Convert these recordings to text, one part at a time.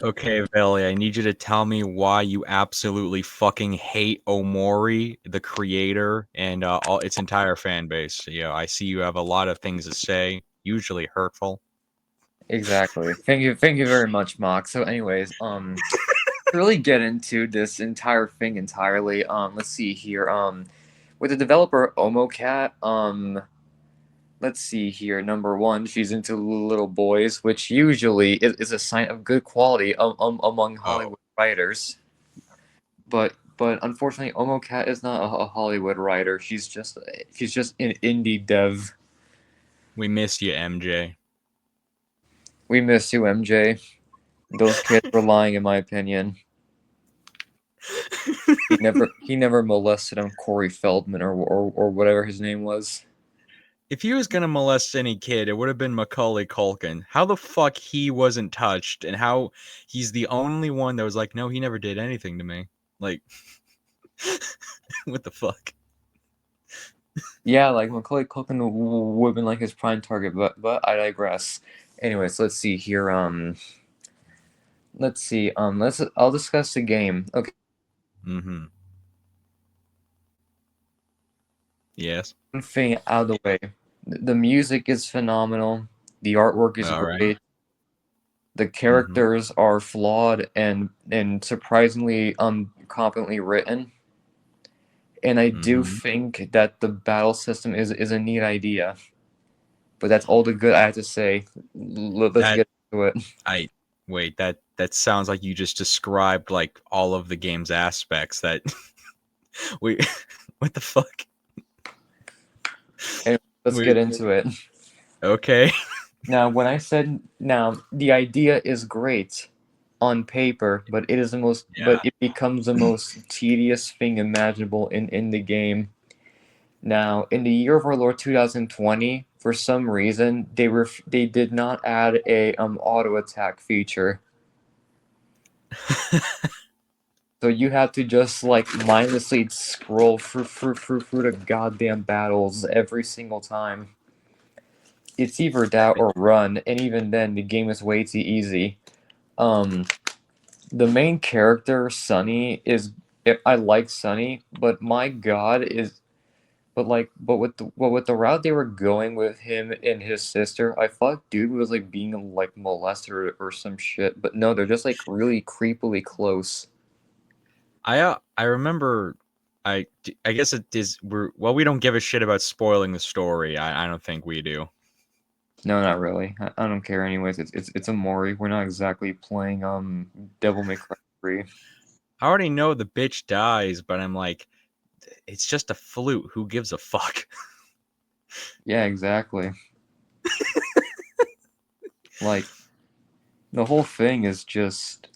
Okay, Veli, I need you to tell me why you absolutely fucking hate Omori, the creator, and all its entire fan base. Yeah, I see you have a lot of things to say, usually hurtful. Exactly. Thank you very much, Mock. So, anyways, to really get into this entire thing entirely, let's see here. With the developer OmoCat, let's see here. Number one, she's into little boys, which usually is a sign of good quality among Oh, Hollywood writers. But unfortunately, OmoCat is not a Hollywood writer. She's just an indie dev. we miss you, MJ. We miss you, MJ. Those kids were lying, in my opinion. He never molested him, Corey Feldman or whatever his name was. If he was gonna molest any kid, it would have been Macaulay Culkin. How the fuck he wasn't touched, and how he's the only one that was like, no, he never did anything to me. Like, what the fuck? Yeah, like Macaulay Culkin would have been like his prime target, but I digress. Anyways, let's see here. Let's see. I'll discuss the game. Okay, Mm-hmm. Yes. one thing out of the way. The music is phenomenal. The artwork is All right. great. The Mm-hmm. characters are flawed and surprisingly competently written. And I do Mm-hmm. think that the battle system is a neat idea. But that's all the good I have to say. Let's That get into it. I wait. That sounds like you just described like all of the game's aspects. That we. What the fuck? Anyway, let's We get into it. okay. Now, the idea is great on paper, but Yeah. it becomes the most tedious thing imaginable in the game. Now, in the year of our Lord 2020, for some reason, they did not add a auto attack feature. So you have to just like mindlessly scroll through the goddamn battles every single time. It's either that or run, and even then, the game is way too easy. Um, the main character, Sunny, is I like Sunny, but my God is but with the route they were going with him and his sister, I thought dude was like being like molested or some shit. But no, they're just like really creepily close. I remember. I guess it is. We don't give a shit about spoiling the story. I don't think we do. No, not really. I don't care anyways. It's a Mori. We're not exactly playing Devil May Cry 3. I already know the bitch dies, but I'm like, it's just a flute. Who gives a fuck? Yeah, exactly. Like the whole thing is just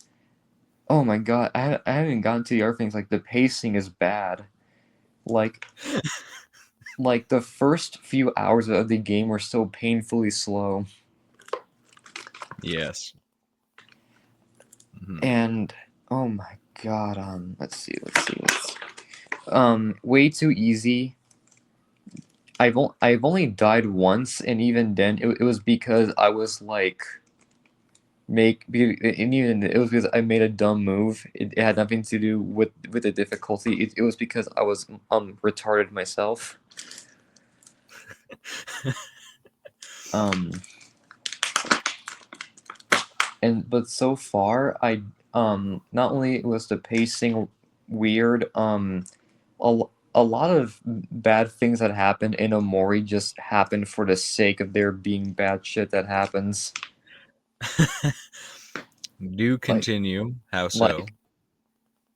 oh my god. I haven't gotten to the other things. Like the pacing is bad. Like like the first few hours of the game were so painfully slow. Yes. Mhm. And oh my god, let's see. Way too easy. I've only died once, and even then, it was because I was like and even it was because I made a dumb move. It had nothing to do with the difficulty. It was because I was retarded myself. Um, and but so far, I not only was the pacing weird, a lot of bad things that happen in Omori just happen for the sake of there being bad shit that happens. Do Like continue. How so? like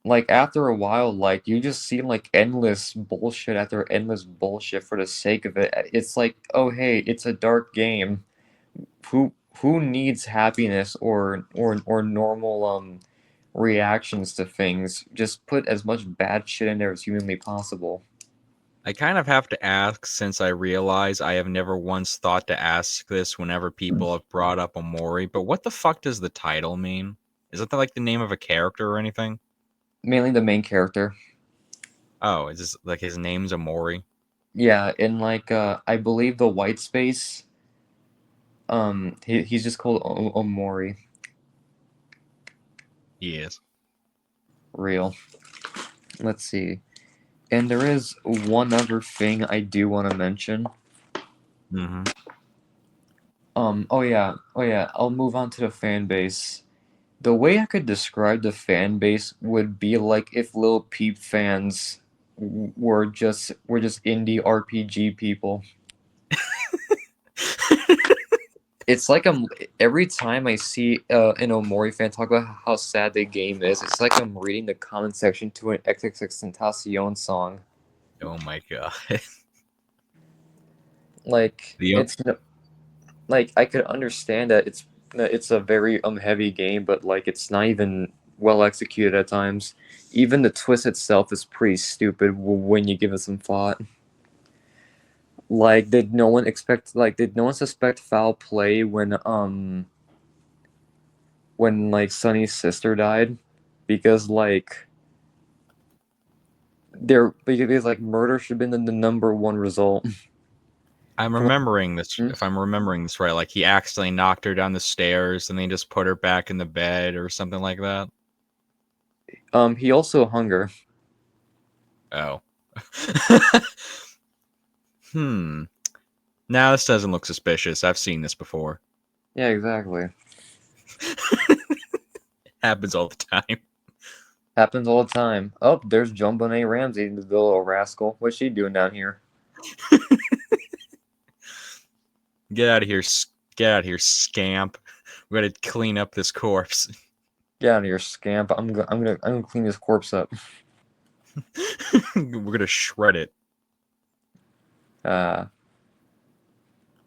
like after a while, like you just see like endless bullshit after endless bullshit for the sake of it. It's like, oh hey, it's a dark game. Who needs happiness or normal reactions to things? Just put as much bad shit in there as humanly possible. I kind of have to ask since I realize I have never once thought to ask this whenever people have brought up Omori, but what the fuck does the title mean? Is that like the name of a character or anything? Mainly the main character. Oh, is this like his name's Omori? Yeah, in like I believe the white space. He's just called Omori. He is. Real. Let's see. And there is one other thing I do want to mention. Mm-hmm. Oh yeah. I'll move on to the fan base. The way I could describe the fan base would be like if Lil Peep fans were just indie RPG people. It's like every time I see an Omori fan talk about how sad the game is, it's like I'm reading the comment section to an XXXTentacion song. Oh my god. Like The it's like I could understand that it's a very heavy game, but like it's not even well executed at times. Even the twist itself is pretty stupid when you give it some thought. Like, did no one suspect foul play when like Sunny's sister died? Because like because like murder should have been the number one result. I'm From remembering this. If I'm remembering this right, like he accidentally knocked her down the stairs and then just put her back in the bed or something like that. he also hung her. Oh. Hmm. Now this doesn't look suspicious. I've seen this before. Yeah, exactly. Happens all the time. Happens all the time. Oh, there's Jumbone Ramsey, the little rascal. What's she doing down here? Get out of here. Get out of here, scamp. We gotta clean up this corpse. Get out of here, scamp. I'm gonna clean this corpse up. We're gonna shred it. Uh,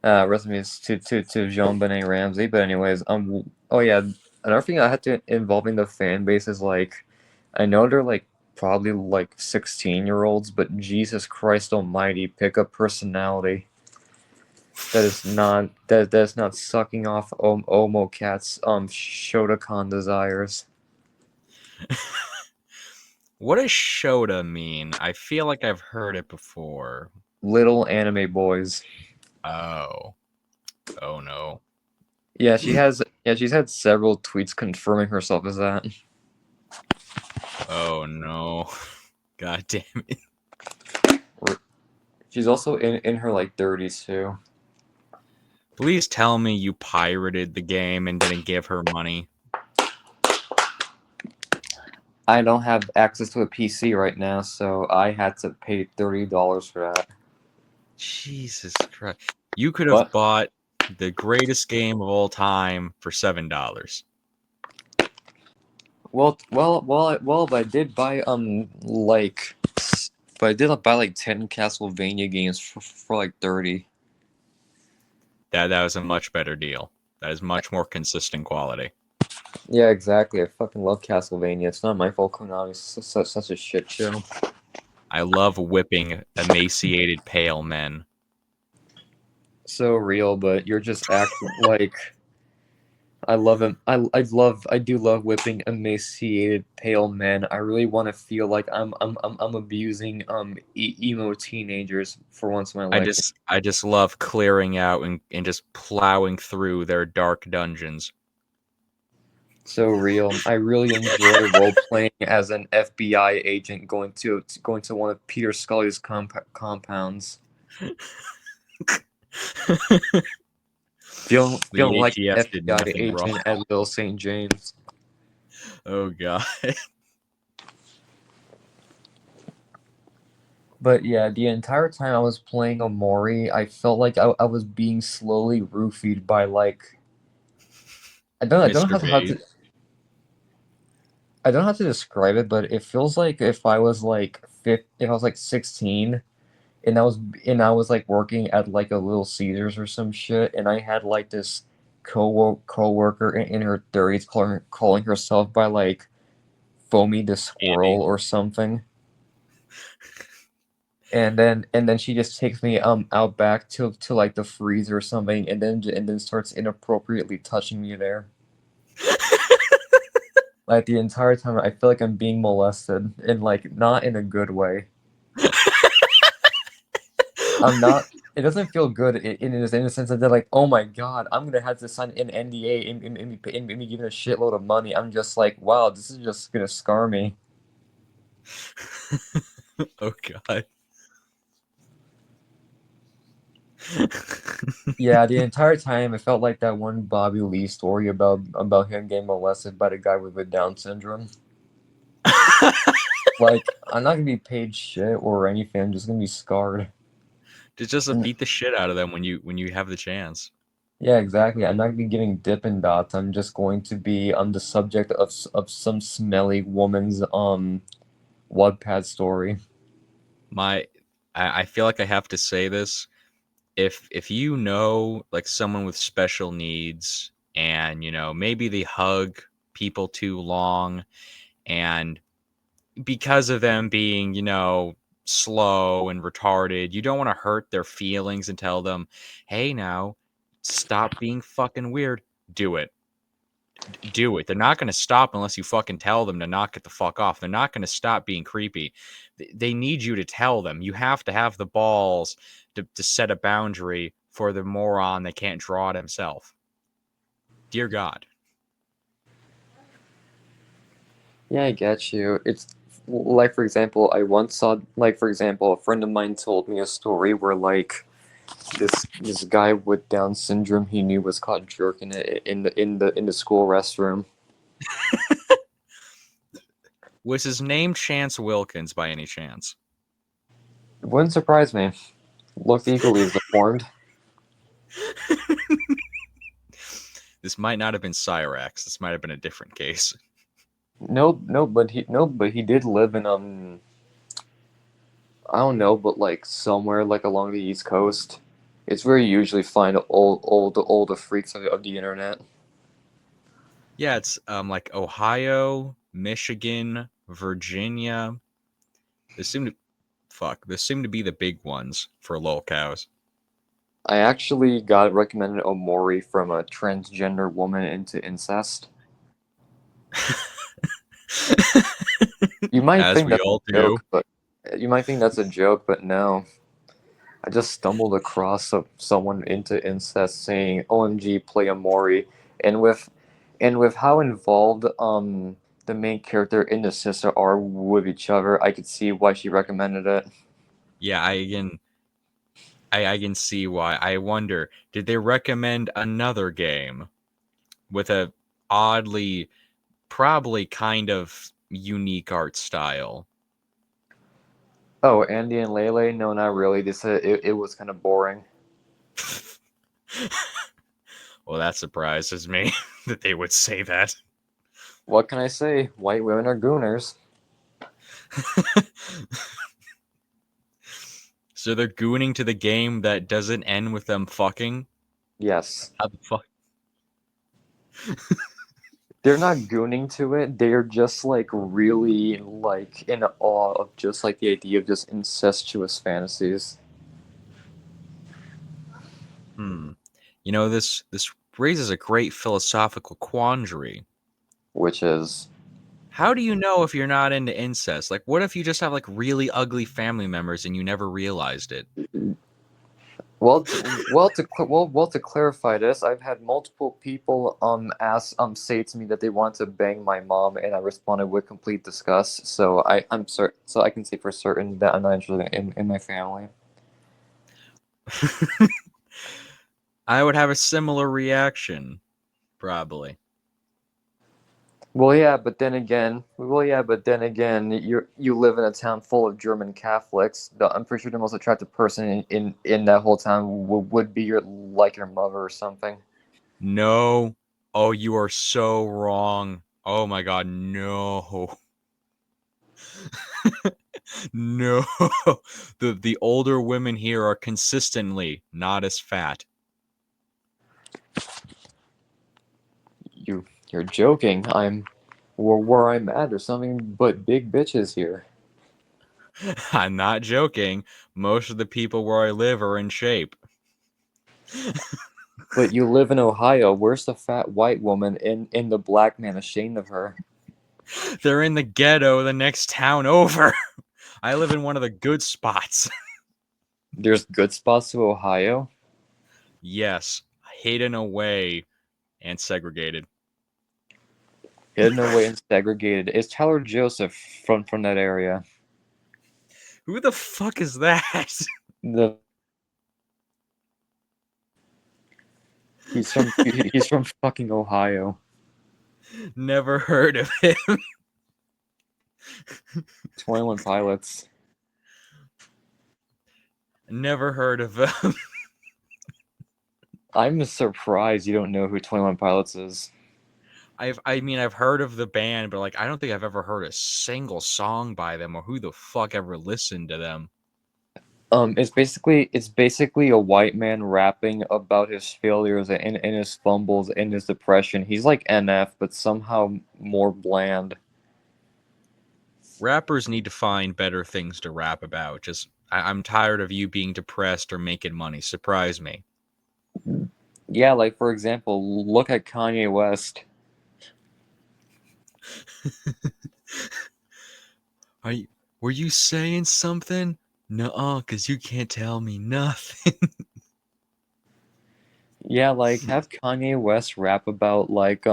rest in peace to Jean Benet Ramsey. But anyways, oh yeah, another thing I had to involving the fan base is like, I know they're like probably like 16-year-olds, but Jesus Christ Almighty, pick up personality. That is not sucking off Omo Cat's Shotokan desires. What does Shota mean? I feel like I've heard it before. Little anime boys. Oh. Oh no. Yeah, she's had several tweets confirming herself as that. Oh no. God damn it. She's also in her like 30s too. Please tell me you pirated the game and didn't give her money. I don't have access to a PC right now, so I had to pay $30 for that. Jesus Christ. You could have What? bought the greatest game of all time for $7. But I did buy but I did buy like 10 Castlevania games for like 30. That was a much better deal. That is much more consistent quality. Yeah, exactly. I fucking love Castlevania. It's not my fault Konami's such a shit show. I love whipping emaciated pale men. So real, but you're just acting like I love him. I do love whipping emaciated pale men. I really want to feel like I'm abusing emo teenagers for once in my life. I just love clearing out and just plowing through their dark dungeons. So real. I really enjoy role playing as an FBI agent going to one of Peter Scully's compounds. Feeling The like an ATF did FBI nothing wrong. agent at Little St. James. Oh god. But yeah, the entire time I was playing Omori, I felt like I was being slowly roofied by like I don't know Mr. Base. I don't know how to describe it, but it feels like if I was like if I was like 16 and I was like working at like a Little Caesars or some shit, and I had like this coworker in her 30s calling herself by like Foamy the Squirrel or something. And then she just takes me out back to like the freezer or something, and then starts inappropriately touching me there. Like the entire time, I feel like I'm being molested, and like not in a good way. I'm not. it doesn't feel good in a sense that they're like, oh my god, I'm gonna have to sign an NDA and be given a shitload of money. I'm just like, wow, this is just gonna scar me. Oh god. Yeah, the entire time it felt like that one Bobby Lee story about him getting molested by the guy with Down syndrome. Like, I'm not gonna be paid shit or anything. I'm just gonna be scarred. Just And beat the shit out of them when you have the chance. yeah, exactly. I'm not gonna be getting Dippin' Dots. I'm just going to be the subject of some smelly woman's Wattpad story. My I feel like I have to say this. If you know like someone with special needs and maybe they hug people too long and because of them being, slow and retarded, you don't want to hurt their feelings and tell them, "Hey now, stop being fucking weird." Do it. Do it. They're not going to stop unless you fucking tell them to knock it the fuck off. They're not going to stop being creepy. They need you to tell them. You have to have the balls to set a boundary for the moron that can't draw it himself. Dear God. Yeah, I get you. It's like, for example, I once saw, like, for example, a friend of mine told me a story where, like, this guy with Down syndrome he knew was caught jerking it in the school restroom. Was his name Chance Wilkins by any chance? It wouldn't surprise me. Looked equally as deformed. This might not have been Cyraxx. This might have been a different case. But he did live in I don't know, but like somewhere like along the East Coast. It's where you usually find older freaks of the internet. Yeah, it's like Ohio, Michigan, Virginia. This seem to This seem to be the big ones for lolcows. I actually got recommended Omori from a transgender woman into incest. You might As think we that's all a do. joke, but you might think that's a joke, but no. I just stumbled across someone into incest saying "OMG, play Omori," and with how involved the main character and the sister are with each other, I could see why she recommended it. Yeah, I can see why. I wonder, did they recommend another game with a oddly, probably kind of unique art style? Oh, Andy and Lele? No, not really. They said it was kind of boring. Well, that surprises me that they would say that. What can I say? White women are gooners. So they're gooning to the game that doesn't end with them fucking? Yes. How the fuck? They're not gooning to it. They're just like really like in awe of just like the idea of just incestuous fantasies. Hmm. This raises a great philosophical quandary. Which is How do you know if you're not into incest? Like, what if you just have like really ugly family members and you never realized it? well to clarify this, I've had multiple people ask say to me that they want to bang my mom, and I responded with complete disgust. So I'm certain, so I can say for certain that I'm not interested in my family. I would have a similar reaction, probably. You live in a town full of German Catholics. I'm pretty sure the most attractive person in that whole town would be your mother or something. No. Oh, you are so wrong. Oh my god, no. No. The older women here are consistently not as fat. You're joking. Where I'm at, there's something but big bitches here. I'm not joking. Most of the people where I live are in shape. But you live in Ohio. Where's the fat white woman in the black man ashamed of her? They're in the ghetto the next town over. I live in one of the good spots. There's good spots to Ohio. Yes, hidden away and segregated. Hidden away and segregated. Is Tyler Joseph from that area? Who the fuck is that? The he's from fucking Ohio. Never heard of him. 21 Pilots. Never heard of him. I'm surprised you don't know who 21 Pilots is. I've heard of the band, but like I don't think I've ever heard a single song by them or who the fuck ever listened to them. It's basically a white man rapping about his failures and his fumbles and his depression. He's like NF, but somehow more bland. Rappers need to find better things to rap about. I'm tired of you being depressed or making money. Surprise me. Yeah, like for example, look at Kanye West. Are you, were you saying something? Nuh-uh, cause you can't tell me nothing. Yeah, like have Kanye West rap about like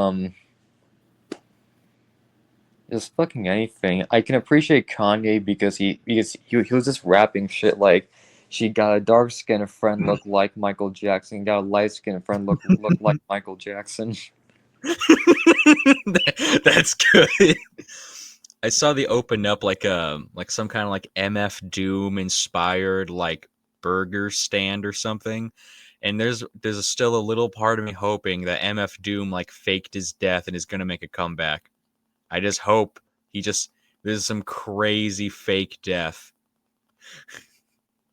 just fucking anything. I can appreciate Kanye because he was just rapping shit like she got a dark skinned friend look like Michael Jackson, got a light skinned friend look like Michael Jackson. That's good. I saw the open up like some kind of like MF Doom inspired like burger stand or something. And still a little part of me hoping that MF Doom like faked his death and is gonna make a comeback. I just hope he just there's some crazy fake death.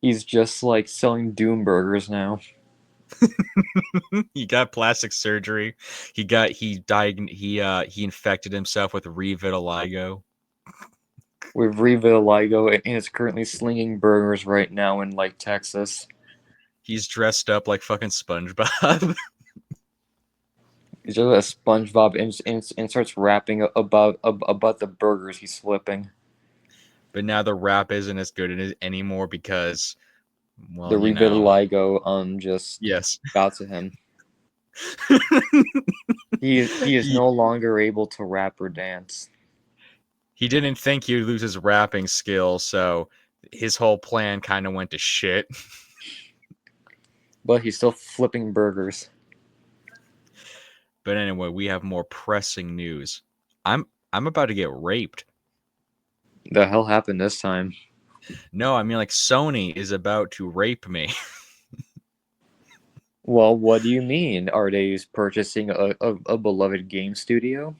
He's just like selling Doom burgers now. He got plastic surgery. He infected himself with revitiligo. With Revitiligo and is currently slinging burgers right now in like Texas. He's dressed up like fucking SpongeBob. He's just a SpongeBob and starts rapping about the burgers he's flipping. But now the rap isn't as good anymore because, The well, Revitiligo just yes. got to him. He is he no longer able to rap or dance. he didn't think he'd lose his rapping skills, so his whole plan kind of went to shit. But he's still flipping burgers. But anyway, we have more pressing news. I'm about to get raped. The hell happened this time? No, I mean like Sony is about to rape me. Well, what do you mean? Are they purchasing a beloved game studio?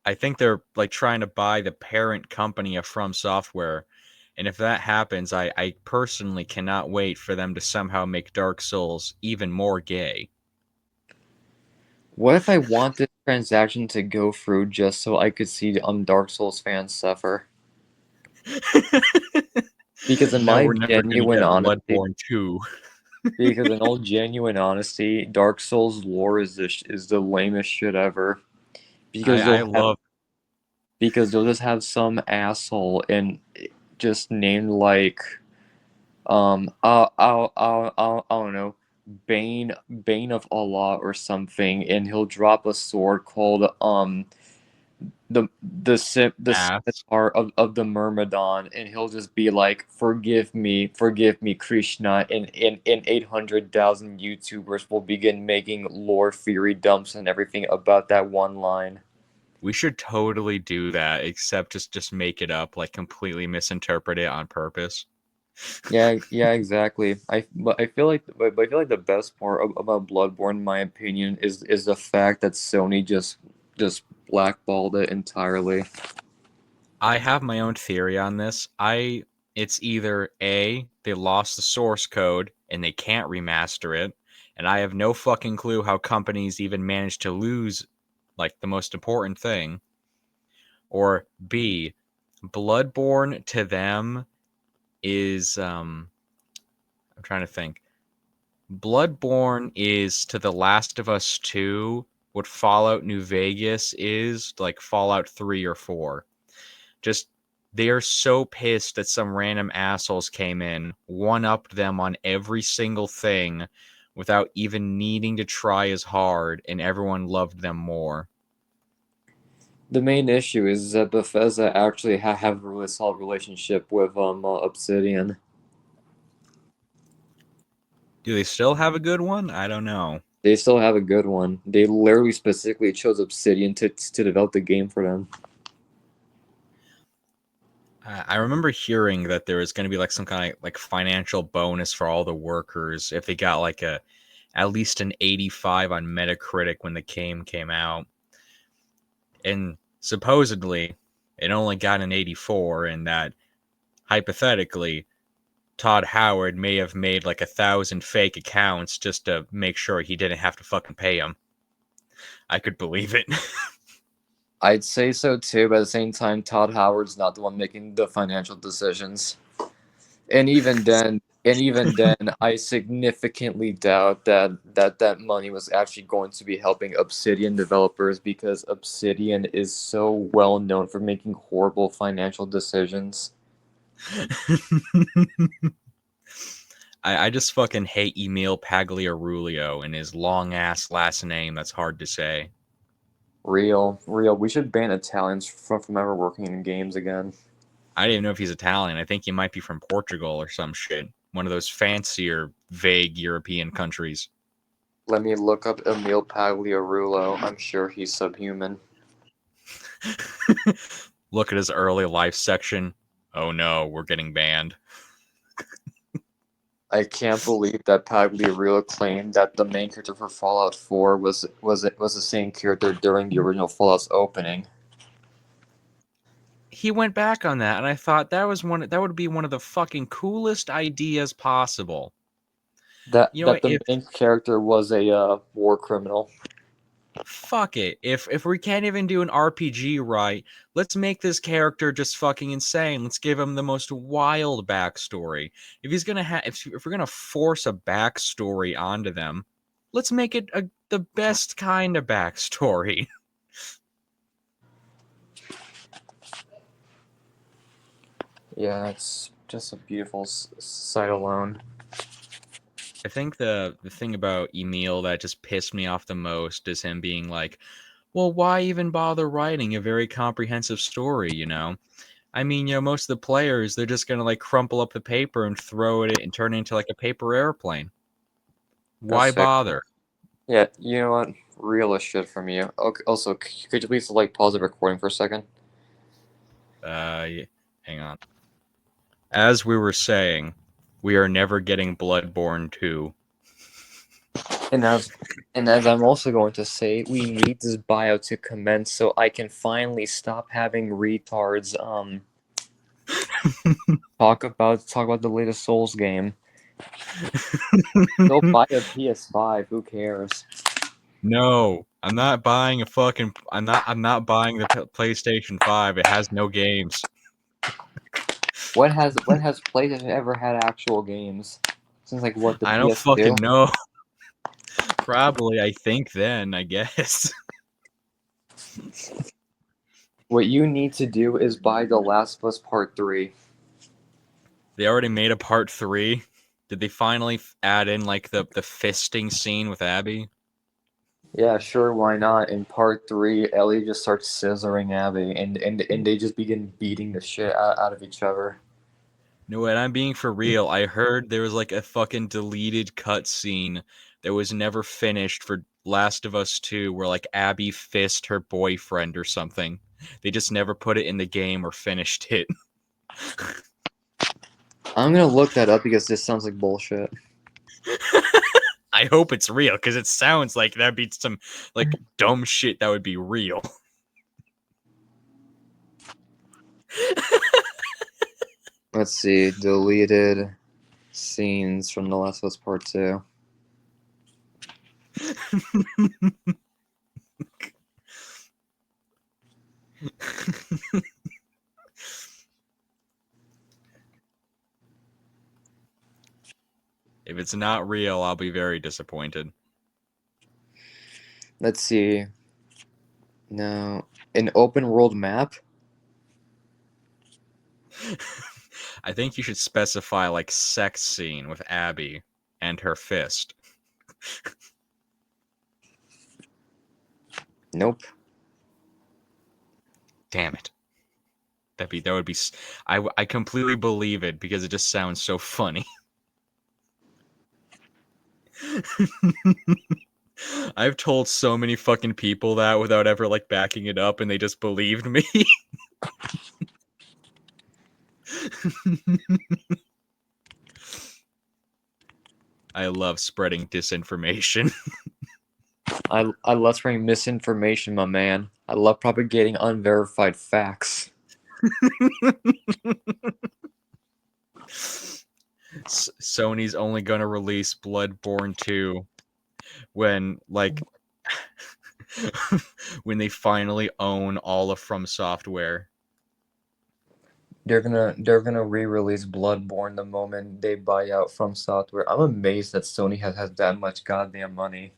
I think they're like trying to buy the parent company of From Software. And if that happens, I personally cannot wait for them to somehow make Dark Souls even more gay. What if I want this transaction to go through just so I could see Dark Souls fans suffer? Because in No, my we're never gonna genuine get honesty, Bloodborne 2. because in all genuine honesty, Dark Souls lore is the lamest shit ever. Because I you'll have love because you'll just have some asshole and just named like I don't know, Bane of Allah or something, and he'll drop a sword called the ass. scimitar of the Myrmidon, and he'll just be like, forgive me, Krishna, and 800,000 YouTubers will begin making lore theory dumps and everything about that one line. We should totally do that, except just make it up, like completely misinterpret it on purpose. Yeah, yeah, exactly. But I feel like the best part about Bloodborne, in my opinion, is the fact that Sony just blackballed it entirely. I have my own theory on this. It's either A, they lost the source code and they can't remaster it, and I have no fucking clue how companies even manage to lose like the most important thing. Or B, Bloodborne to them is I'm trying to think. Bloodborne is to The Last of Us 2 what Fallout New Vegas is like Fallout 3 or 4. Just They are so pissed that some random assholes came in, one-upped them on every single thing without even needing to try as hard, and everyone loved them more. The main issue is that Bethesda actually have a really solid relationship with Obsidian. Do they still have a good one? I don't know. They still have a good one. They literally specifically chose Obsidian to develop the game for them. I remember hearing that there was going to be like some kind of like financial bonus for all the workers if they got like a at least an 85 on Metacritic when the game came out. And supposedly it only got an 84, and that hypothetically Todd Howard may have made like 1,000 fake accounts just to make sure he didn't have to fucking pay them. I could believe it. I'd say so too, but at the same time, Todd Howard's not the one making the financial decisions. And even then, I significantly doubt that money was actually going to be helping Obsidian developers because Obsidian is so well known for making horrible financial decisions. I just fucking hate Emil Pagliarulio and his long ass last name that's hard to say. Real. We should ban Italians from ever working in games again. I don't even know if he's Italian. I think he might be from Portugal or some shit. One of those fancier, vague European countries. Let me look up Emil Pagliarulo. I'm sure he's subhuman. Look at his early life section. Oh no, we're getting banned. I can't believe that Pagliarulo claimed that the main character for Fallout 4 was the same character during the original Fallout's opening. He went back on that, and I thought that would be one of the fucking coolest ideas possible. That You know, that the if main character was a war criminal. fuck it. If we can't even do an RPG right, let's make this character just fucking insane. Let's give him the most wild backstory. If he's gonna have, if we're gonna force a backstory onto them, let's make it the best kind of backstory. Yeah, it's just a beautiful sight alone. I think the thing about Emil that just pissed me off the most is him being like, well, why even bother writing a very comprehensive story, you know? I mean, you know, most of the players, they're just gonna like crumple up the paper and throw it and turn it into like a paper airplane. That's Why fair. bother? Yeah, you know what? Real as shit from you. Okay, also, could you please like pause the recording for a second? Hang on. As we were saying, we are never getting Bloodborne 2. And as I'm also going to say, we need this bio to commence so I can finally stop having retards talk about the latest Souls game. Go buy a PS5. Who cares? No, I'm not buying a fucking. I'm not buying the PlayStation 5. It has no games. When has PlayStation ever had actual games? Since like what the I don't PS2? fucking know. Probably, I think then, I guess. What you need to do is buy The Last of Us Part 3. They already made a part 3. Did they finally add in like the fisting scene with Abby? Yeah, sure, why not? In Part 3, Ellie just starts scissoring Abby, and they just begin beating the shit out of each other. No, and I'm being for real. I heard there was like a fucking deleted cutscene that was never finished for Last of Us 2 where like Abby fist her boyfriend or something. They just never put it in the game or finished it. I'm gonna look that up because this sounds like bullshit. I hope it's real because it sounds like that'd be some like dumb shit that would be real. Let's see, deleted scenes from The Last of Us Part 2. If it's not real, I'll be very disappointed. Let's see. No, an open world map? I think you should specify like sex scene with Abby and her fist. Nope. Damn it. That would be. I completely believe it because it just sounds so funny. I've told so many fucking people that without ever like backing it up, and they just believed me. I love spreading disinformation. I love spreading misinformation, my man. I love propagating unverified facts. Sony's only gonna release Bloodborne 2 when like when they finally own all of From Software. They're gonna re-release Bloodborne the moment they buy out From Software. I'm amazed that Sony has that much goddamn money.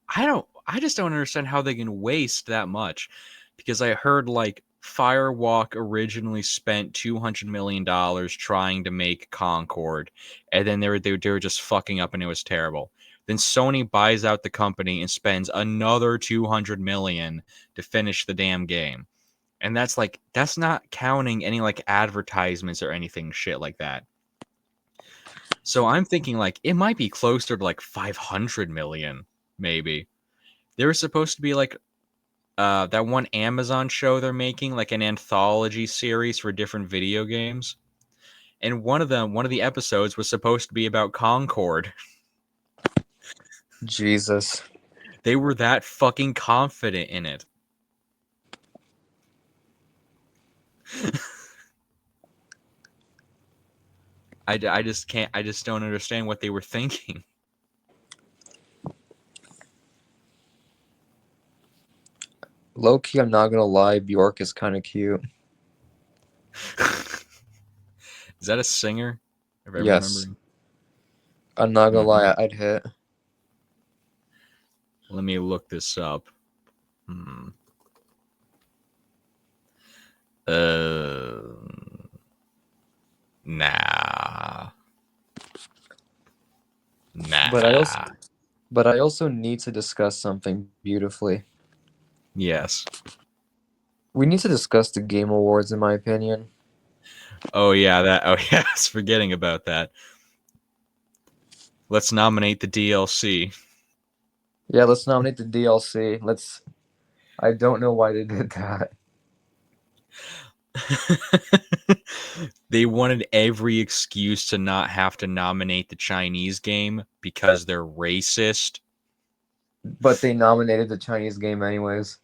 I just don't understand how they can waste that much, because I heard like Firewalk originally spent $200 million trying to make Concord, and then they were just fucking up and it was terrible. Then Sony buys out the company and spends another 200 million to finish the damn game. And that's not counting any like advertisements or anything shit like that. So I'm thinking like it might be closer to like 500 million maybe. There was supposed to be like that one Amazon show they're making, like an anthology series for different video games. And one of the episodes was supposed to be about Concord. Jesus. They were that fucking confident in it. I just can't, I just don't understand what they were thinking. Low key, I'm not gonna lie, Bjork is kind of cute. Is that a singer? If I'm Yes. remembering. I'm not gonna lie, I'd hit. Let me look this up. Hmm. Uh, nah. But I also Nah. but I also need to discuss something beautifully. Yes. We need to discuss the Game Awards, in my opinion. Oh yeah, that. Oh yeah, I was forgetting about that. Let's nominate the DLC. Yeah, let's nominate the DLC. Let's. I don't know why they did that. They wanted every excuse to not have to nominate the Chinese game because they're racist. But they nominated the Chinese game anyways.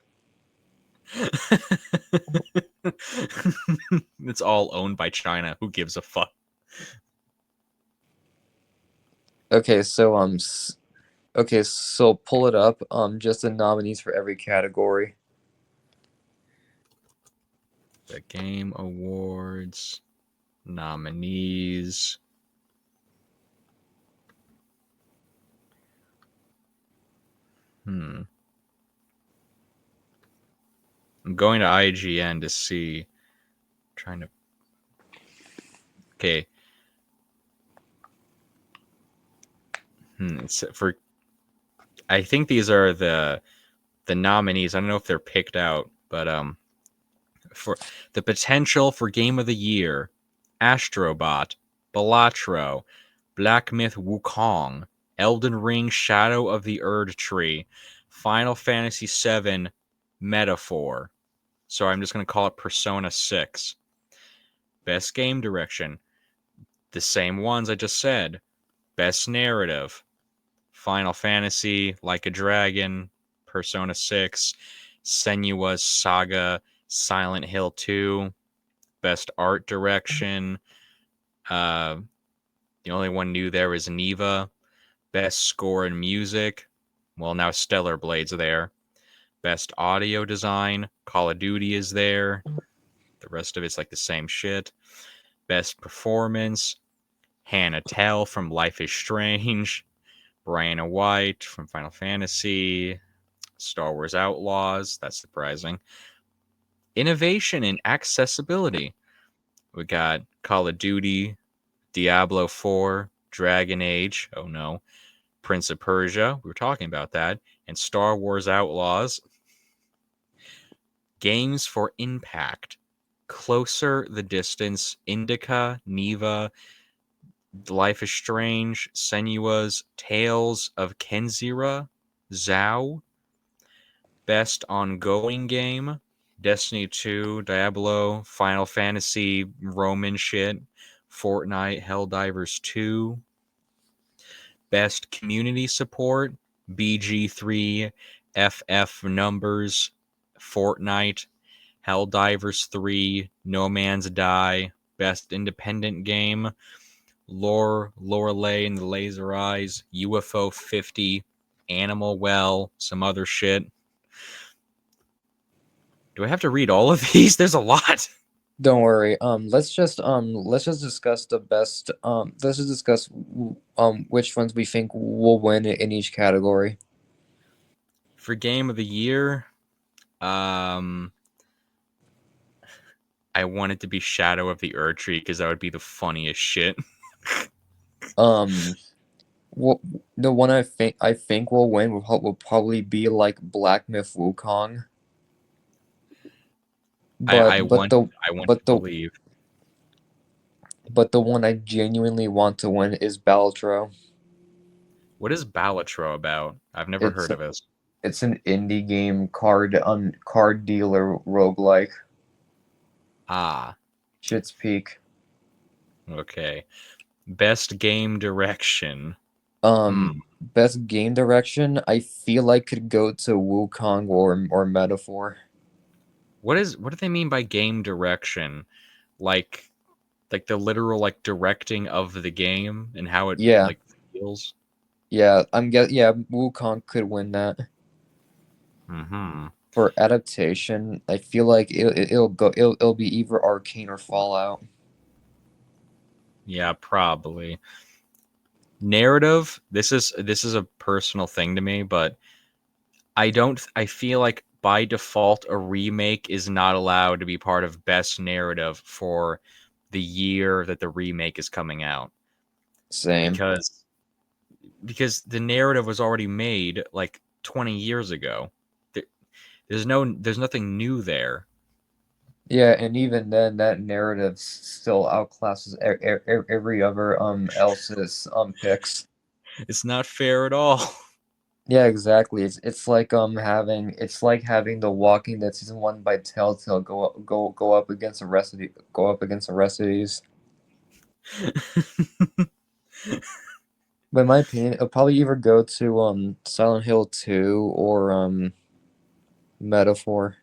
It's all owned by China. Who gives a fuck? Okay, so okay, so pull it up. Just the nominees for every category. The Game Awards nominees. I'm going to IGN to see. Trying to. Okay. For I think these are the nominees. I don't know if they're picked out, but for the potential for Game of the Year, Astrobot, Balatro, Black Myth Wukong, Elden Ring Shadow of the Erd Tree, Final Fantasy VII Metaphor. So I'm just going to call it Persona 6. Best Game Direction, the same ones I just said. Best Narrative, Final Fantasy, Like a Dragon, Persona 6, Senua's Saga, Silent Hill 2, Best Art Direction. Uh, the only one new there is Neva. Best Score and Music. Well, now Stellar Blade's there. Best Audio Design. Call of Duty is there. The rest of it's like the same shit. Best Performance. Hannah Tell from Life is Strange. Brianna White from Final Fantasy. Star Wars Outlaws. That's surprising. Innovation and accessibility. We got Call of Duty, Diablo 4, Dragon Age. Oh no. Prince of Persia. We were talking about that. And Star Wars Outlaws. Games for Impact. Closer the Distance, Indica, Neva, Life is Strange, Senua's, Tales of Kenzira, Zao, Best Ongoing Game, Destiny 2, Diablo, Final Fantasy, Roman shit, Fortnite, Helldivers 2, Best Community Support, BG3, FF Numbers, Fortnite, Helldivers 3, No Man's Die, Best Independent Game, Lorelei and the Laser Eyes, UFO 50, Animal Well, some other shit. Do I have to read all of these? There's a lot. Don't worry. Let's just discuss the best. Let's just discuss which ones we think will win in each category. For Game of the Year, um, I want it to be Shadow of the Erdtree because that would be the funniest shit. Um, what the one I think will win will probably be like Black Myth Wukong. I, But I but want the I want to but the believe. but the one I genuinely want to win is Balatro. What is Balatro about? I've never It's heard of this. it's an indie game card dealer roguelike. Ah, Shit's peak. okay. Best Game Direction. Hmm. Best game direction, I feel like could go to Wukong or Metaphor. What do they mean by game direction? Like like the literal like directing of the game and how it Yeah, like feels. yeah, Wukong could win that. Hmm. For adaptation, I feel like it'll be either Arcane or Fallout. Yeah, probably. Narrative. This is a personal thing to me, but I feel like by default a remake is not allowed to be part of best narrative for the year that the remake is coming out Same. because the narrative was already made like 20 years ago. There, there's nothing new there. Yeah, and even then, that narrative still outclasses every other else's picks. It's not fair at all. Yeah, exactly. It's like having The Walking Dead season one by Telltale go up against the rest of these. But in my opinion, it'll probably either go to Silent Hill 2 or Metaphor.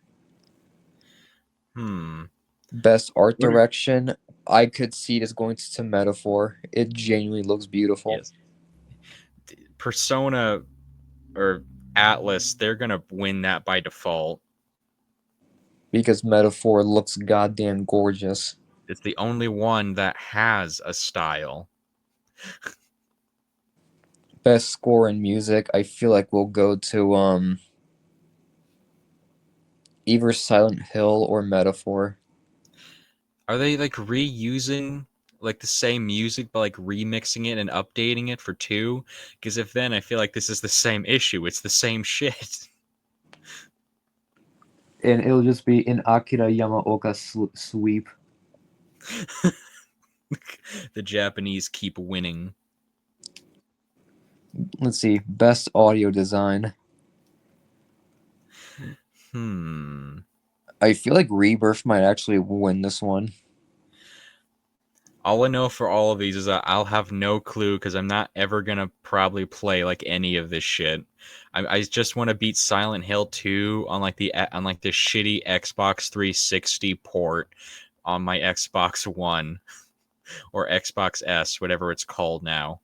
Hmm. Best art What? direction, I could see this going to Metaphor. It genuinely looks beautiful Yes. Persona or Atlas, they're gonna win that by default. because Metaphor looks goddamn gorgeous. It's the only one that has a style. Best score and music, I feel like will go to either Silent Hill or Metaphor. Are they like reusing like the same music but like remixing it and updating it for two? Because if then I feel like this is the same issue. It's the same shit. And it'll just be an Akira Yamaoka sweep. The Japanese keep winning. Let's see, best audio design. Hmm. I feel like Rebirth might actually win this one. All I know for all of these is that I'll have no clue because I'm not ever gonna probably play like any of this shit. I just want to beat Silent Hill 2 on like the shitty Xbox 360 port on my Xbox One or Xbox S, whatever it's called now.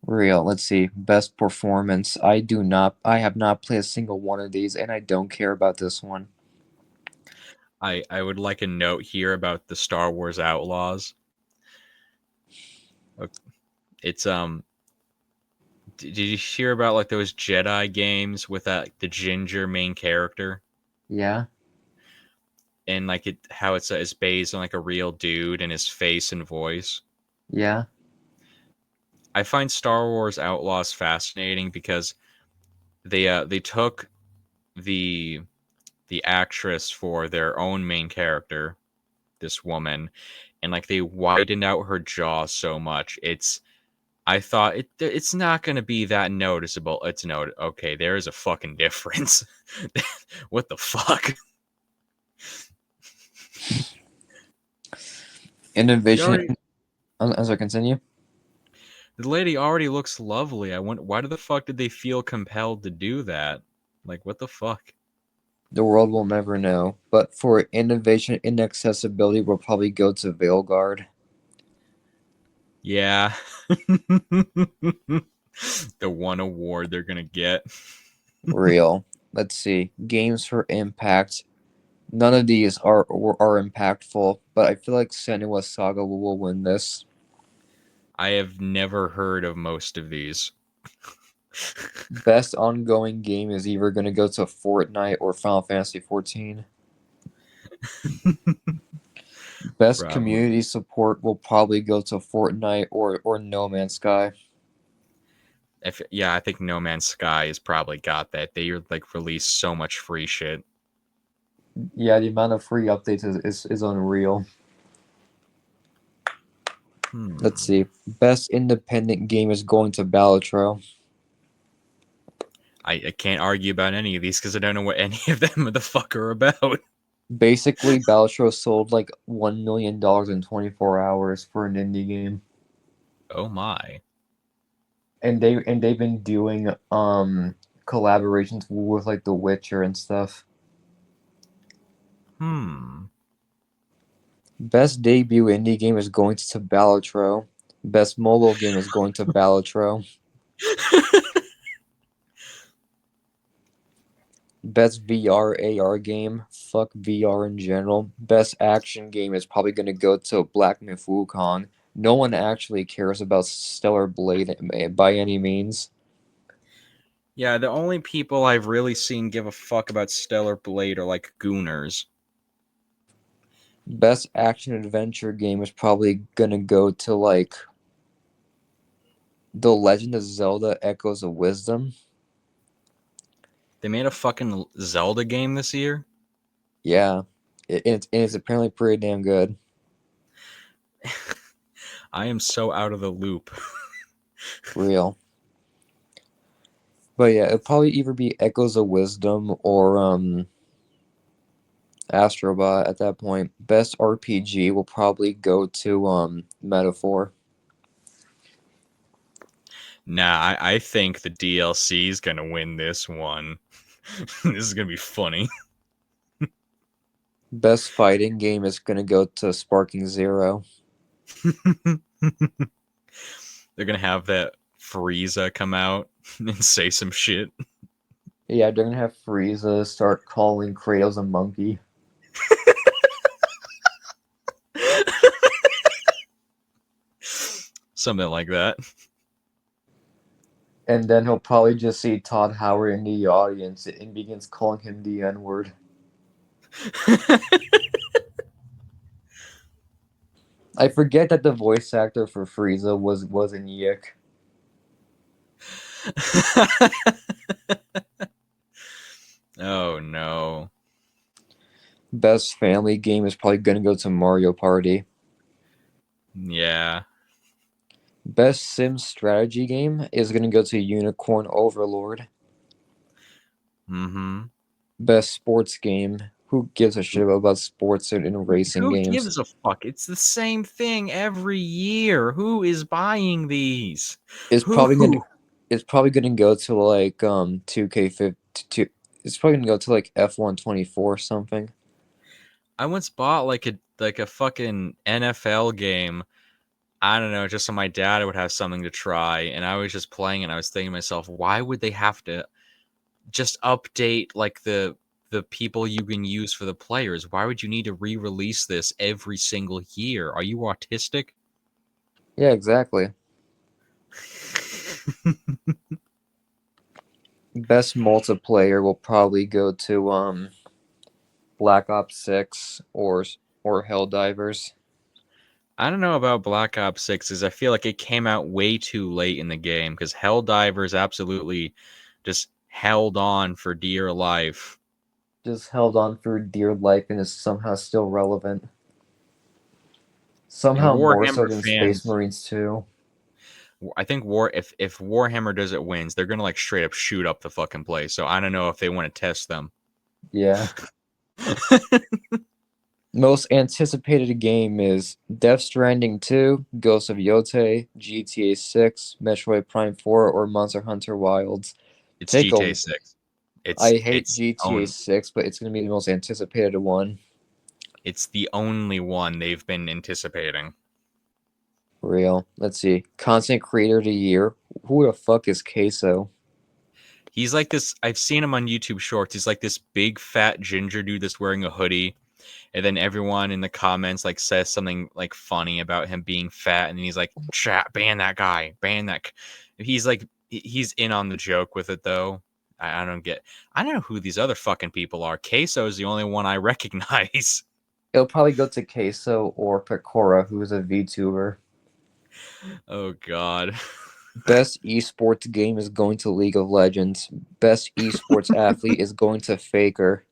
Real. Let's see. Best performance. I have not played a single one of these, and I don't care about this one. I would like a note here about the Star Wars Outlaws. It's did you hear about like those Jedi games with that the ginger main character? Yeah. and like how it's based on like a real dude and his face and voice. Yeah. I find Star Wars Outlaws fascinating because they took the the actress for their own main character, this woman, and like they widened out her jaw so much. I thought it's not gonna be that noticeable. It's okay, there is a fucking difference. What the fuck? She Innovation. already As I continue, the lady already looks lovely. I went why the fuck did they feel compelled to do that? Like what the fuck? the world will never know. But for innovation in accessibility, we'll probably go to Veilguard. Yeah. The one award they're gonna get. Real. Let's see. Games for impact. None of these are impactful, but I feel like Senua Saga will win this. I have never heard of most of these. Best ongoing game is either going to go to Fortnite or Final Fantasy 14. Best Probably. community support will probably go to Fortnite or No Man's Sky. Yeah, I think No Man's Sky has probably got that. They like release so much free shit. Yeah, the amount of free updates is unreal. Let's Hmm. see. Best independent game is going to Balatro. I can't argue about any of these because I don't know what any of them the fuck are about. Basically, Balatro sold like $1 million in 24 hours for an indie game. Oh my. And they've been doing collaborations with like The Witcher and stuff. Hmm. Best debut indie game is going to Balatro. Best mobile game is going to Balatro. Best VR AR game, fuck VR in general. Best action game is probably going to go to Black Myth Wukong. No one actually cares about Stellar Blade by any means. Yeah, the only people I've really seen give a fuck about Stellar Blade are like gooners. Best action adventure game is probably going to go to like The Legend of Zelda Echoes of Wisdom. They made a fucking Zelda game this year. Yeah, it's apparently pretty damn good. I am so out of the loop. Real. But yeah, it'll probably either be Echoes of Wisdom or Astrobot at that point. Best RPG will probably go to Metaphor. Nah, I think the DLC is gonna win this one. This is gonna be funny. Best fighting game is gonna go to Sparking Zero. They're gonna have that Frieza come out and say some shit. Yeah, they're gonna have Frieza start calling Kratos a monkey. Something like that. And then he'll probably just see Todd Howard in the audience and begins calling him the N-word. I forget that the voice actor for Frieza was in Yik. Oh no. Best family game is probably gonna go to Mario Party. Yeah. Best Sim strategy game is gonna go to Unicorn Overlord. Mm-hmm. Best sports game. Who gives a shit about sports and racing Who games? gives a fuck? It's the same thing every year. Who is buying these? It's probably gonna Who? it's probably gonna go to like 2K52. It's probably gonna go to like F124 or something. I once bought like a fucking NFL game. I don't know, just so my dad would have something to try, and I was just playing and I was thinking to myself, why would they have to just update like the people you can use for the players? Why would you need to re-release this every single year? Are you autistic? Yeah, exactly. Best multiplayer will probably go to Black Ops 6 or Helldivers. I don't know about Black Ops 6 because I feel like it came out way too late in the game because Helldivers absolutely just held on for dear life. Just held on for dear life and is somehow still relevant. And Somehow more so Warhammer than Space fans, Marines 2. I think if Warhammer does it wins, they're gonna like straight up shoot up the fucking place. So I don't know if they want to test them. Yeah. Most anticipated game is Death Stranding 2, Ghost of Yotei, GTA 6, Metroid Prime 4, or Monster Hunter Wilds. It's Take GTA a 6. It's I hate it's GTA own 6, but it's going to be the most anticipated one. it's the only one they've been anticipating. Real. Let's see. Content Creator of the Year. Who the fuck is Queso? He's like this. I've seen him on YouTube Shorts. He's like this big fat ginger dude that's wearing a hoodie, and then everyone in the comments like says something like funny about him being fat, and then he's like, "Chat, ban that guy, ban that." He's like, he's in on the joke with it though. I don't get. I don't know who these other fucking people are. Queso is the only one I recognize. It'll probably go to Queso or Pecora, who is a VTuber. Oh God. Best esports game is going to League of Legends. Best esports athlete is going to Faker.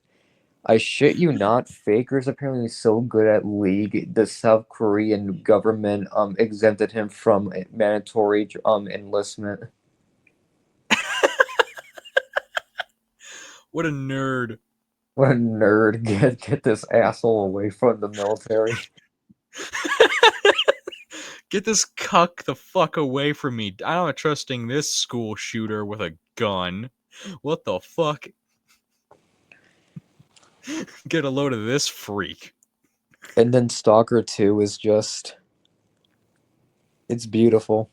I shit you not, Faker is apparently so good at League, the South Korean government exempted him from mandatory enlistment. What a nerd. What a nerd. Get this asshole away from the military. Get this cuck the fuck away from me. I'm not trusting this school shooter with a gun. What the fuck? Get a load of this freak. And then Stalker 2 is just it's beautiful.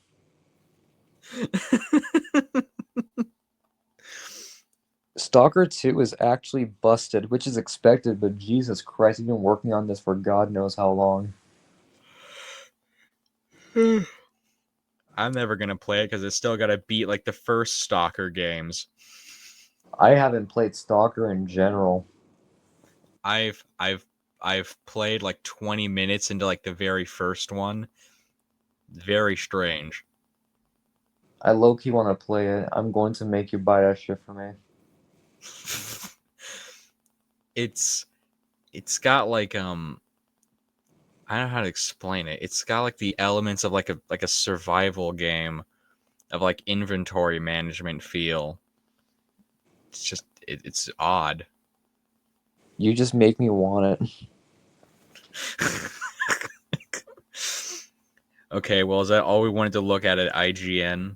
Stalker 2 is actually busted, which is expected, but Jesus Christ, he's been working on this for God knows how long. I'm never gonna play it because it's still gotta beat like the first Stalker games. I haven't played Stalker in general. I've I've I've played like 20 minutes into like the very first one. Very strange. I low key want to play it. I'm going to make you buy that shit for me. it's it's got like I don't know how to explain it. It's got like the elements of like a survival game of like inventory management feel. It's just it's odd. You just make me want it. Okay, well, is that all we wanted to look at IGN?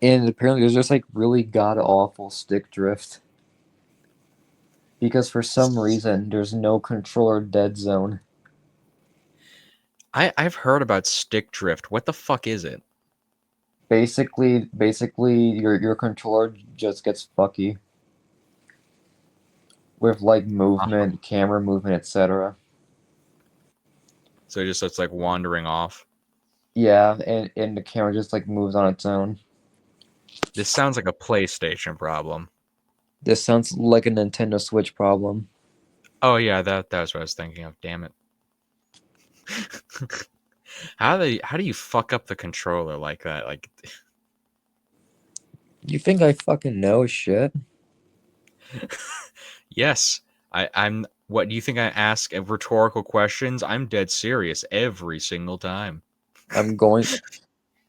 And apparently, there's just like really god awful stick drift because for some reason there's no controller dead zone. I've heard about stick drift. What the fuck is it? Basically, your controller just gets fucky with like Uh-huh. movement, camera movement, etc. So it just it's like wandering off. Yeah, and the camera just like moves on its own. This sounds like a PlayStation problem. This sounds like a Nintendo Switch problem. Oh yeah, that was what I was thinking of. Damn it. How do you fuck up the controller like that? Like You think I fucking know shit? yes, I'm what do you think I ask rhetorical questions? I'm dead serious every single time. I'm going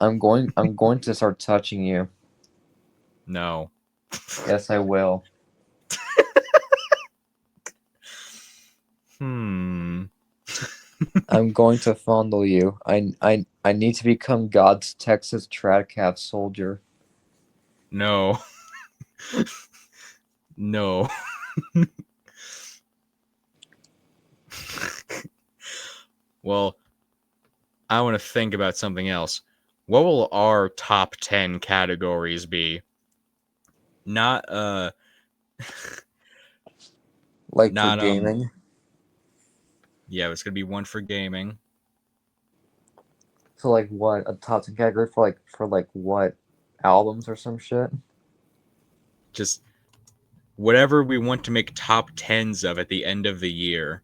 I'm going to start touching you. No. Yes, I will. Hmm. I'm going to fondle you. I need to become God's Texas Tradcap soldier. No. No. Well, I want to think about something else. What will our top 10 categories be? Not Like for not gaming. yeah, it's going to be one for gaming. So like what? A top 10 category for like what? Albums or some shit? Just whatever we want to make top tens of at the end of the year.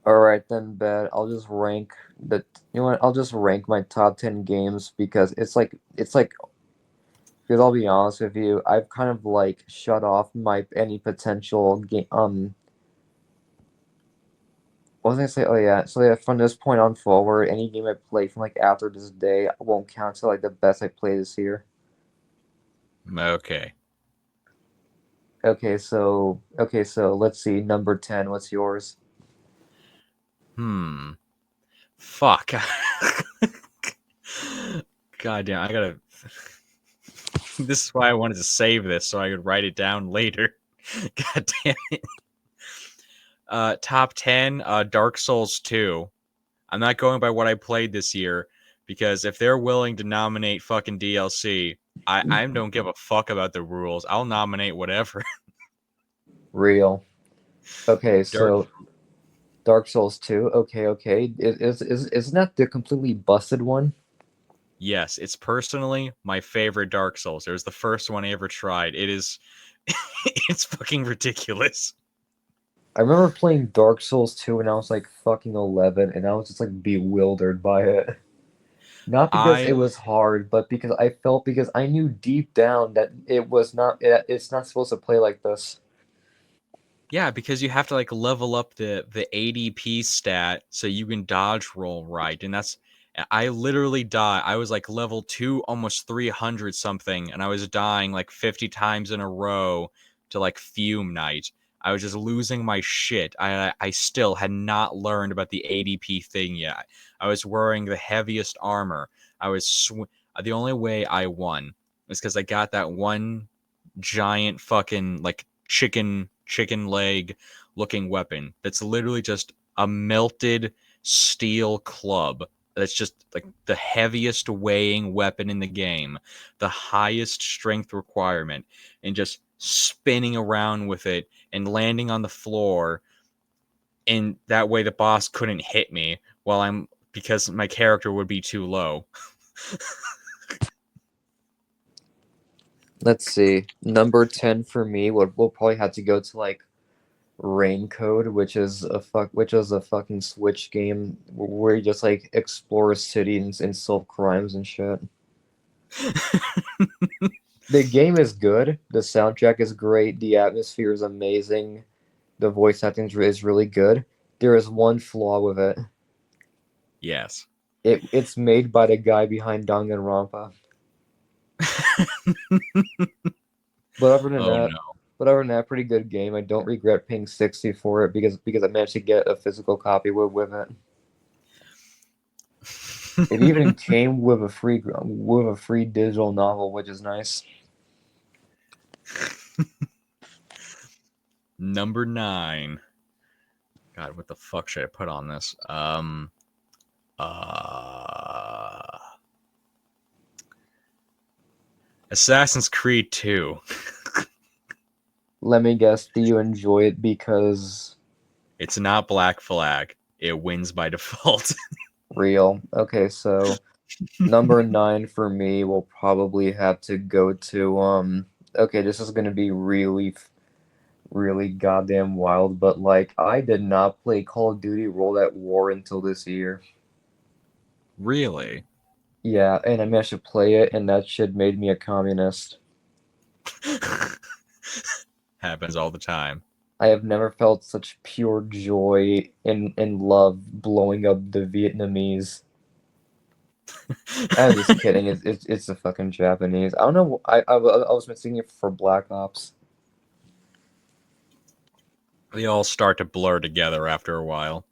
All right, then, bet I'll just rank the. You know what? I'll just rank my top 10 games because it's like because I'll be honest with you, I've kind of like shut off my any potential game. What was I gonna say? Oh yeah, so yeah, from this point on forward, any game I play from like after this day won't count to like the best I played this year. Okay. Okay, so let's see. Number 10. What's yours? Hmm. Fuck. God damn, I gotta. This is why I wanted to save this so I could write it down later. God damn it. Top 10, Dark Souls 2. I'm not going by what I played this year because if they're willing to nominate fucking DLC, I don't give a fuck about the rules. I'll nominate whatever. Real. Okay, Dark. so Dark Souls 2. Okay. Isn't that the completely busted one? Yes, it's personally my favorite Dark Souls. It was the first one I ever tried. It is it's fucking ridiculous. I remember playing Dark Souls 2 when I was like fucking 11 and I was just like bewildered by it. Not because I it was hard, but because I knew deep down that it's not supposed to play like this. Yeah, because you have to like level up the ADP stat so you can dodge roll right, and that's I literally die. I was like level 2 almost 300 something and I was dying like 50 times in a row to like Fume Night. I was just losing my shit. I still had not learned about the ADP thing yet. I was wearing the heaviest armor. I was the only way I won is cuz I got that one giant fucking like chicken leg looking weapon that's literally just a melted steel club that's just like the heaviest weighing weapon in the game, the highest strength requirement, and just spinning around with it and landing on the floor, and that way the boss couldn't hit me while I'm because my character would be too low. Let's see. Number 10 for me would we'll probably have to go to like Rain Code, which is a fucking Switch game where you just like explore a city and solve crimes and shit. The game is good, the soundtrack is great, the atmosphere is amazing, the voice acting is really good. There is one flaw with it. Yes. It's made by the guy behind Danganronpa. But other than Oh that, no. pretty good game. I don't regret paying 60 for it because I managed to get a physical copy with it. It even came with a free digital novel, which is nice. Number 9. God, what the fuck should I put on this? Uh Assassin's Creed 2. Let me guess, do you enjoy it because It's not Black Flag. It wins by default. real? Okay, so number 9 for me will probably have to go to okay, this is gonna be really goddamn wild, but like I did not play Call of Duty World at War until this year. Really? Yeah, and I managed to play it, and that shit made me a communist. Happens all the time. I have never felt such pure joy and love blowing up the Vietnamese. I'm just kidding. It's the fucking Japanese. I don't know. I was missing it for Black Ops. They all start to blur together after a while.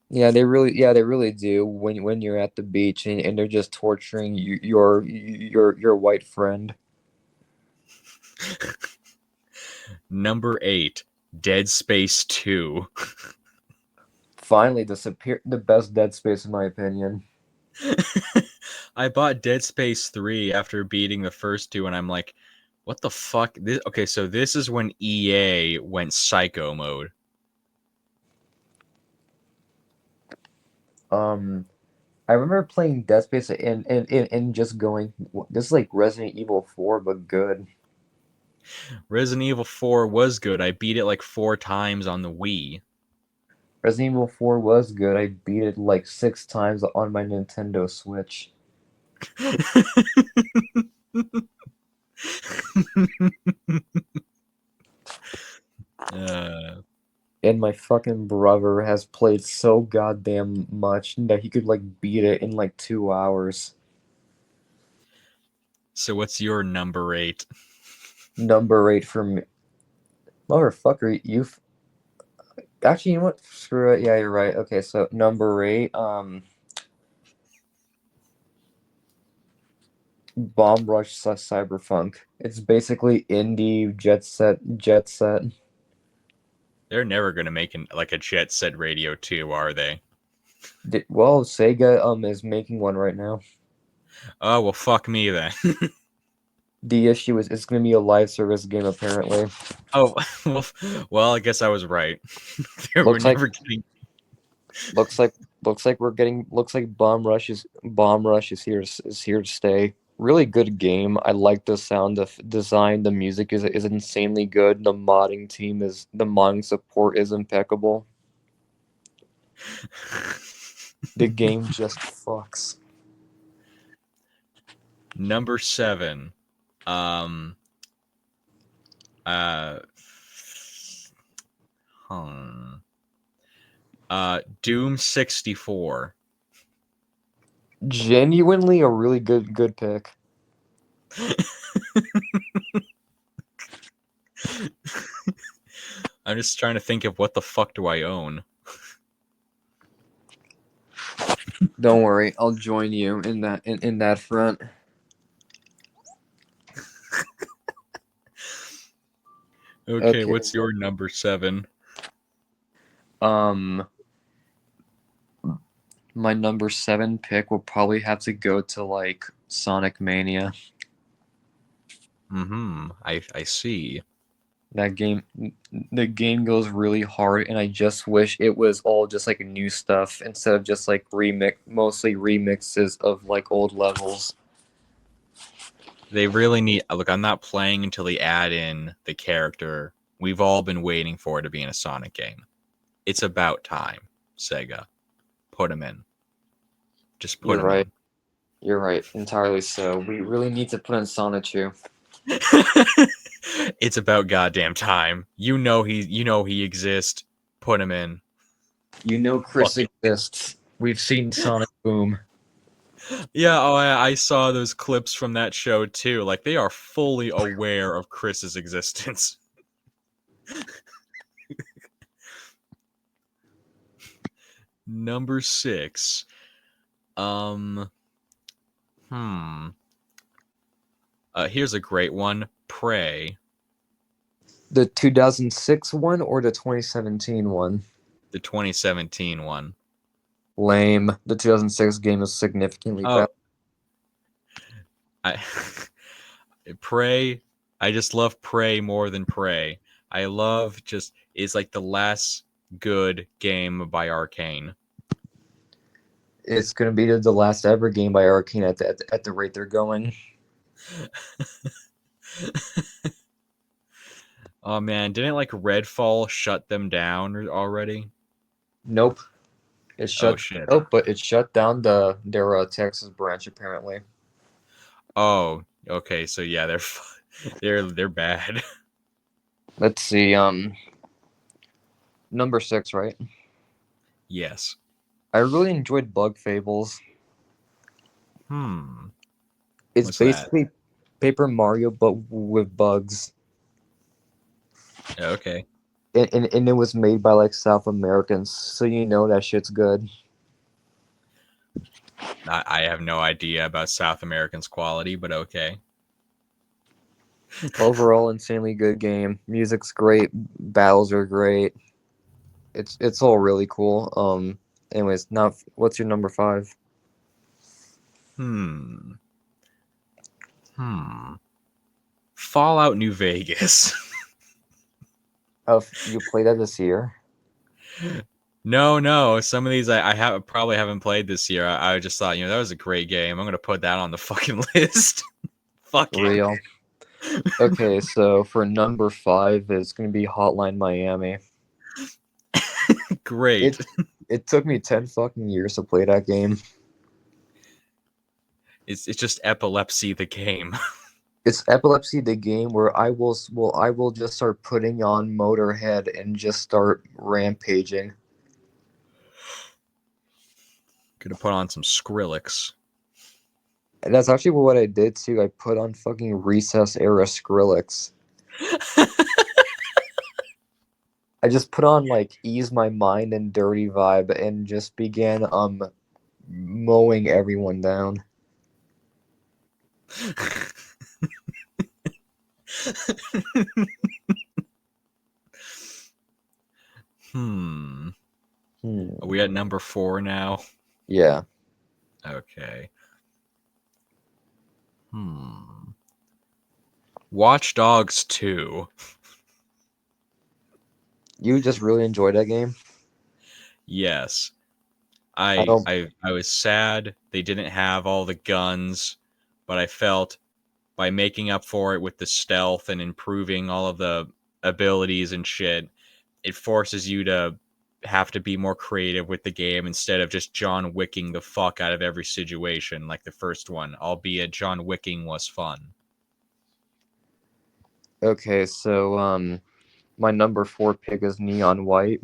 Yeah, they really do. When you're at the beach and they're just torturing your white friend. Number 8, Dead Space 2. Finally, the best Dead Space in my opinion. I bought Dead Space 3 after beating the first two, and I'm like, what the fuck? Okay, so this is when EA went psycho mode. Um, I remember playing Dead Space and just going, this is like Resident Evil 4, but good. Resident Evil 4 was good. I beat it like 4 times on the Wii. Resident Evil 4 was good. I beat it like 6 times on my Nintendo Switch. uh, And my fucking brother has played so goddamn much that he could like beat it in like 2 hours. so what's your number 8? Number 8 for me. Motherfucker, actually, you know what? Screw it. Yeah, you're right. Okay, so number 8, Bomb Rush / Cyberpunk. It's basically indie jet set. They're never gonna make like a Jet Set Radio 2, are they? Well, Sega is making one right now. Oh well, fuck me then. The issue is it's going to be a live service game apparently. Oh well, I guess I was right. We're Looks like never getting. looks like looks like Bomb Rush is here to stay. Really good game. I like the sound of design. The music is insanely good. The modding support is impeccable. The game just fucks. Number 7. Um. Uh. Hmm. Doom 64. Genuinely a really good pick. I'm just trying to think of what the fuck do I own. Don't worry, I'll join you in that front. Okay, Okay. what's your number 7? Um My number 7 pick will probably have to go to like Sonic Mania. Mm-hmm. I see. That game, the game goes really hard, and I just wish it was all just like new stuff instead of just like mostly remixes of like old levels. They really need. Look, I'm not playing until they add in the character we've all been waiting for to be in a Sonic game. It's about time, Sega. Put him in. Just put You're him right. in. You're right. Entirely so. We really need to put in Sonichu. It's about goddamn time. You know he exists. Put him in. You know Chris Fuck it. exists. We've seen Sonic Boom. Yeah, oh, I saw those clips from that show too. Like they are fully aware of Chris's existence. Number 6. Um. Hmm. Here's a great one. Prey. The 2006 one or the 2017 one? The 2017 one. Lame. The 2006 game is significantly better. Oh, I Prey. I just love Prey more than Prey. I love just it's like the last good game by Arcane. It's going to be the last ever game by Arcane at the rate they're going. Oh man, didn't like Redfall shut them down already? Nope. Oh shit. But it shut down their Texas branch apparently. Oh, okay. So yeah, they're bad. Let's see. Number 6, right? Yes. I really enjoyed Bug Fables. Hmm. It's What's that? basically Paper Mario but with bugs. Okay. And it was made by like South Americans, so you know that shit's good. I have no idea about South Americans' quality, but okay. Overall, insanely good game. Music's great. Battles are great. It's all really cool. Anyways, now what's your number 5? Hmm. Hmm. Fallout New Vegas. Oh, you played that this year? No. Some of these I probably haven't played this year. I just thought, that was a great game. I'm gonna put that on the fucking list. Fuck it. Real. Okay, so for number 5, it's gonna be Hotline Miami. Great. It it took me 10 fucking years to play that game. It's just epilepsy the game. It's Epilepsy the game where I will just start putting on Motorhead and just start rampaging. Gonna put on some Skrillex. And that's actually what I did too. I put on fucking Recess era Skrillex. I just put on like Ease My Mind and Dirty Vibe and just began mowing everyone down. Hmm. Are Hmm. we at number 4 now? Yeah. Okay. Hmm. Watch Dogs 2. You just really enjoyed that game? Yes. I don't I was sad they didn't have all the guns, but I felt by making up for it with the stealth and improving all of the abilities and shit, it forces you to have to be more creative with the game instead of just John Wicking the fuck out of every situation like the first one, albeit John Wicking was fun. Okay, so my number 4 pick is Neon White.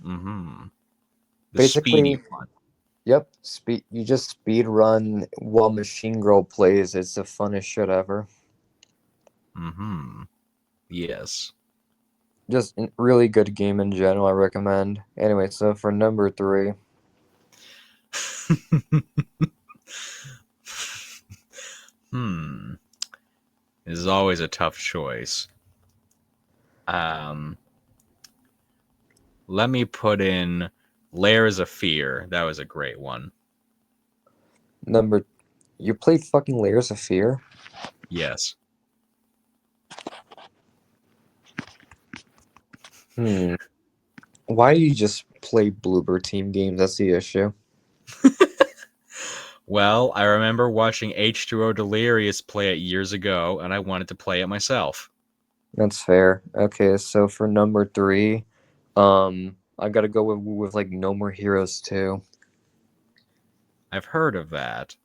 Mm-hmm. The speedy Basically, one. yep, you just speed run while Machine Girl plays. It's the funnest shit ever. Mm-hmm. Yes. Just a really good game in general, I recommend. Anyway, so for number 3, Hmm. This is always a tough choice. Um, Let me put in Layers of Fear. That was a great one. number you played fucking Layers of Fear? Yes. Hmm. Why do you just play Bloober Team games? That's the issue. Well, I remember watching H2O Delirious play it years ago, and I wanted to play it myself. That's fair. Okay, so for number 3, I gotta go with like No More Heroes 2. I've heard of that.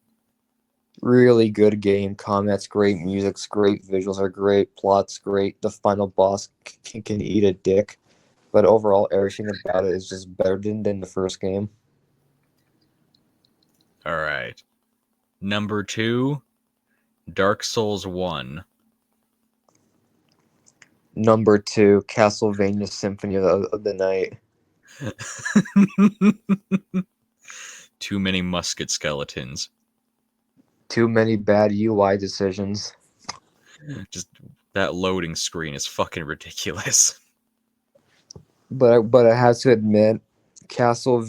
Really good game. Combat's great, music's great, visuals are great, plot's great. The final boss can eat a dick, but overall, everything about it is just better than the first game. All right. Number 2, Dark Souls 1. Number 2, Castlevania Symphony of the Night. Too many musket skeletons. Too many bad UI decisions. Just that loading screen is fucking ridiculous. But I have to admit, Castle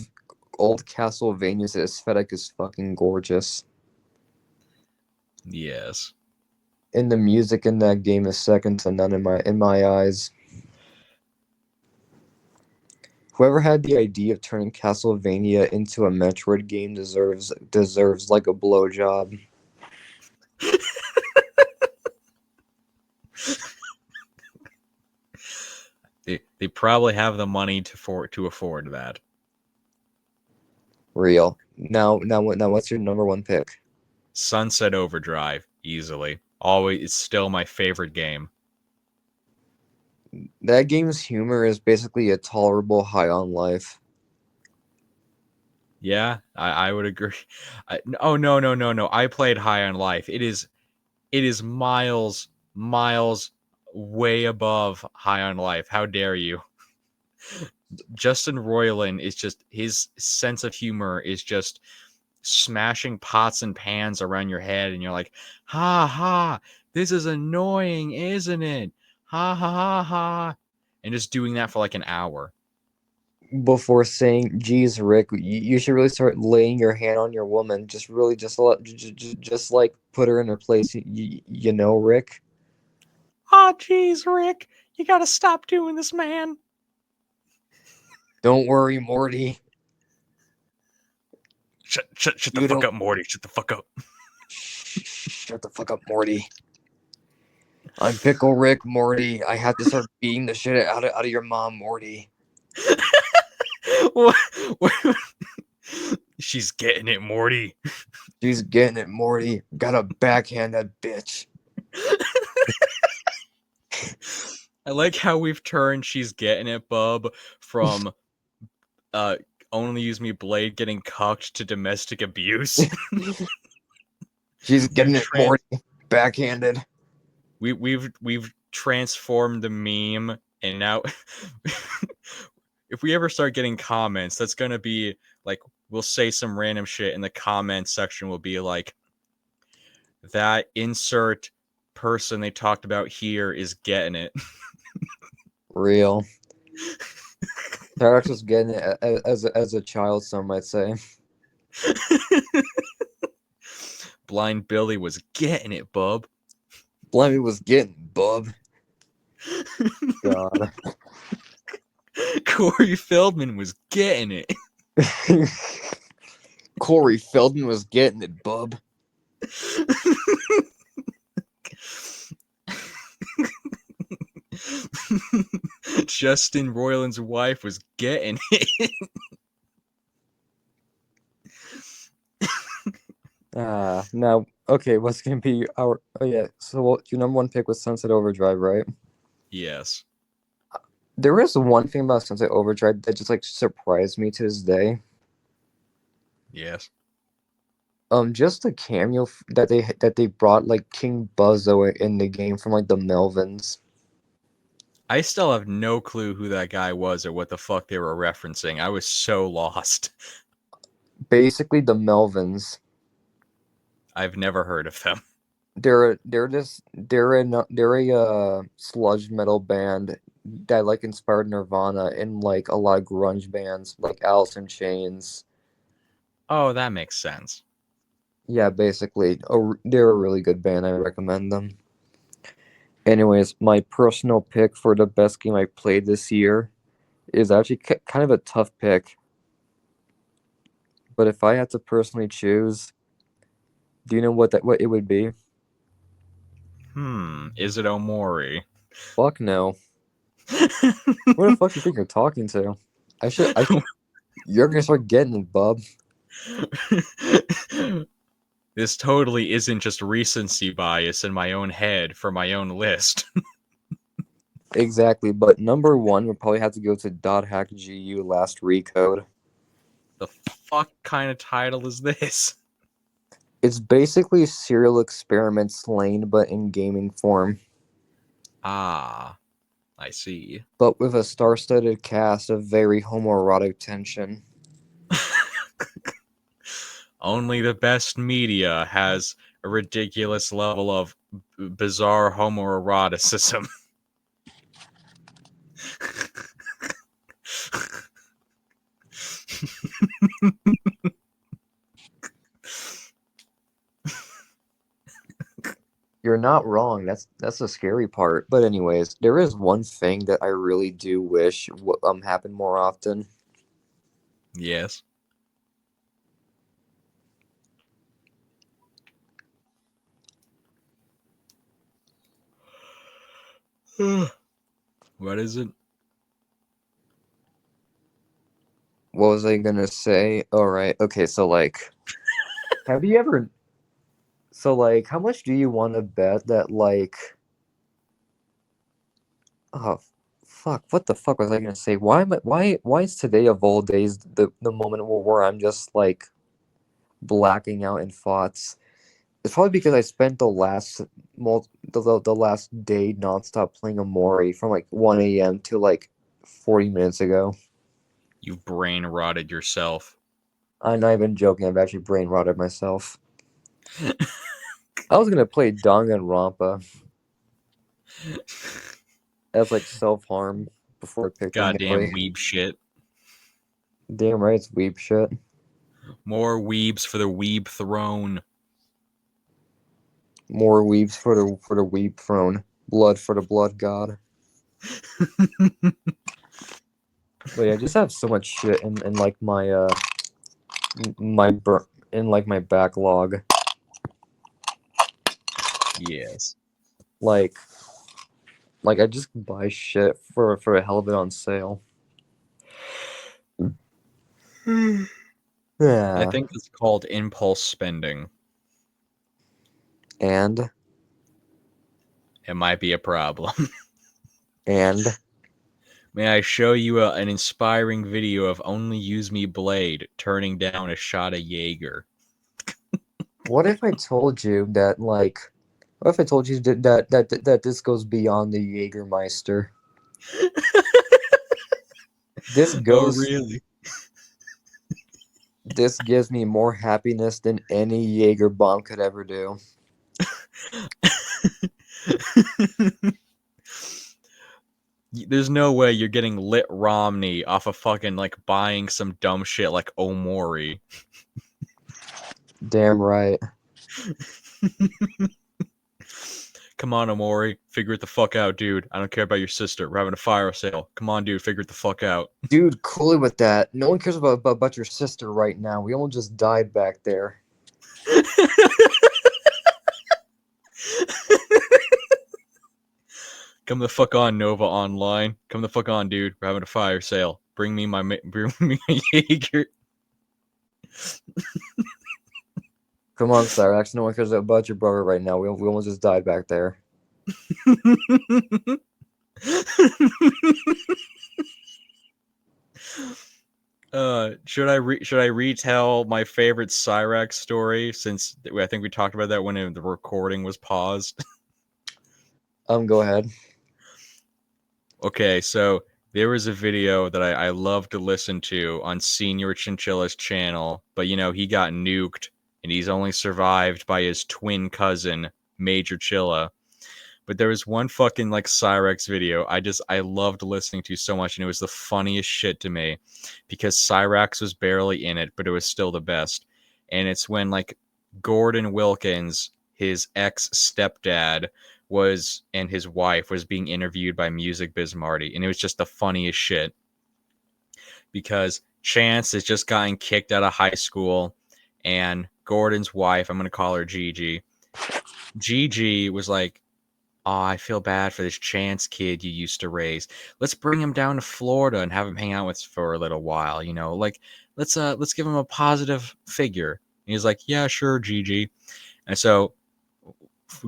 old Castlevania's aesthetic is fucking gorgeous. Yes. And the music in that game is second to none in my eyes. Whoever had the idea of turning Castlevania into a Metroid game deserves like a blowjob. They probably have the money to afford that. Real. Now what's your number 1 pick? Sunset Overdrive, easily. Always, it's still my favorite game. That game's humor is basically a tolerable high on life. Yeah, I would agree. Oh no no no no! I played High on Life. It is miles way above High on Life. How dare you? Justin Roiland is just his sense of humor is just smashing pots and pans around your head, and you're like, ha ha, this is annoying, isn't it? Ha ha ha ha, and just doing that for like an hour. Before saying, "Geez, Rick, you should really start laying your hand on your woman. Just really, just like put her in her place. You know, Rick. Oh, geez, Rick, you gotta stop doing this, man. Don't worry, Morty. Shut the You fuck don't up, Morty. Shut the fuck up. shut the fuck up, Morty. I'm Pickle Rick, Morty. I have to start beating the shit out of your mom, Morty. What? She's getting it, Morty. She's getting it, Morty. Gotta backhand that bitch. I like how we've turned "She's getting it, bub" from uh only use me blade getting cucked to domestic abuse. She's we've getting it, trans Morty. Backhanded. we've transformed the meme, and now if we ever start getting comments, that's gonna be like we'll say some random shit, and the comment section will be like, that insert person they talked about here is getting it. Real. Cyraxx was getting it as a child, some might say. Blind Billy was getting it, bub. Blimey was getting bub. God. Corey Feldman was getting it. Corey Feldman was getting it, bub. Justin Roiland's wife was getting it. Now, okay, what's gonna be our? Oh yeah, so your number one pick was Sunset Overdrive, right? Yes. There is one thing about Sunset Overdrive that just like surprised me to this day. Yes. Just the cameo that they brought like King Buzzo in the game from like the Melvins. I still have no clue who that guy was or what the fuck they were referencing. I was so lost. Basically, the Melvins. I've never heard of them. They're a sludge metal band that like inspired Nirvana and like a lot of grunge bands like Alice in Chains. Oh, that makes sense. Yeah, basically, they're a really good band. I recommend them. Anyways, my personal pick for the best game I played this year is actually kind of a tough pick. But if I had to personally choose, do you know what it would be? Is it Omori? Fuck no. Who the fuck do you think you're talking to? You're gonna start getting it, bub. This totally isn't just recency bias in my own head for my own list. Exactly, but number one would probably have to go to .hack GU Last Recode. The fuck kind of title is this? It's basically Serial Experiments Lane, but in gaming form. Ah, I see. But with a star-studded cast of very homoerotic tension. Only the best media has a ridiculous level of bizarre homoeroticism. You're not wrong. That's the scary part. But anyways, there is one thing that I really do wish happened more often. Yes. What is it? What was I gonna say? All right. Okay. So like, have you ever? So like, how much do you want to bet that like? Oh, fuck! What the fuck was I gonna say? Why is today of all days the moment where I'm just like blacking out in thoughts? It's probably because I spent the last day nonstop playing Amori from like 1 a.m. to like 40 minutes ago. You've brain rotted yourself. I'm not even joking. I've actually brain rotted myself. I was gonna play Danganronpa as like self harm before I picked Goddamn Amori. weeb shit. Damn right, it's weeb shit. More weebs for the weeb throne. More weebs for the weeb throne. Blood for the blood god. But yeah, I just have so much shit in like in like my backlog. Yes. Like, I just buy shit for a hell of it on sale. I Yeah, think it's called impulse spending. and It might be a problem. and May I show you an inspiring video of Only Use Me Blade turning down a shot of Jaeger? what if I told you that what if I told you that this goes beyond the Jägermeister? This Oh, goes really? this gives me more happiness than any Jaeger bomb could ever do. There's no way you're getting lit Romney off of fucking like buying some dumb shit like Omori. Damn right. Come on, Omori, figure it the fuck out, dude. I don't care about your sister. We're having a fire sale. Come on, dude, figure it the fuck out. Dude, cool it with that. No one cares about your sister right now. We almost just died back there. Come the fuck on, Nova Online. Come the fuck on, dude. We're having a fire sale. Bring me a Jaeger. Come on, Cyraxx. No one cares about your brother right now. We almost just died back there. Should I retell my favorite Cyraxx story since I think we talked about that when the recording was paused? Go ahead. Okay, so there was a video that I love to listen to on Senior Chinchilla's channel, but you know, he got nuked and he's only survived by his twin cousin, Major Chilla. But there was one fucking like Cyraxx video I loved listening to so much, and it was the funniest shit to me because Cyraxx was barely in it, but it was still the best. And it's when like Gordon Wilkins, his ex stepdad, and his wife was being interviewed by Music Biz Marty, and it was just the funniest shit because Chance has just gotten kicked out of high school, and Gordon's wife, I'm gonna call her Gigi. Gigi was like, "Oh, I feel bad for this Chance kid you used to raise. Let's bring him down to Florida and have him hang out with us for a little while. You know, like let's give him a positive figure." And he's like, "Yeah, sure, Gigi." And so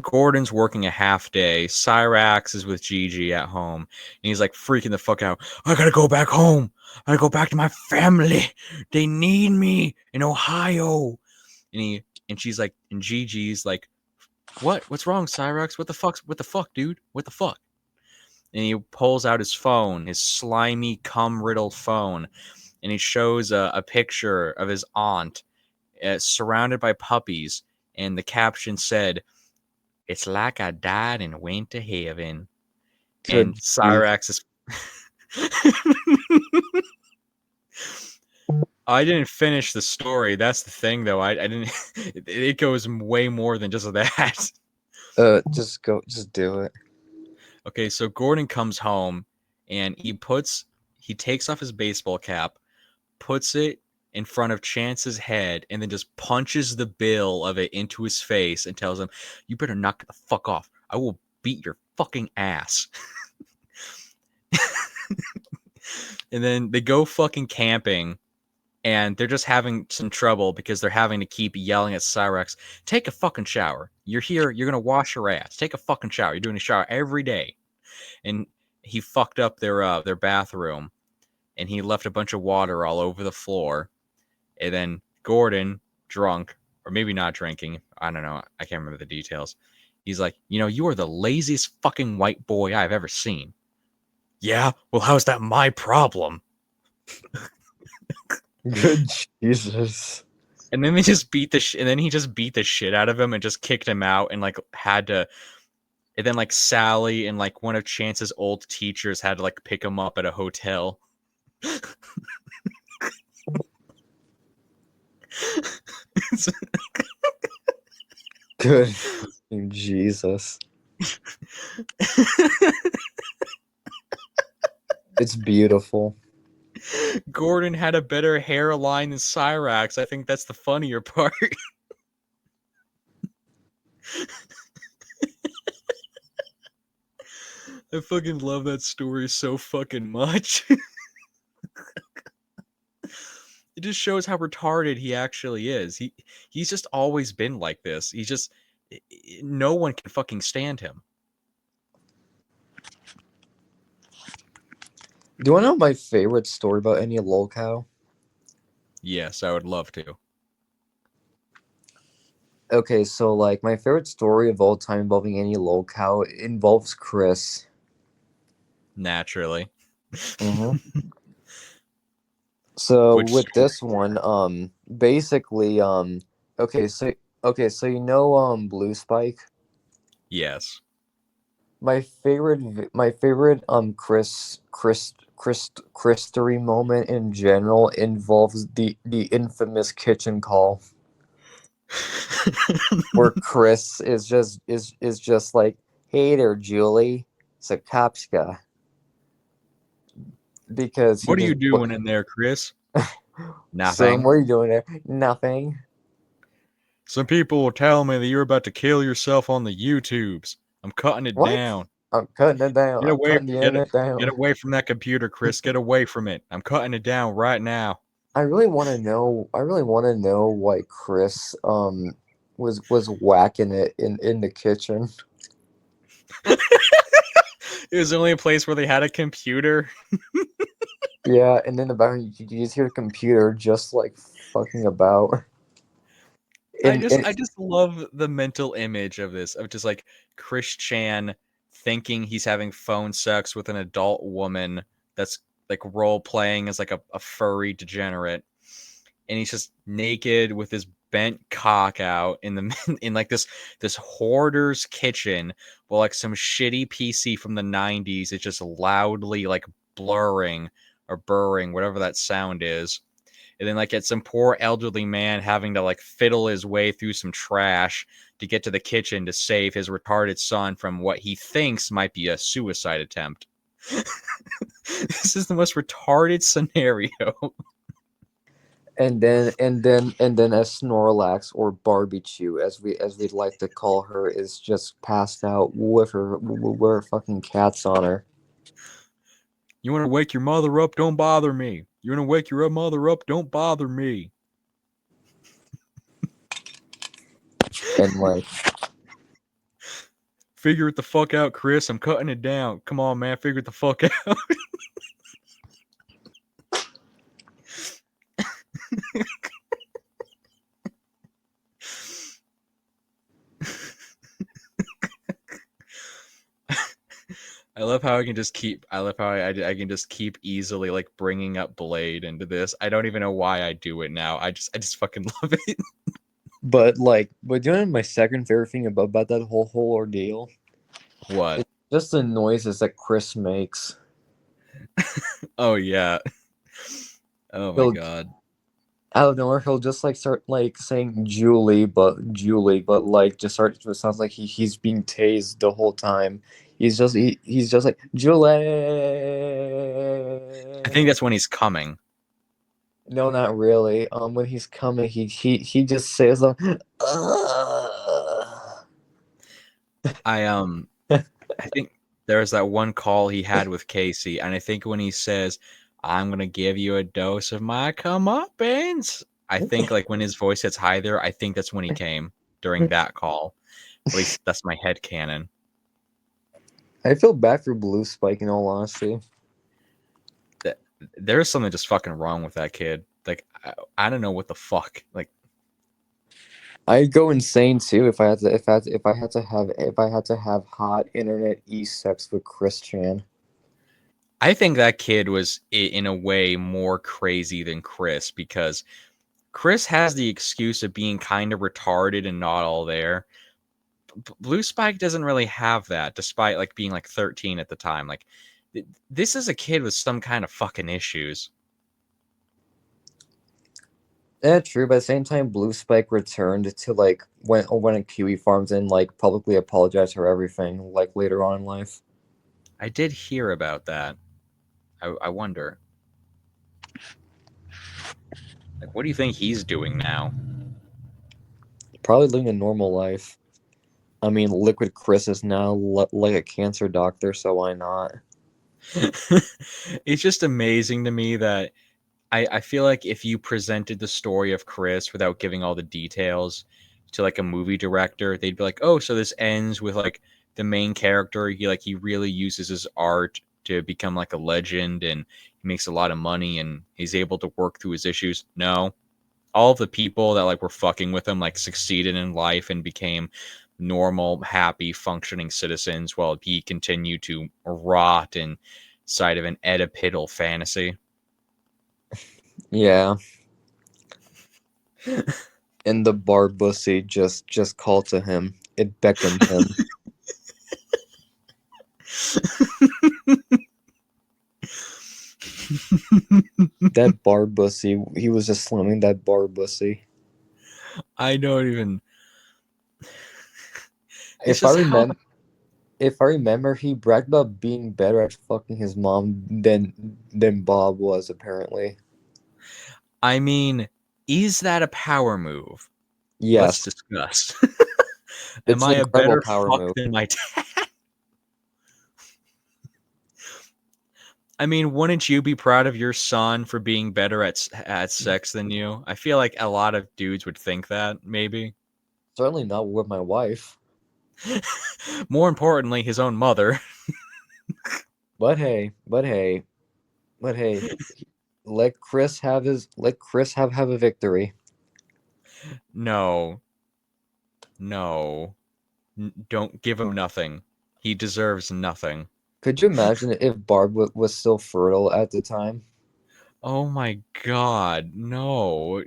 Gordon's working a half day. Cyraxx is with Gigi at home, and he's like freaking the fuck out. I gotta go back home. I gotta go back to my family. They need me in Ohio. And she's like, and Gigi's like, what? What's wrong, Cyraxx? What the fuck, dude? What the fuck? And he pulls out his phone, his slimy, cum-riddled phone, and he shows a picture of his aunt surrounded by puppies, and the caption said, "It's like I died and went to heaven." And Good. Gee. Cyraxx is. I didn't finish the story. That's the thing, though. I didn't. It goes way more than just that. Just go. Just do it. Okay, so Gordon comes home and he takes off his baseball cap, puts it in front of Chance's head, and then just punches the bill of it into his face and tells him, "You better knock it the fuck off. I will beat your fucking ass." And then they go fucking camping, and they're just having some trouble because they're having to keep yelling at Cyraxx, "Take a fucking shower. You're here. You're gonna wash your ass. Take a fucking shower. You're doing a shower every day." And he fucked up their bathroom, and he left a bunch of water all over the floor. And then Gordon, drunk, or maybe not drinking, I don't know, I can't remember the details. He's like, "You know, you are the laziest fucking white boy I've ever seen." "Yeah, well, how's that my problem?" Good Jesus. And then and then he just beat the shit out of him and just kicked him out and like had to. And then like Sally and like one of Chance's old teachers had to like pick him up at a hotel. Good Jesus. It's beautiful. Gordon had a better hairline than Cyraxx. I think that's the funnier part. I fucking love that story so fucking much. It just shows how retarded he actually is. He's just always been like this. He's just no one can fucking stand him. Do you want to know my favorite story about any lolcow? Yes, I would love to. Okay, so like my favorite story of all time involving any lolcow involves Chris. Naturally. Mm-hmm. So Which with story? this one, basically, okay, so you know, Blue Spike. Yes. My favorite, Christery moment in general involves the infamous kitchen call where Chris is just like, "Hey there, Julie, Sakopska," because he What are just you doing in there, Chris? son, Nothing. what are you doing there? Nothing. Some people will tell me that you're about to kill yourself on the YouTubes. I'm cutting it What? down. I'm cutting it down. Get I'm away cutting the get it internet get down. away from that computer, Chris. Get away from it. I'm cutting it down right now. I really want to know. I really want to know why Chris was whacking it in the kitchen. It was the only place where they had a computer. Yeah, and then the background you just hear the computer just like fucking about. And I just love the mental image of this, of just like Chris Chan thinking he's having phone sex with an adult woman that's like role playing as like a furry degenerate. And he's just naked with his bent cock out in the in like this hoarder's kitchen while like some shitty PC from the 90s is just loudly like blurring or burring, whatever that sound is. And then like it's some poor elderly man having to like fiddle his way through some trash to get to the kitchen to save his retarded son from what he thinks might be a suicide attempt. This is the most retarded scenario. and then a Snorlax or Barbecue, as we'd like to call her, is just passed out with her fucking cats on her. You want to wake your mother up? Don't bother me. You want to wake your mother up? Don't bother me. And like, Figure it the fuck out, Chris. I'm cutting it down. Come on, man. Figure it the fuck out. I love how I can just keep. I love how I can just keep easily like bringing up Blade into this. I don't even know why I do it now. I just fucking love it. but you know my second favorite thing about that whole ordeal? What? It's just the noises that Chris makes. Oh yeah. Oh my He'll god. Out of nowhere he'll just like start like saying Julie, but like just start it sounds like he's being tased the whole time. He's just like Julie. I think that's when he's coming. No, not really. When he's coming, he just says "Ugh." I I think there's that one call he had with Casey, and I think when he says, "I'm gonna give you a dose of my comeuppance," I think like when his voice hits high there, I think that's when he came during that call. At least that's my head canon. I feel bad for Blue Spike in all honesty. That there's something just fucking wrong with that kid. Like I don't know what the fuck. Like I'd go insane too if I had to have hot internet sex with Chris Chan. I think that kid was in a way more crazy than Chris because Chris has the excuse of being kind of retarded and not all there. Blue Spike doesn't really have that, despite like being like 13 at the time. Like this is a kid with some kind of fucking issues. Yeah, true. But at the same time, Blue Spike returned to like when at Kiwi Farms and like publicly apologized for everything. Like later on in life, I did hear about that. I wonder, like, what do you think he's doing now? probably living a normal life. I mean, Liquid Chris is now like a cancer doctor, so why not? It's just amazing to me that I feel like if you presented the story of Chris without giving all the details to like a movie director, they'd be like, "Oh, so this ends with like the main character. He really uses his art to become like a legend, and he makes a lot of money, and he's able to work through his issues." No, all of the people that like were fucking with him like succeeded in life and became normal, happy, functioning citizens, while he continued to rot inside of an Oedipal fantasy. Yeah, and the bar bussy just called to him. It beckoned him. That bar bussy, he was just slamming that bar bussy. I don't even. It's If I just how. remember, if I remember, he bragged about being better at fucking his mom than Bob was apparently. I mean, is that a power move? Let's Yes, discuss. Am it's I an a incredible better power fuck move. than my dad? I mean, wouldn't you be proud of your son for being better at sex than you? I feel like a lot of dudes would think that, maybe. Certainly not with my wife. More importantly, his own mother. But hey, but hey, let Chris have a victory. No, no. Don't give him nothing. He deserves nothing. Could you imagine if Barb was still fertile at the time? Oh my god, no.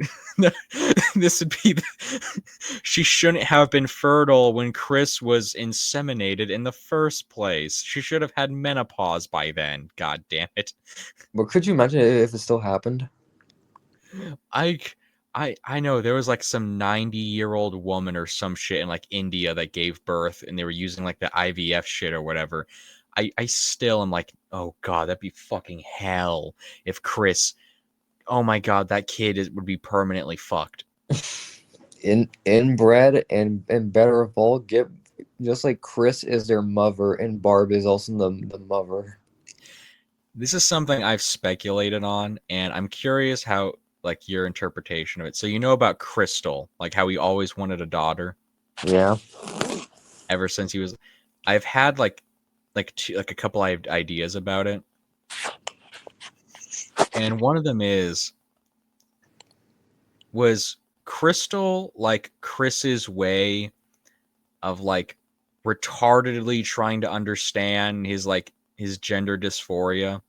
This would be. She shouldn't have been fertile when Chris was inseminated in the first place. She should have had menopause by then. God damn it. But could you imagine if it still happened? I I know there was like some 90-year-old woman or some shit in like India that gave birth and they were using like the IVF shit or whatever. I still am like, oh god, that'd be fucking hell if Chris, oh my god, that would be permanently fucked. Inbred and better of all, get just like Chris is their mother and Barb is also the mother. This is something I've speculated on, and I'm curious how like your interpretation of it. So you know about Crystal, like how he always wanted a daughter Yeah. ever since he was. I've had like a couple of ideas about it, and one of them is was Crystal like Chris's way of like retardedly trying to understand his gender dysphoria.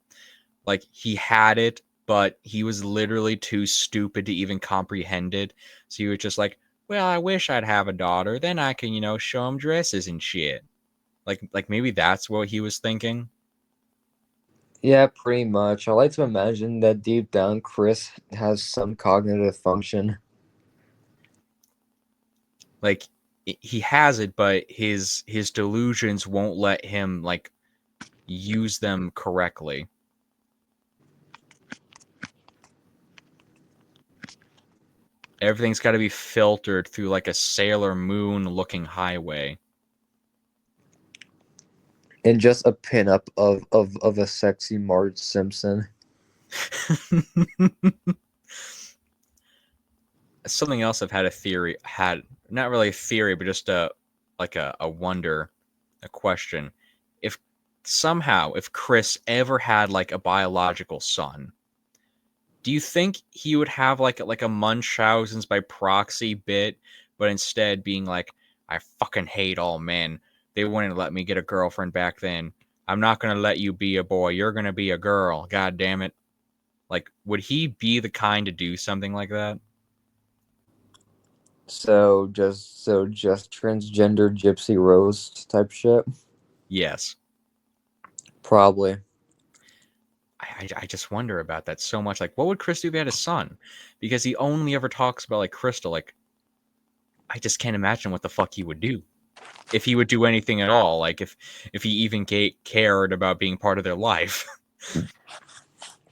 Like he had it, but he was literally too stupid to even comprehend it. So he was just like, "Well, I wish I'd have a daughter. Then I can, show him dresses and shit." Like maybe that's what he was thinking. Yeah, pretty much. I like to imagine that deep down Chris has some cognitive function. Like he has it, but his delusions won't let him like use them correctly. Everything's got to be filtered through like a Sailor Moon looking highway. And just a pinup of a sexy Marge Simpson. Something else I've had a theory had not really a theory, but just a wonder, a question. If somehow if Chris ever had like a biological son, do you think he would have like a Munchausen's by proxy bit, but instead being like, I fucking hate all men. They wouldn't let me get a girlfriend back then. I'm not gonna let you be a boy. You're gonna be a girl. God damn it. Like, would he be the kind to do something like that? So just transgender Gypsy Rose type shit. Yes. Probably. I just wonder about that so much. Like, what would Chris do if he had a son? Because he only ever talks about like Crystal. Like, I just can't imagine what the fuck he would do if he would do anything at all. Like, if he even cared about being part of their life.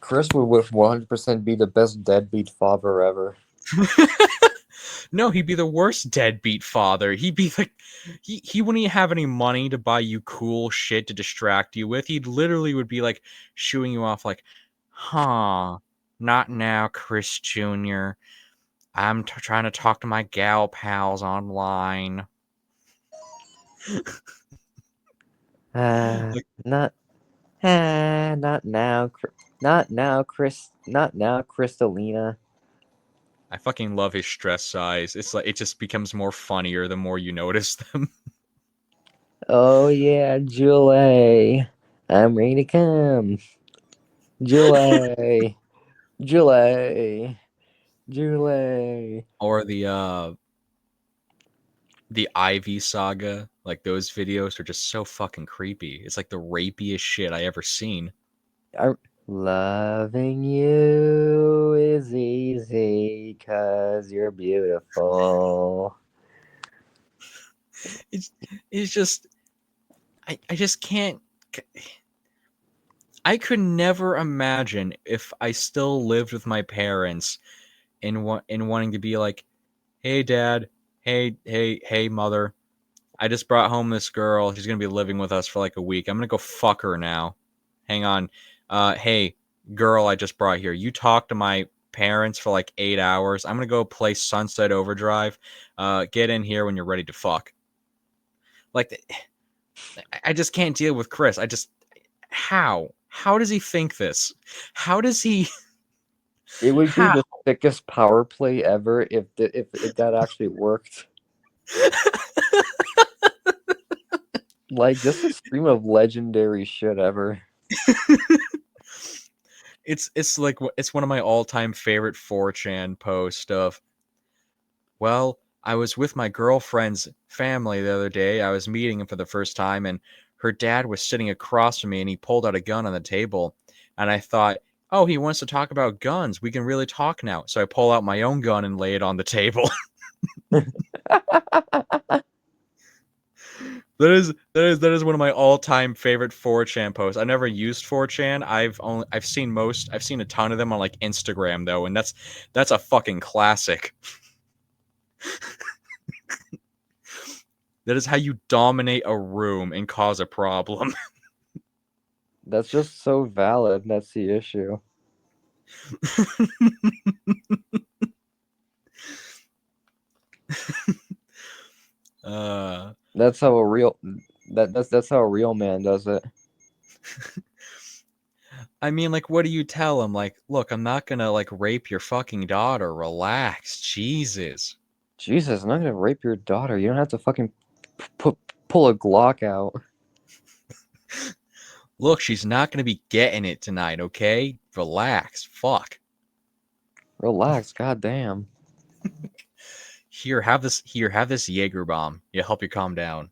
Chris would 100% be the best deadbeat father ever. No, he'd be the worst deadbeat father. He'd be like, he wouldn't even have any money to buy you cool shit to distract you with. He literally would be like shooing you off like, huh, not now, Chris Jr. I'm trying to talk to my gal pals online. Like, Not not now, not now, Chris, not now, Crystalina. I fucking love his stress size. It's like it just becomes more funnier the more you notice them. Oh yeah, Julie, I'm ready to come. Julie, Julie, Julie. Or the Ivy saga, like those videos are just so fucking creepy. It's like the rapiest shit I ever seen. I, loving you is easy 'cause you're beautiful. It's it's just I just can't. I could never imagine if I still lived with my parents in wanting to be like, hey dad, hey mother, I just brought home this girl. She's gonna be living with us for like a week. I'm gonna go fuck her now. Hang on. Hey, girl, I just brought here. You talk to my parents for like 8 hours. I'm gonna go play Sunset Overdrive. Get in here when you're ready to fuck. Like, I just can't deal with Chris. I just how? How does he think this? How does he? It would be How? the thickest power play ever if that actually worked. Like just a stream of legendary shit ever. It's like it's one of my all time favorite 4chan posts of, well, I was with my girlfriend's family the other day. I was meeting him for the first time, and her dad was sitting across from me, and he pulled out a gun on the table. And I thought, oh, he wants to talk about guns. We can really talk now. So I pull out my own gun and lay it on the table. That is one of my all time favorite 4chan posts. I never used 4chan. I've seen a ton of them on like Instagram though, and that's a fucking classic. That is how you dominate a room and cause a problem. That's just so valid. That's the issue. uh That's how a real that's how a real man does it. I mean, like, what do you tell him? Like, look, I'm not gonna like rape your fucking daughter. Relax, Jesus. Jesus, I'm not gonna rape your daughter. You don't have to fucking pull a Glock out. Look, she's not gonna be getting it tonight. Okay, relax. Fuck. Relax, goddamn. Here, have this. Here, have this Jaeger bomb. Yeah, help you calm down.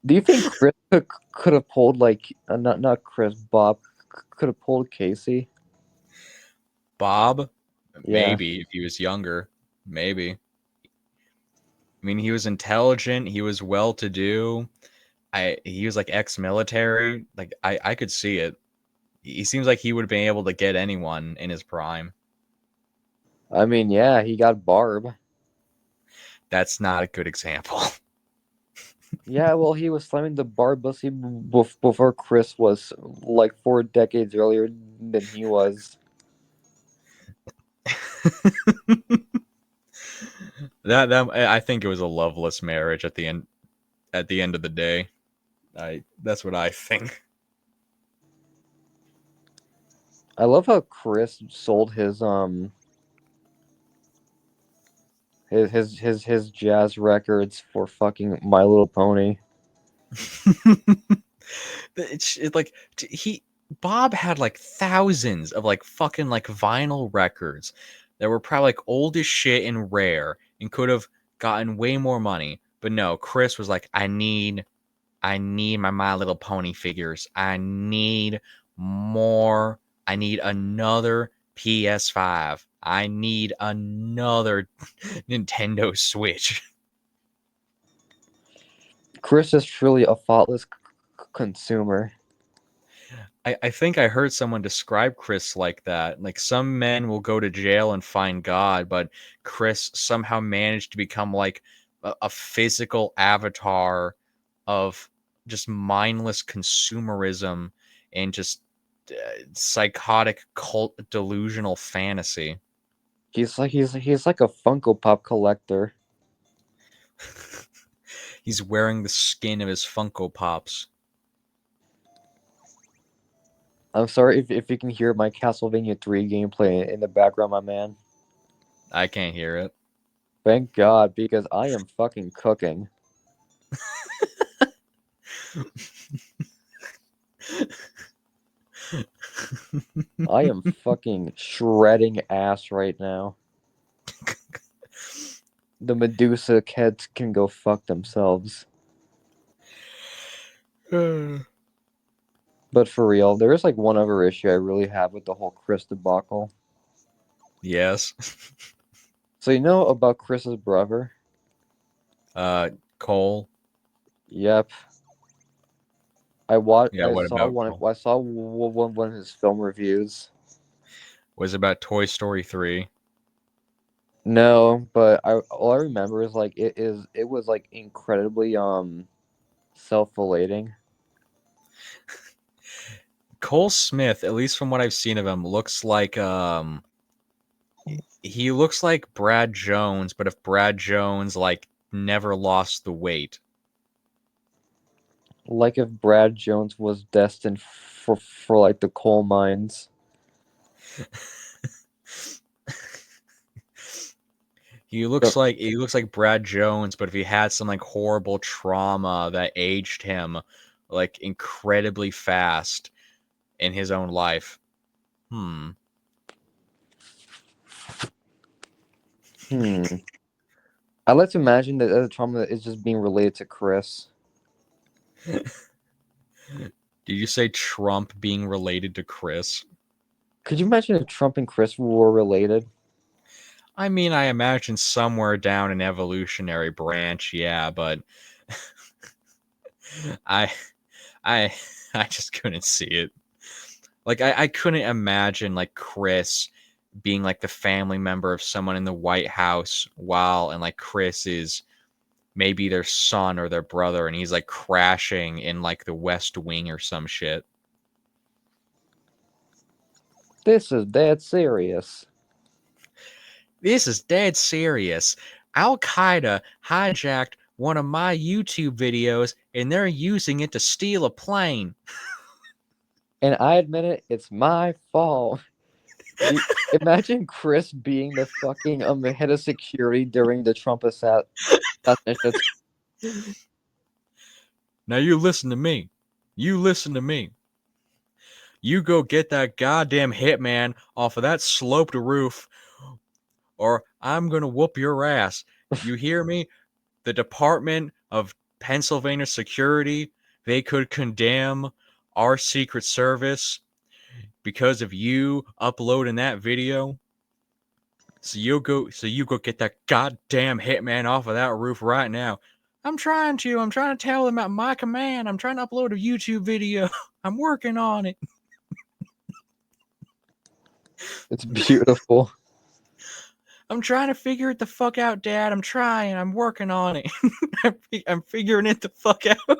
Do you think Chris could have pulled like not Chris, Bob could have pulled Casey? Bob, Yeah. maybe if he was younger, maybe. I mean, he was intelligent. He was well-to-do. He was like ex-military. Like I could see it. He seems like he would have been able to get anyone in his prime. I mean, yeah, he got Barb. That's not a good example. Yeah, well, he was slamming the Barb pussy before Chris was like 4 decades earlier than he was. That I think it was a loveless marriage at the end. At the end of the day, that's what I think. I love how Chris sold his jazz records for fucking My Little Pony. It's like he Bob had like thousands of like fucking like vinyl records that were probably like old as shit and rare and could have gotten way more money. But no, Chris was like, I need My Little Pony figures. I need more. I need another PS5. I need another Nintendo Switch. Chris is truly a thoughtless consumer. I think I heard someone describe Chris like that. Like some men will go to jail and find God, but Chris somehow managed to become like a physical avatar of just mindless consumerism and just psychotic cult delusional fantasy. He's like a Funko Pop collector. He's wearing the skin of his Funko Pops. I'm sorry if you can hear my Castlevania 3 gameplay in the background, my man. I can't hear it. Thank God, because I am fucking cooking. I am fucking shredding ass right now. The Medusa kids can go fuck themselves. But for real, there is like one other issue I really have with the whole Chris debacle. Yes. So you know about Chris's brother? Cole. Yep. I watched. Yeah, what about Cole? I saw one of his film reviews. Was it about Toy Story 3? No, but all I remember is like it was like incredibly self-relating. Cole Smith, at least from what I've seen of him, looks like he looks like Brad Jones, but if Brad Jones like never lost the weight. Like if Brad Jones was destined for like the coal mines. So, He looks like Brad Jones, but if he had some like horrible trauma that aged him like incredibly fast in his own life. Hmm. hmm. I like to imagine that the trauma is just being related to Chris. Did you say Trump being related to Chris? Could you imagine if Trump and Chris were related? I mean, I imagine somewhere down an evolutionary branch, yeah, but I I I just couldn't see it. Like I couldn't imagine like Chris being like the family member of someone in the White House while and like Chris is maybe their son or their brother and he's like crashing in like the West Wing or some shit. This is dead serious. This is dead serious. Al Qaeda hijacked one of my YouTube videos and they're using it to steal a plane. And I admit it, it's my fault. Imagine Chris being the fucking head of security during the Trump assassination. Now you listen to me. You listen to me. You go get that goddamn hitman off of that sloped roof, or I'm gonna whoop your ass. You hear me? The Department of Pennsylvania Security, they could condemn our Secret Service because of you uploading that video. So you go get that goddamn hitman off of that roof right now. I'm trying to. I'm trying to tell them at my command. I'm trying to upload a YouTube video. I'm working on it. It's beautiful. I'm trying to figure it the fuck out, Dad. I'm trying. I'm working on it. I'm figuring it the fuck out.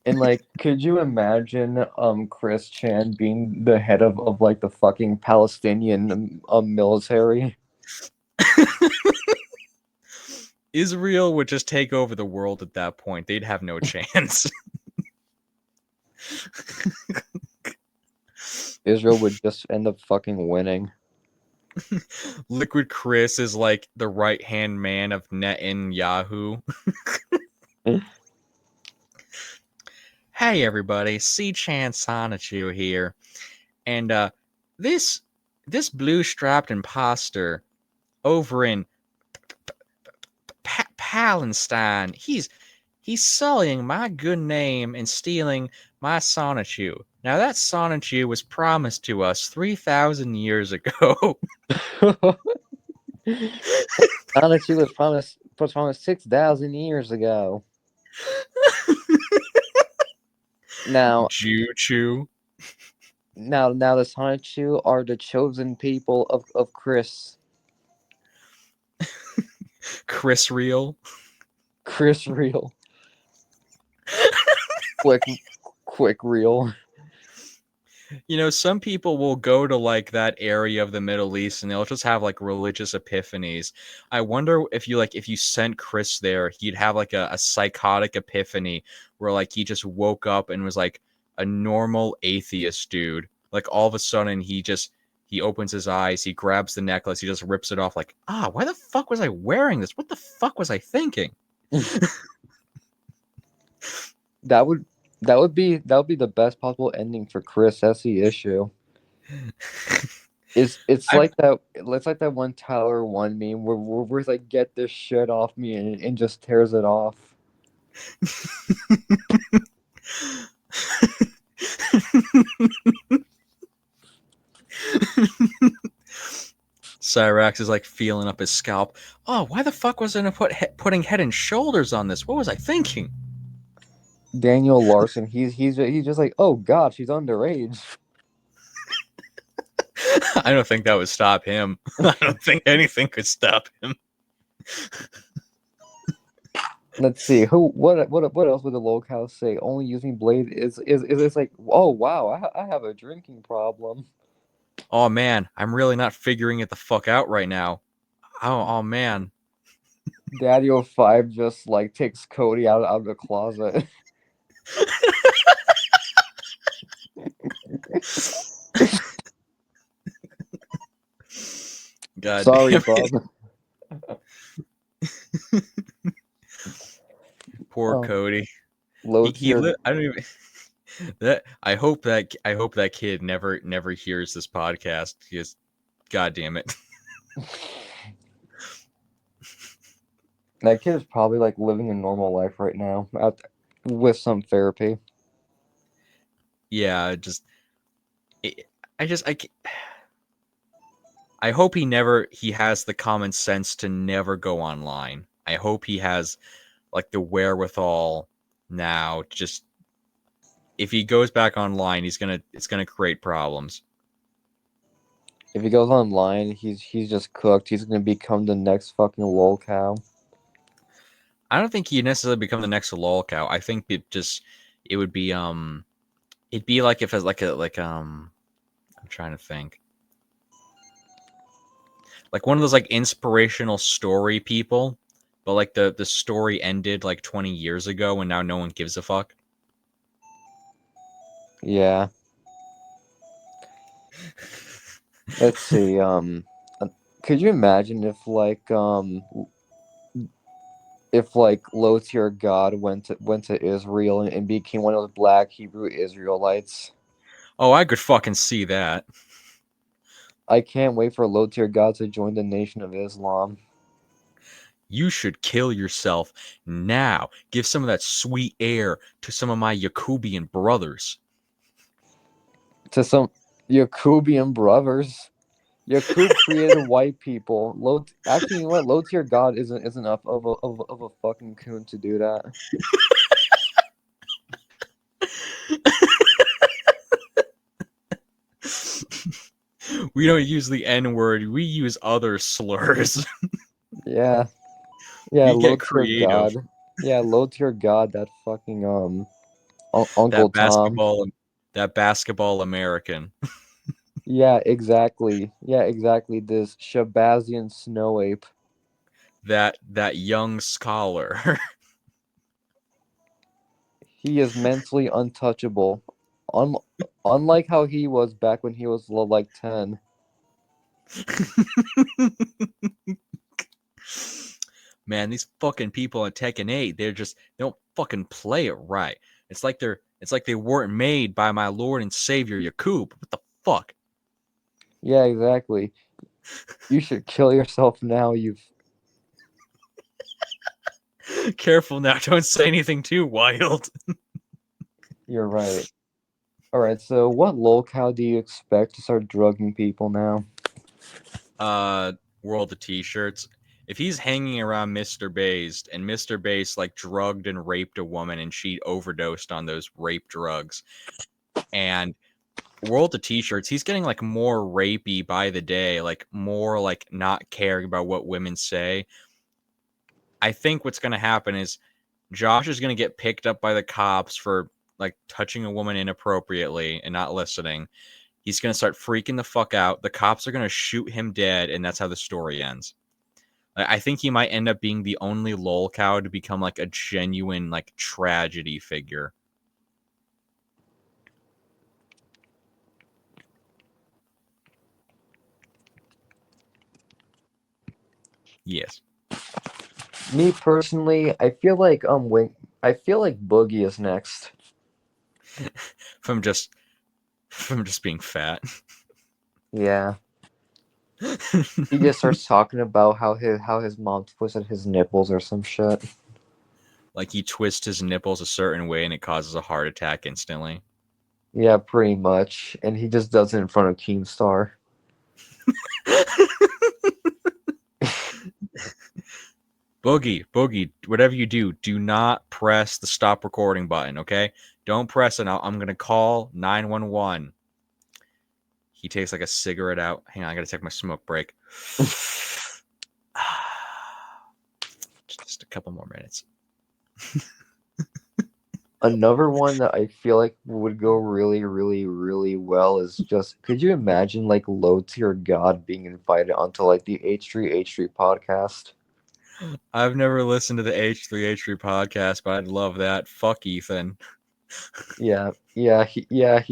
And like, could you imagine Chris Chan being the head of like the fucking Palestinian military? Israel would just take over the world at that point. They'd have no chance. Israel would just end up fucking winning. Liquid Chris is like the right hand man of Netanyahu. Hey everybody, C Chan Sonichu here. And this this blue strapped imposter over in Palestine, he's sullying my good name and stealing my Sonichu. Now that Sonichu was promised to us 3,000 years ago. Honestly, was promised 6,000 years ago. Now, Jew Chew. now the Sonic Chew are the chosen people of Chris. Chris Real. Chris Real. Quick, quick real. You know, some people will go to like that area of the Middle East and they'll just have like religious epiphanies. I wonder if you sent Chris there, he'd have like a psychotic epiphany where like he just woke up and was like a normal atheist dude. Like all of a sudden he opens his eyes, he grabs the necklace, he just rips it off like, why the fuck was I wearing this? What the fuck was I thinking? That would that would be the best possible ending for Chris. That's the issue. It's I like that. It's like that one Tyler one meme where it's like, get this shit off me, and just tears it off. Cyraxx is like feeling up his scalp. Oh, why the fuck wasn't I putting Head and Shoulders on this? What was I thinking? Daniel Larson, he's just like, oh god, she's underage. I don't think that would stop him. I don't think anything could stop him. Let's see who what else would the locale say? Only using blade is it's like, oh wow, I have a drinking problem. Oh man, I'm really not figuring it the fuck out right now. Oh man. Daddy 05 just like takes Cody out of the closet. God Sorry, damn bub. it. Poor Oh, Cody. low He tier. I don't even that I hope that kid never hears this podcast because god damn it. That kid is probably like living a normal life right now, with some therapy. Yeah, just it, I just I hope he has the common sense to never go online. I hope he has like the wherewithal now. Just if he goes back online, it's gonna create problems. If he goes online, he's just cooked. He's gonna become the next fucking lol cow. I don't think he'd necessarily become the next lol cow. I think it would be it'd be like if it's I'm trying to think. Like one of those like inspirational story people, but like the story ended like 20 years ago and now no one gives a fuck. Yeah. Let's see. Uh, could you imagine if like low tier God went to Israel and became one of those black Hebrew Israelites? Oh, I could fucking see that. I can't wait for low tier God to join the Nation of Islam. You should kill yourself now. Give some of that sweet air to some of my Yakubian brothers. To some Yakubian brothers. Yakub created white people. Actually, you know what? Low tier God isn't enough of a fucking coon to do that. We don't use the N word, we use other slurs. Yeah, yeah, We low get tier creative. God. Yeah, low tier God. That fucking Uncle That Tom. basketball that basketball American. Yeah, exactly. Yeah, exactly. This Shabazian snow ape. That young scholar. He is mentally untouchable. Un- Unlike how he was back when he was like 10. Man, these fucking people on Tekken 8, they don't fucking play it right. It's like they weren't made by my Lord and Savior Yakub. What the fuck? Yeah, exactly. You should kill yourself now. Careful now, don't say anything too wild. You're right. All right. So, what lolcow do you expect to start drugging people now? Uh World of T-shirts. if he's hanging around Mr. Based and Mr. Based like drugged and raped a woman and she overdosed on those rape drugs, and World of T-shirts, he's getting like more rapey by the day, like more like not caring about what women say. I think what's going to happen is Josh is going to get picked up by the cops for like touching a woman inappropriately and not listening. He's going to start freaking the fuck out. The cops are going to shoot him dead, and that's how the story ends. I think he might end up being the only lol cow to become like a genuine like tragedy figure. Yes. Me personally, I feel like Boogie is next. from just being fat. Yeah. He just starts talking about how his mom twisted his nipples or some shit. Like he twists his nipples a certain way and it causes a heart attack instantly. Yeah, pretty much. And he just does it in front of Keemstar. Boogie, whatever you do, do not press the stop recording button, okay? Don't press it. I'm going to call 911. He takes like a cigarette out. Hang on, I got to take my smoke break. Just a couple more minutes. Another one that I feel like would go really, really, really well is just, could you imagine like low tier God being invited onto like the H3 podcast? I've never listened to the H3 podcast, but I'd love that. Fuck Ethan. He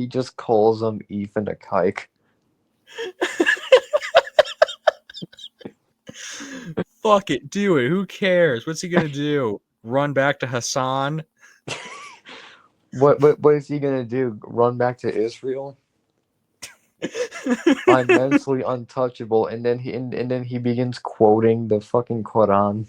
just calls him Ethan a kike. Fuck it, do it. Who cares? What's he gonna do? Run back to Hassan? What is he gonna do? Run back to Israel? I'm mentally untouchable, and then he begins quoting the fucking Quran.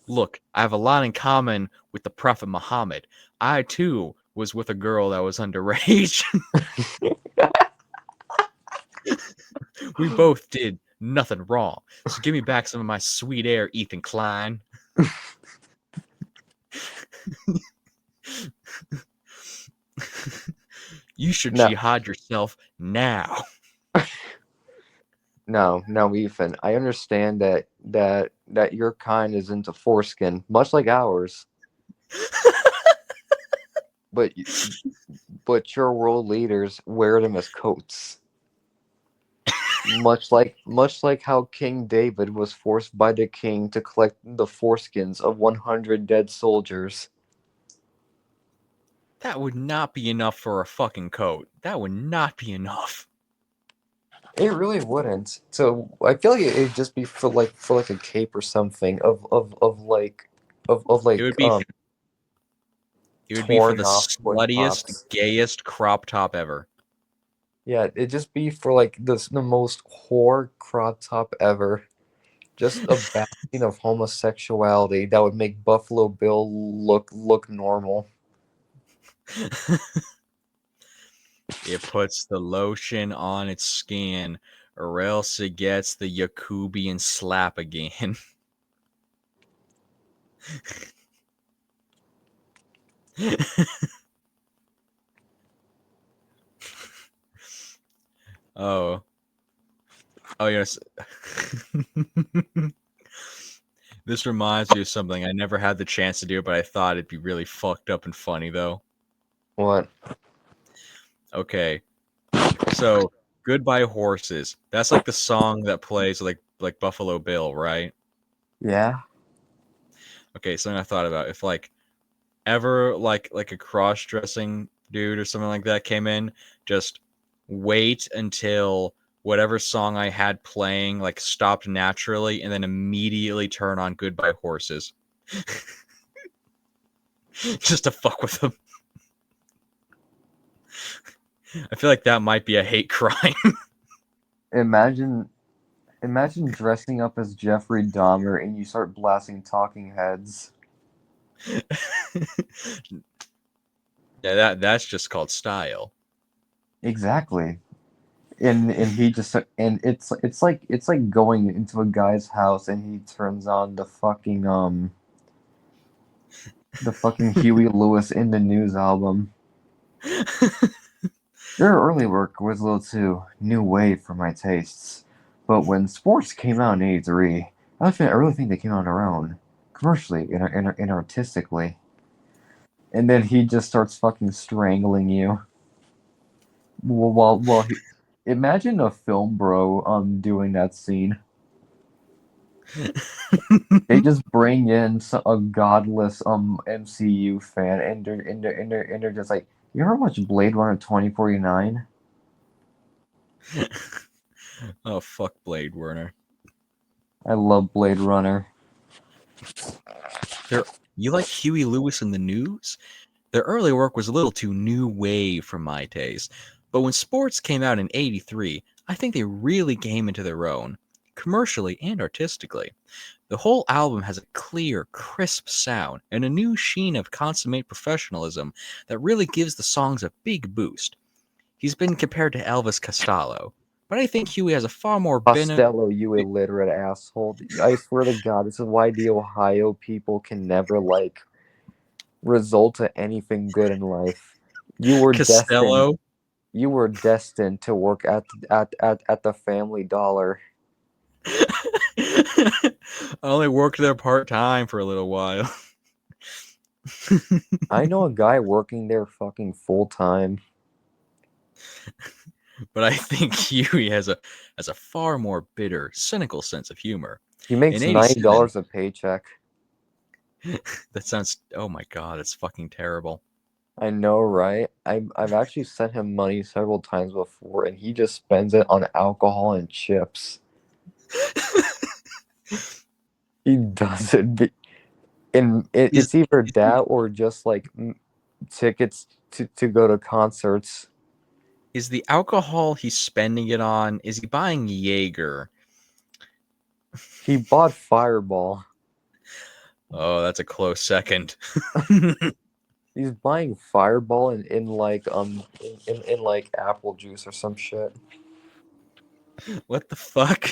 Look, I have a lot in common with the Prophet Muhammad. I too was with a girl that was underage. We both did nothing wrong. So give me back some of my sweet air, Ethan Klein. You should No, jihad yourself now. no, Ethan. I understand that your kind is into foreskin, much like ours. But but your world leaders wear them as coats. Much like how King David was forced by the king to collect the foreskins of 100 dead soldiers. That would not be enough for a fucking coat. That would not be enough. It really wouldn't. So I feel like it'd just be for like a cape or something of It like would be it would be for torn the off twin sluttiest, tops. gayest crop top ever. Yeah, it'd just be for like the most whore crop top ever. Just a bastion of homosexuality that would make Buffalo Bill look normal. It puts the lotion on its skin, or else it gets the Yakubian slap again. Oh. Oh, yes. This reminds me of something I never had the chance to do, but I thought it'd be really fucked up and funny, though. What? Okay. So, Goodbye Horses. That's like the song that plays like Buffalo Bill, right? Yeah. Okay, something I thought about. If like ever like a cross-dressing dude or something like that came in, just wait until whatever song I had playing like stopped naturally and then immediately turn on Goodbye Horses. Just to fuck with them. I feel like that might be a hate crime. Imagine Imagine dressing up as Jeffrey Dahmer and you start blasting Talking Heads. Yeah, that's just called style. Exactly. And he just and it's like going into a guy's house and he turns on the fucking Huey Lewis in the News album. Their early work was a little too new wave for my tastes, but when sports came out in '83, I really think they came on their own, commercially and artistically. And then he just starts fucking strangling you. Imagine a film bro doing that scene. They just bring in a godless MCU fan, and they're just like, you ever watch Blade Runner 2049? Oh fuck, Blade Runner. I love Blade Runner. There, you like Huey Lewis in the News? Their early work was a little too new wave for my taste, but when sports came out in '83, I think they really came into their own, commercially and artistically. The whole album has a clear, crisp sound and a new sheen of consummate professionalism that really gives the songs a big boost. He's been compared to Elvis Costello, but I think Huey has a far more Costello, you illiterate asshole. I swear to God, this is why the Ohio people can never, result to anything good in life. You were destined. Costello. You were destined to work at the Family Dollar. I only worked there part time for a little while. I know a guy working there fucking full time. But I think Huey has a far more bitter, cynical sense of humor. He In makes '87, $90 a paycheck. that sounds, oh my god, it's fucking terrible. I know, right? I've actually sent him money several times before, and he just spends it on alcohol and chips. He does it, and Is it's either is that the, or just tickets to go to concerts. is the alcohol he's spending it on? Is he buying Jaeger? He bought Fireball. Oh, that's a close second. He's buying Fireball in apple juice or some shit. What the fuck?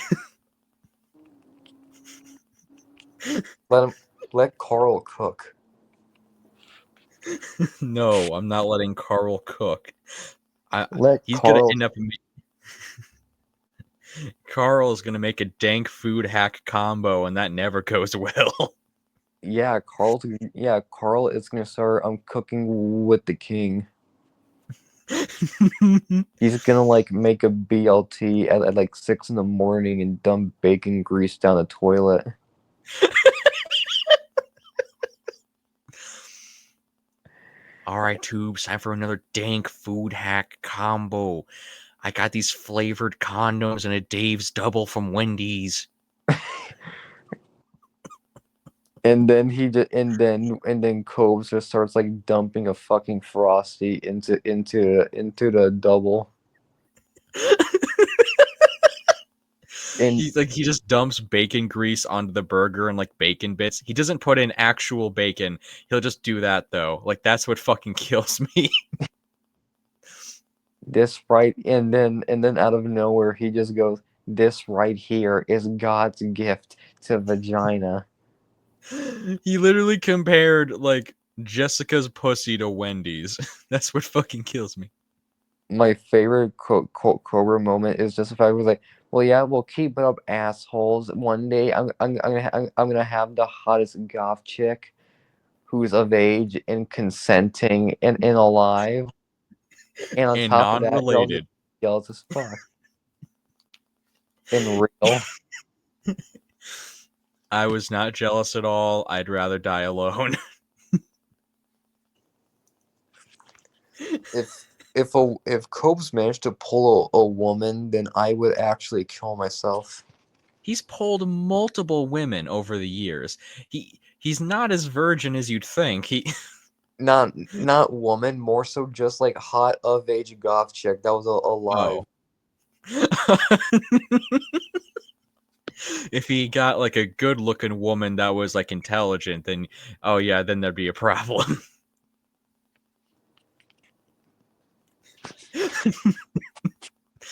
Let him let Carl cook. No, I'm not letting Carl cook. I Let he's gonna Carl end up. Carl is gonna make a dank food hack combo, and that never goes well. Carl is gonna start cooking with the king. He's gonna make a BLT at like 6 in the morning and dump bacon grease down the toilet. All right, tubes, time for another dank food hack combo. I got these flavored condoms and a Dave's double from Wendy's. And then Coves just starts dumping a fucking frosty into the double. And He just dumps bacon grease onto the burger and like bacon bits. He doesn't put in actual bacon. He'll just do that though. Like that's what fucking kills me. and then out of nowhere he just goes, "This right here is God's gift to vagina." He literally compared like Jessica's pussy to Wendy's. That's what fucking kills me. My favorite Cobra moment is just if I was like, "Well, yeah, we'll keep it up, assholes. One day, I'm gonna have the hottest goth chick who's of age and consenting and alive, and on And top of that, you're also non-related. jealous as fuck and real." I was not jealous at all. I'd rather die alone. If Cobes managed to pull a woman, then I would actually kill myself. He's pulled multiple women over the years. He's not as virgin as you'd think. He Not woman, more so just hot of age goth chick that was alive. oh. If he got like a good looking woman that was like intelligent, then oh yeah, then there'd be a problem.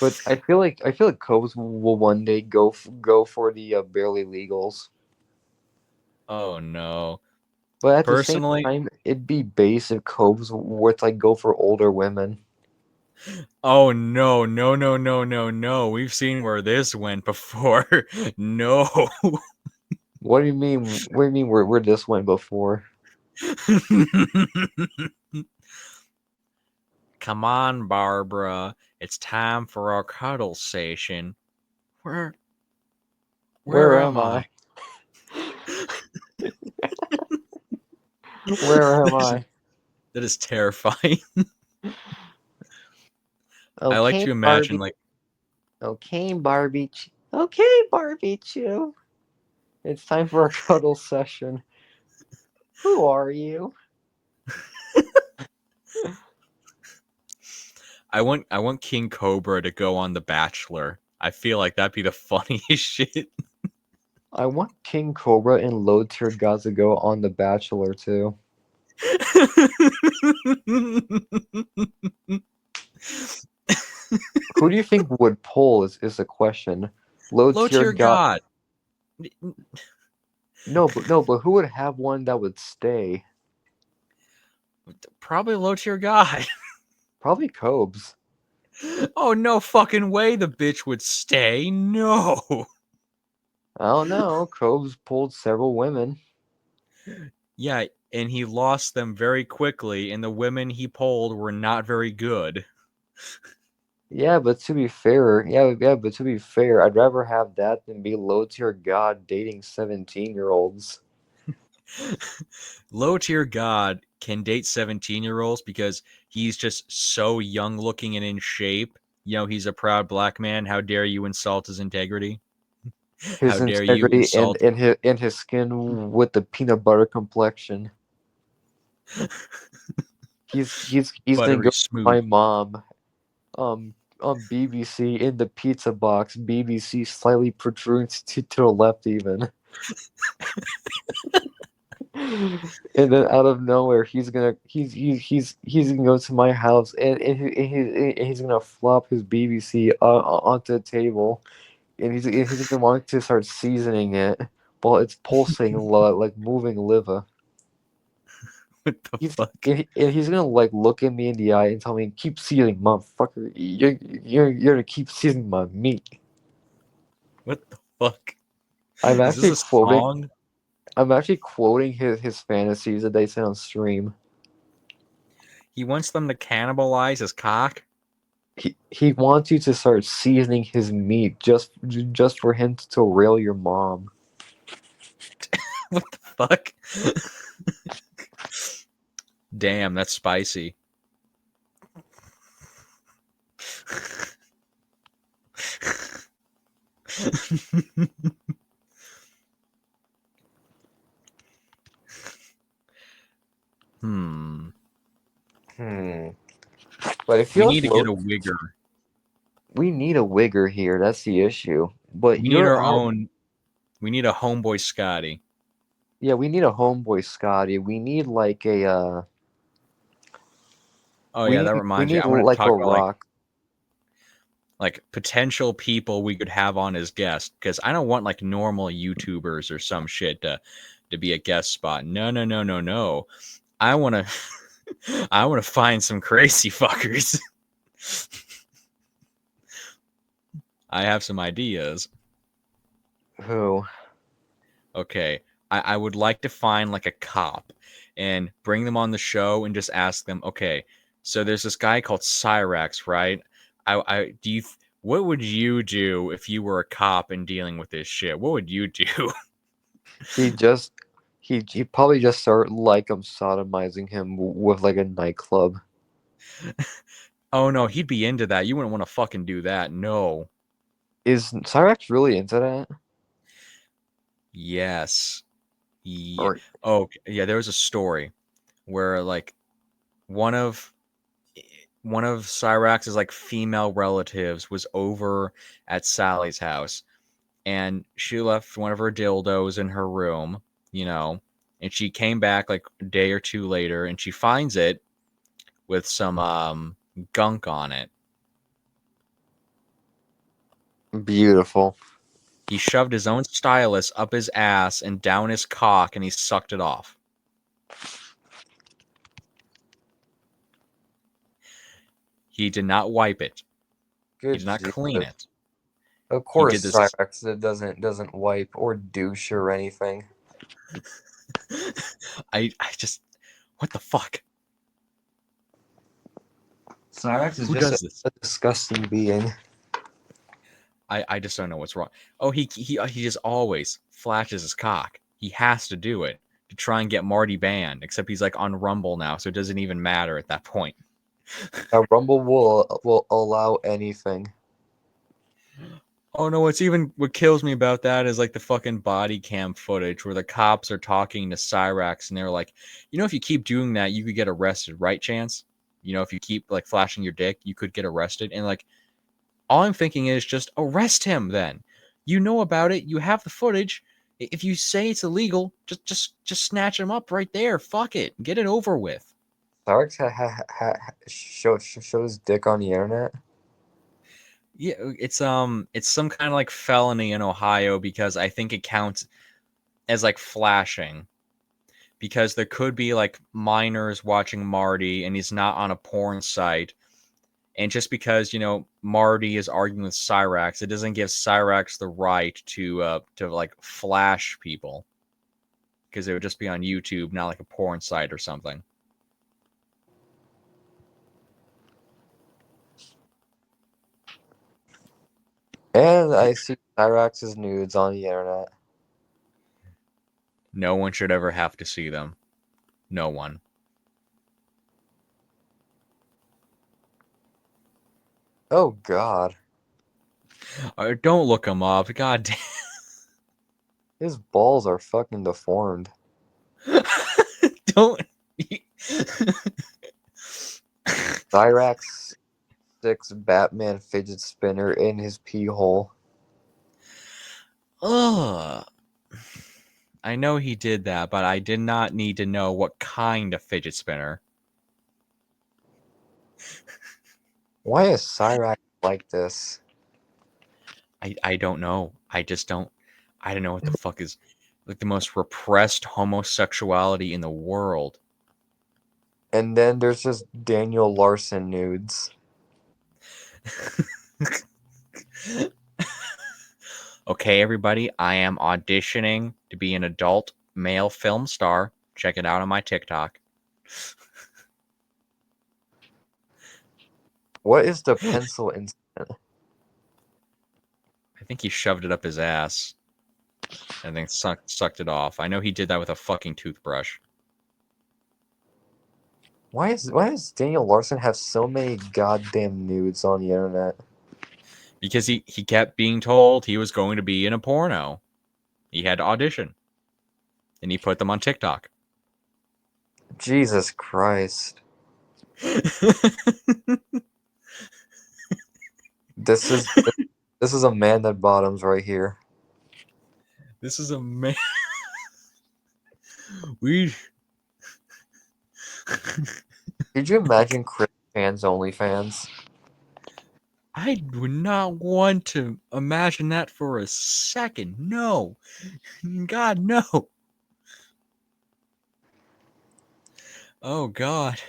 But I feel like Cobes will one day go for the barely legals. Oh no. But at the same Personally, time, it'd be base if Cobes were to like go for older women. oh no, no, no, no, no, no. We've seen where this went before. No. What do you mean? What do you mean? Where this went before? Come on, Barbara. It's time for our cuddle session. Where where Where am am I? I? Where am That is, I? that is terrifying. I like Okay, to imagine Barbie. like Okay, Barbie. Okay, Barbie Chew. It's time for a cuddle session. Who are you? I want King Cobra to go on The Bachelor. I feel like that'd be the funniest shit. I want King Cobra and Low Tier Gods to go on The Bachelor too. Who do you think would pull is the question. Low Low Tier tier God. god. No, but who would have one that would stay? Probably low tier god. Probably Cobes. Oh no fucking way the bitch would stay. No. I don't know. Cobes pulled several women. Yeah, and he lost them very quickly, and the women he pulled were not very good. But to be fair, I'd rather have that than be Low Tier God dating 17-year-olds. Low tier god can date 17-year-olds because he's just so young looking and in shape. You know, he's a proud black man. How dare you insult his integrity? How His dare you integrity and, insult and his and his skin with the peanut butter complexion. He's gonna go buttery to my smooth? mom on BBC in the pizza box. BBC slightly protruding to the left even. And then out of nowhere, he's gonna go to my house and he's gonna flop his BBC onto the table, and he's gonna want to start seasoning it while it's pulsing like moving liver. What the He's fuck? and he's gonna like look at me in the eye and tell me, "Keep seasoning, motherfucker. You're gonna keep seasoning my meat." What the fuck? I'm Is this actually a quoting. song? I'm actually quoting his fantasies that they say on stream. He wants them to cannibalize his cock? He wants you to start seasoning his meat just for him to rail your mom. What the fuck? Damn, that's spicy. Hmm. Hmm. But I We feel need like to get a wigger. we need a wigger here. That's the issue. But We need you're our out. own. We need a homeboy Scotty. Yeah, we need a homeboy Scotty. We need like a Oh yeah, that we reminds me. need I want to like a talk about rock. like potential people we could have on as guests because I don't want like normal YouTubers or some shit to be a guest spot. No, no, no, no, no. I want to I want to find some crazy fuckers. I have some ideas. Who? Okay. I would like to find like a cop and bring them on the show and just ask them, okay, so there's this guy called Cyraxx, right? I do you what would you do if you were a cop and dealing with this shit? What would you do? He just he probably just start like sodomizing him with like a nightclub. Oh no, he'd be into that. You wouldn't want to fucking do that. No. Is Cyrax really into that? Yes. Yeah. Or Oh, yeah, there was a story where like one of one of Cyrax's like female relatives was over at Sally's house and she left one of her dildos in her room, you know, and she came back like a day or two later and she finds it with some gunk on it. Beautiful. He shoved his own stylus up his ass and down his cock, and he sucked it off. He did not wipe it. He Good did not Jesus. clean it. Of He did course, this. Cyraxx it doesn't wipe or douche or anything. I just, what the fuck? Cyraxx is Who just does this? a disgusting being. I just don't know what's wrong. Oh, he just always flashes his cock. He has to do it to try and get Marty banned. Except he's like on Rumble now, so it doesn't even matter at that point. Rumble will allow anything. Oh no, what kills me about that is like the fucking body cam footage where the cops are talking to Cyraxx and they're like, if you keep doing that, you could get arrested, right, Chance? If you keep like flashing your dick, you could get arrested. And like, all I'm thinking is just arrest him then. You know about it, you have the footage. If you say it's illegal, just snatch him up right there. Fuck it. Get it over with. Cyraxx shows dick on the internet. Yeah, it's some kind of like felony in Ohio because I think it counts as like flashing because there could be like minors watching Marty and he's not on a porn site. And just because, Marty is arguing with Cyraxx, it doesn't give Cyraxx the right to like flash people because it would just be on YouTube, not like a porn site or something. And I see Cyraxx's nudes on the internet. No one should ever have to see them. No one. Oh God, Don't look them up. God his balls are fucking deformed. damn. Don't. Cyraxx sticks Batman fidget spinner in his pee hole. Ugh. I know he did that, but I did not need to know what kind of fidget spinner. Why is Cyraxx like this? I don't know. I don't know what the fuck is like the most repressed homosexuality in the world. And then there's just Daniel Larson nudes. Okay, everybody, I am auditioning to be an adult male film star. Check it out on my TikTok. What is the pencil incident? I think he shoved it up his ass and then sucked it off. I know he did that with a fucking toothbrush. Why does Daniel Larson have so many goddamn nudes on the internet? Because he kept being told he was going to be in a porno. He had to audition. And he put them on TikTok. Jesus Christ. This is this is a man that bottoms right here. This is a man. We. Could you imagine Chris Chan's OnlyFans? I would not want to imagine that for a second. No. God, no. Oh, God.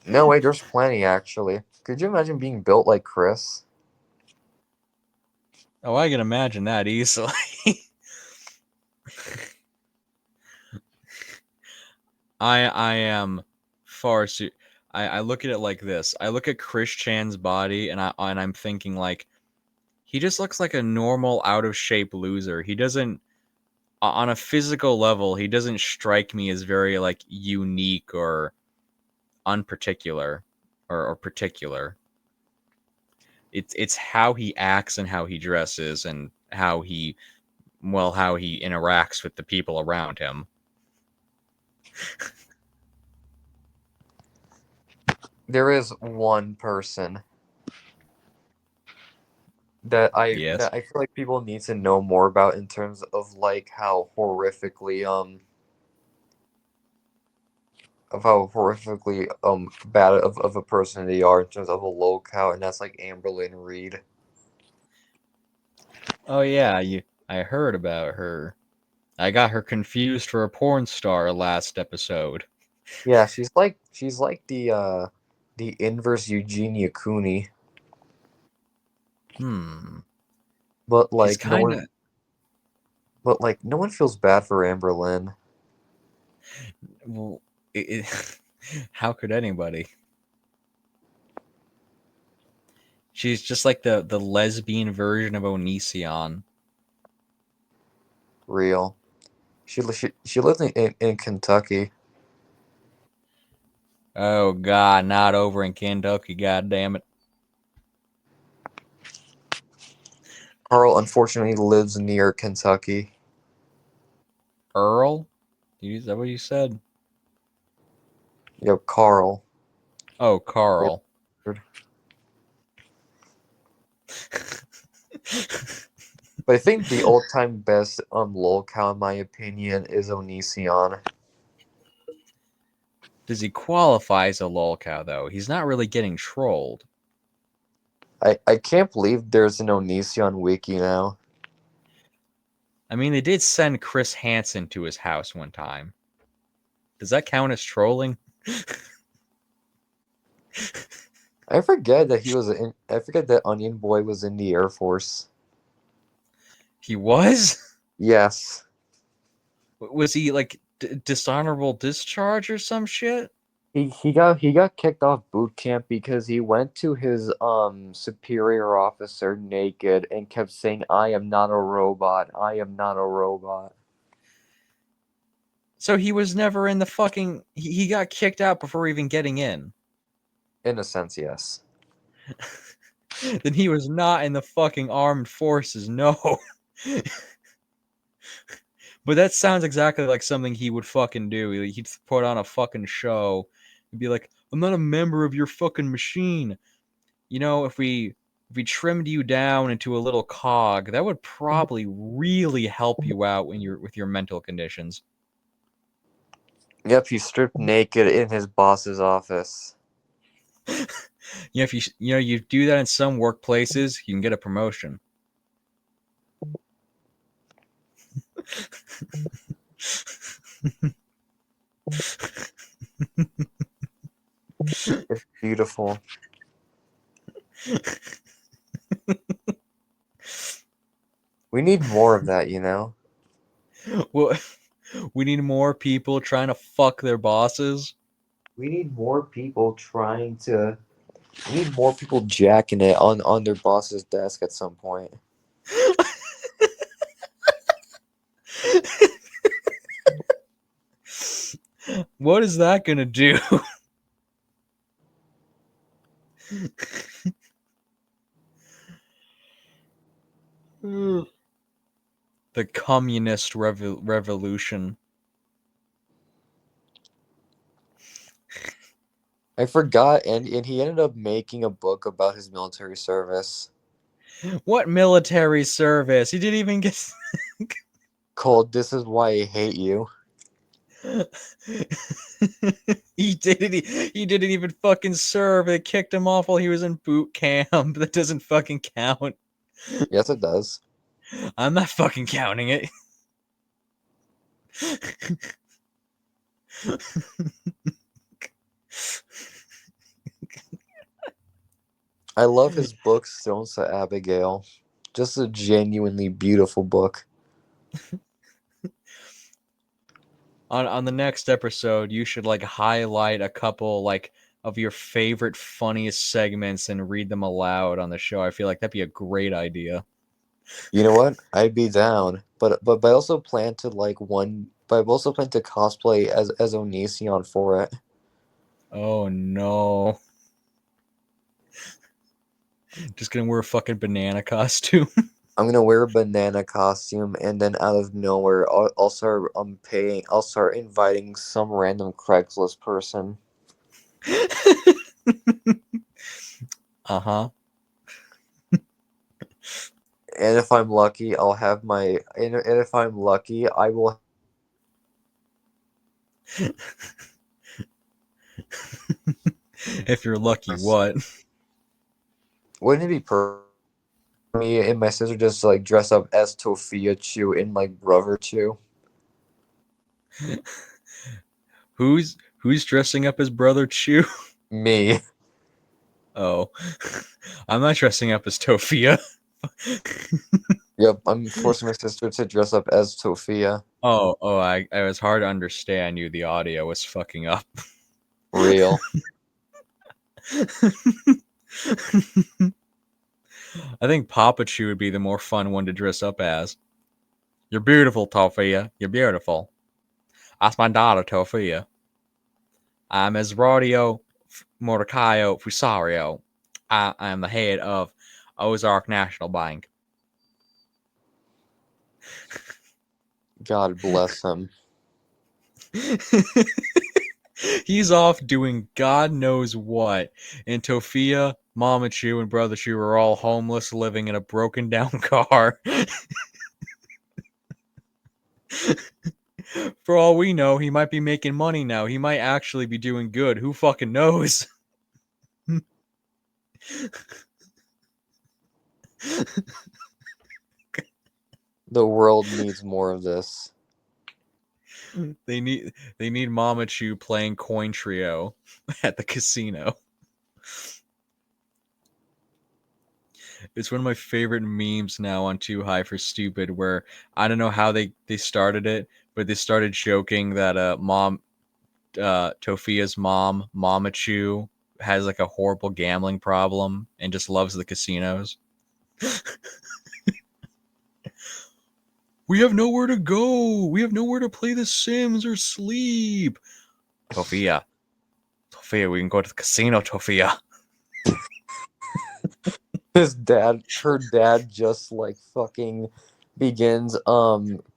No, wait, there's plenty actually. Could you imagine being built like Chris? Oh, I can imagine that easily. I am far too. I look at it like this. I look at Chris Chan's body and I'm thinking like he just looks like a normal out of shape loser. He doesn't on a physical level, he doesn't strike me as very like unique or unparticular or particular. It's how he acts and how he dresses and how he interacts with the people around him. There is one person Yes. that I feel like people need to know more about in terms of like how horrifically bad of a person they are in terms of a locale, and that's like Amberlynn Reed. Oh yeah, I heard about her. I got her confused for a porn star last episode. Yeah, she's like the inverse Eugenia Cooney, Hmm. but She's like no kind one of but like no one feels bad for Amber Lynn. well, how could anybody? She's just like the lesbian version of Onision. Real. She lived in Kentucky. Oh God, not over in Kentucky. God damn it, Carl unfortunately lives near Kentucky. Earl. Is that what you said? Yep, Carl. Oh, Carl. But I think the all-time best lolcow, in my opinion, is Onision. Does he qualify as a lolcow though? He's not really getting trolled. I can't believe there's an Onision wiki now. I mean, they did send Chris Hansen to his house one time. Does that count as trolling? I forget that he was in. I forget that Onion Boy was in the Air Force. He was? Yes, Was he like dishonorable discharge or some shit? he got kicked off boot camp because he went to his superior officer naked and kept saying, "I am not a robot. I am not a robot." So he was never in the fucking. He got kicked out before even getting in. In a sense, yes. Then he was not in the fucking armed forces. No. But that sounds exactly like something he would fucking do. He'd put on a fucking show. He'd be like, "I'm not a member of your fucking machine. You know, if we trimmed you down into a little cog, that would probably really help you out when you're with your mental conditions." Yep, he stripped naked in his boss's office. If you do that in some workplaces, you can get a promotion. It's beautiful. We need more of that, you know? Well, we need more people trying to fuck their bosses. We need more people trying to. We need more people jacking it on their boss's desk at some point. What is that gonna do? The communist revolution. I forgot, and he ended up making a book about his military service What military service? He didn't even get. called "This Is Why I Hate You." He didn't even fucking serve. They kicked him off while he was in boot camp. That doesn't fucking count. Yes, it does. I'm not fucking counting it. I love his book, Stones to Abigail. Just a genuinely beautiful book. On the next episode, you should like highlight a couple like of your favorite funniest segments and read them aloud on the show. I feel like that'd be a great idea. You know what? I'd be down, but I also plan to like one. But I also plan to cosplay as Onision for it. Oh no. Just gonna wear a fucking banana costume. I'm gonna wear a banana costume, and then out of nowhere, I'll start paying. I'll start inviting some random Craigslist person, Uh-huh. and if I'm lucky, I'll have my. And if I'm lucky, I will. If you're lucky, what? Wouldn't it be perfect? Me and my sister just like dress up as Tofia Chew and like Brother Chew. Who's dressing up as Brother Chew? Me. Oh, I'm not dressing up as Tofia. Yep, I'm forcing my sister to dress up as Tofia. I was hard to understand you. The audio was fucking up. Real. I think Papa Chew would be the more fun one to dress up as. You're beautiful, Tofia. You're beautiful. That's my daughter, Tofia. I'm as Rodeo Mordecai Fusario. I am the head of Ozark National Bank. God bless him. He's off doing God knows what, and Tofia, Mama Chew, and Brother Chew are all homeless, living in a broken down car. For all we know, he might be making money now. He might actually be doing good. Who fucking knows? The world needs more of this. They need Mama Chew playing Coin Trio at the casino. It's one of my favorite memes now on Too High for Stupid, where I don't know how they started it, but they started joking that Tofia's mom, Mama Chew, has like a horrible gambling problem and just loves the casinos. We have nowhere to go. We have nowhere to play The Sims or sleep. Tofia, we can go to the casino, Tofia. Her dad just like fucking begins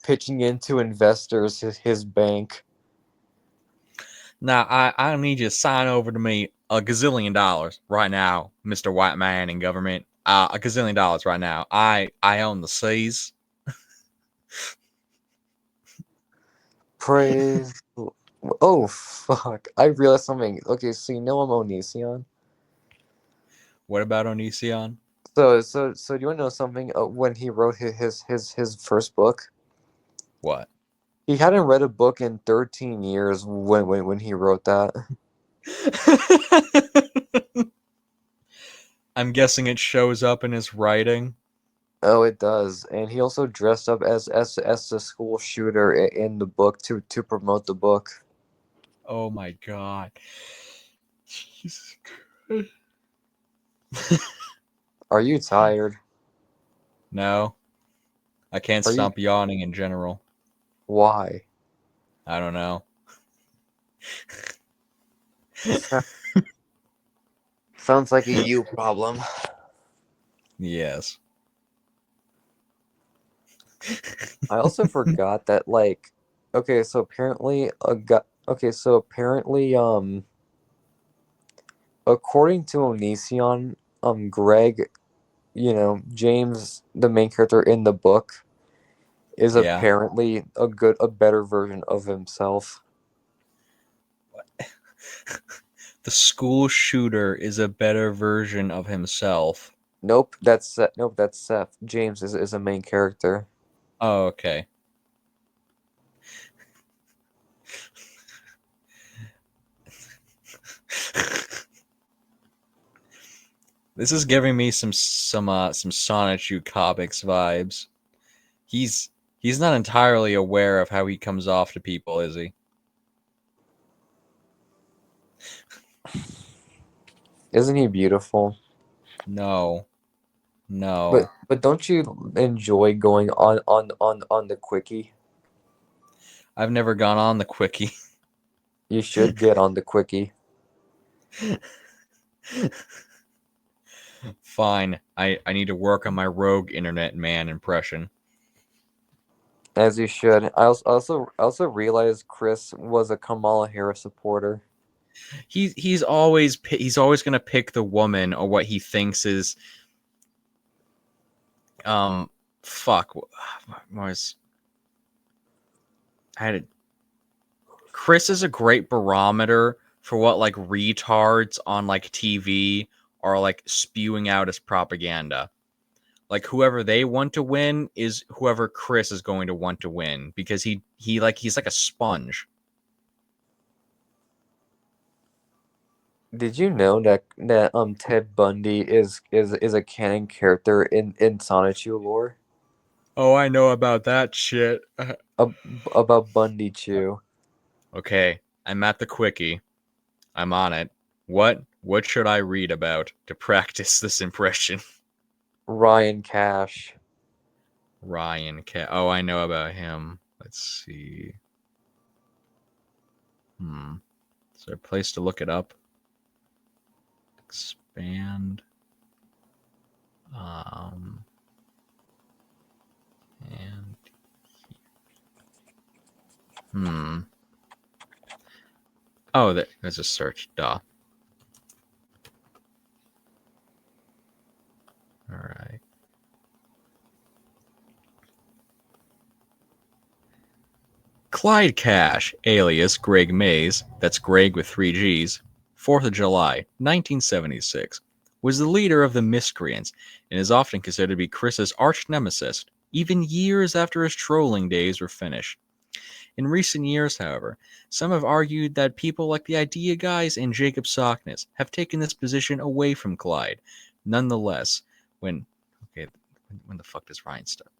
pitching into investors his bank. Now, I need you to sign over to me a gazillion dollars right now, Mr. White Man in government. A gazillion dollars right now. I own the seas. Praise. Oh fuck! I realized something. Okay, so you know I'm Onision. What about Onision? So do you want to know something? When he wrote his first book, What? he hadn't read a book in 13 years when he wrote that. I'm guessing it shows up in his writing. Oh, it does, and he also dressed up as the school shooter in the book to promote the book. Oh my god. Jesus Christ. Are you tired? No, I can't Are you? stop yawning in general. Why? I don't know. Sa- Sounds like a you problem. Yes. I also forgot that like, okay, so apparently according to Onision, Greg, James, the main character in the book, is Yeah. apparently a better version of himself. The school shooter is a better version of himself. Nope, that's Seth. Nope, that's Seth. James is a main character. Oh, okay. This is giving me some Sonichu comics vibes. He's he's not entirely aware of how he comes off to people, is he? Isn't he beautiful? No. But No. but don't you enjoy going on the quickie? I've never gone on the quickie. You should get on the quickie. Fine. I need to work on my rogue internet man impression. As you should. I also realized Chris was a Kamala Harris supporter. He's always gonna pick the woman or what he thinks is um fuck was I had a, Chris is a great barometer for what like retards on like TV are like spewing out as propaganda. like whoever they want to win is whoever Chris is going to want to win because he's like a sponge. Did you know that Ted Bundy is a canon character in Sonichu lore? Oh, I know about that shit. Ab- about Bundy Chew. Okay, I'm at the quickie. I'm on it. What should I read about to practice this impression? Ryan Cash. Ryan Cat. Oh, I know about him. Let's see. Is there a place to look it up? Expand. Um. And. Oh, there's a search. Duh. All right. Clyde Cash, alias Greg Mays, that's Greg with 3 Gs, 4th of July, 1976, was the leader of the Miscreants and is often considered to be Chris's arch nemesis, even years after his trolling days were finished. In recent years, however, some have argued that people like the Idea Guys and Jacob Sockness have taken this position away from Clyde. Nonetheless, when the fuck does Ryan start?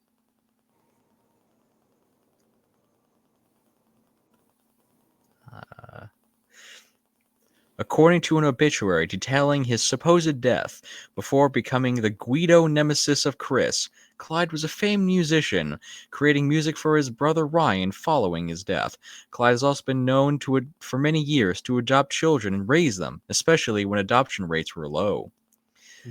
According to an obituary detailing his supposed death before becoming the Guido nemesis of Chris, Clyde was a famed musician, creating music for his brother Ryan following his death. Clyde has also been known for many years to adopt children and raise them, especially when adoption rates were low.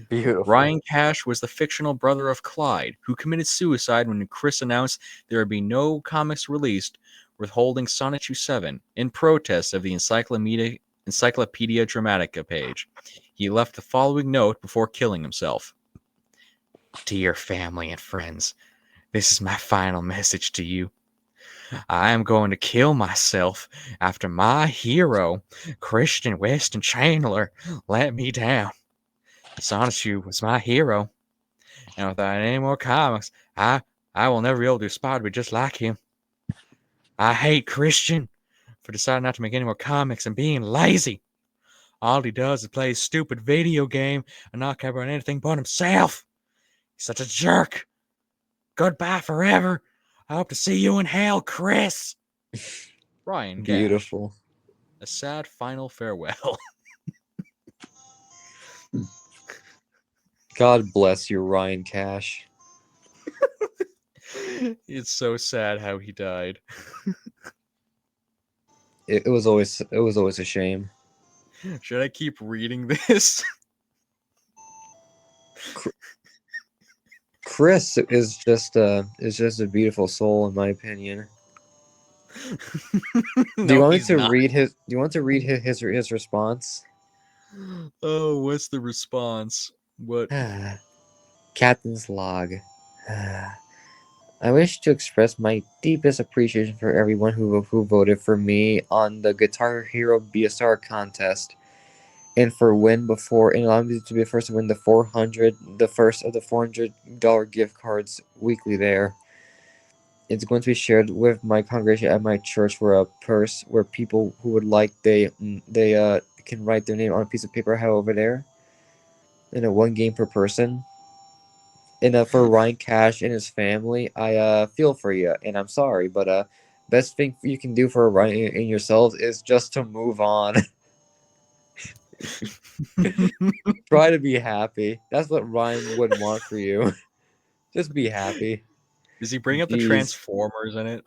Beautiful. Ryan Cash was the fictional brother of Clyde, who committed suicide when Chris announced there would be no comics released, withholding Sonichu 7 in protest of the Encyclopedia Dramatica page. He left the following note before killing himself. Dear family and friends, this is my final message to you. I am going to kill myself after my hero, Christian Weston Chandler, let me down. Sonichu was my hero, and without any more comics, I will never be able to aspire to be just like him. I hate Christian for deciding not to make any more comics and being lazy. All he does is play his stupid video game and not care about anything but himself. He's such a jerk. Goodbye forever. I hope to see you in hell, Chris. Ryan Cash. Beautiful. A sad final farewell. God bless you, Ryan Cash. It's so sad how he died. It was always a shame. Should I keep reading this? Chris is just a beautiful soul in my opinion. Do you No, want me he's to not. read his? Do you want to read his response? Oh, what's the response? What? Captain's log. I wish to express my deepest appreciation for everyone who voted for me on the Guitar Hero Be a Star contest, and for win before and allowing me to be the first to win the first of the $400 gift cards weekly there. It's going to be shared with my congregation at my church for a purse where people who would like they can write their name on a piece of paper I have over there. And a 1 game per person. And for Ryan Cash and his family, I feel for you and I'm sorry, but best thing you can do for Ryan and yourselves is just to move on. Try to be happy. That's what Ryan would want for you. Just be happy. Does he bring up the Jeez. Transformers in it?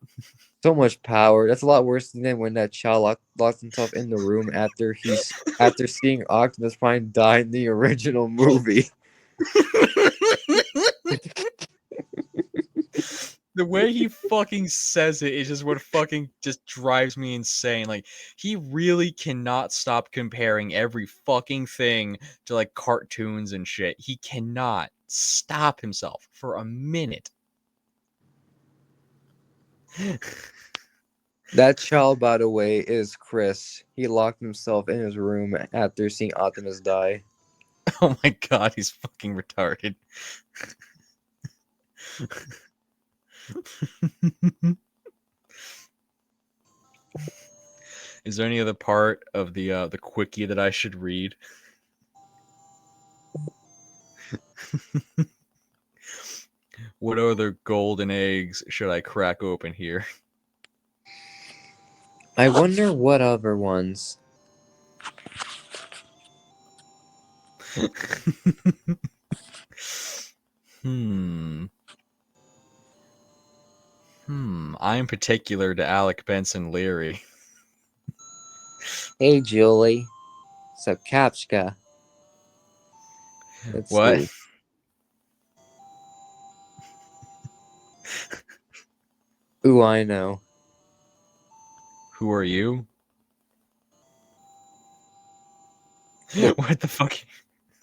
So much power. That's a lot worse than when that child locks himself in the room after seeing Optimus Prime die in the original movie. The way he fucking says it is just what fucking just drives me insane. Like, he really cannot stop comparing every fucking thing to like cartoons and shit. He cannot stop himself for a minute. That child, by the way, is Chris. He locked himself in his room after seeing Optimus die. Oh my god, he's fucking retarded. Is there any other part of the quickie that I should read? What other golden eggs should I crack open here? I wonder what other ones. Hmm. I'm particular to Alec Benson Leary. Hey, Julie. So, Kapchka. Let's What? see. Ooh, I know. Who are you? Look, What the fuck?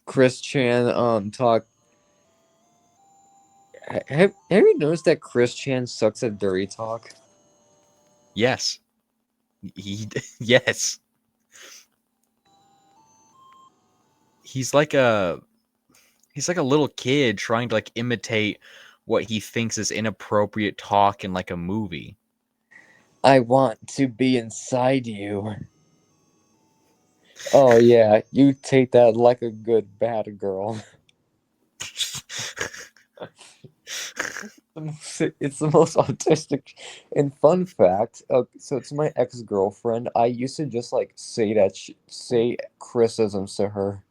Chris Chan, talk. Have you noticed that Chris Chan sucks at dirty talk? Yes. Yes. He's like a he's like a little kid trying to like imitate what he thinks is inappropriate talk in like a movie. I want to be inside you. Oh, yeah, you take that like a good bad girl. It's the most autistic. And fun fact, so to my ex girlfriend, I used to just like say criticisms to her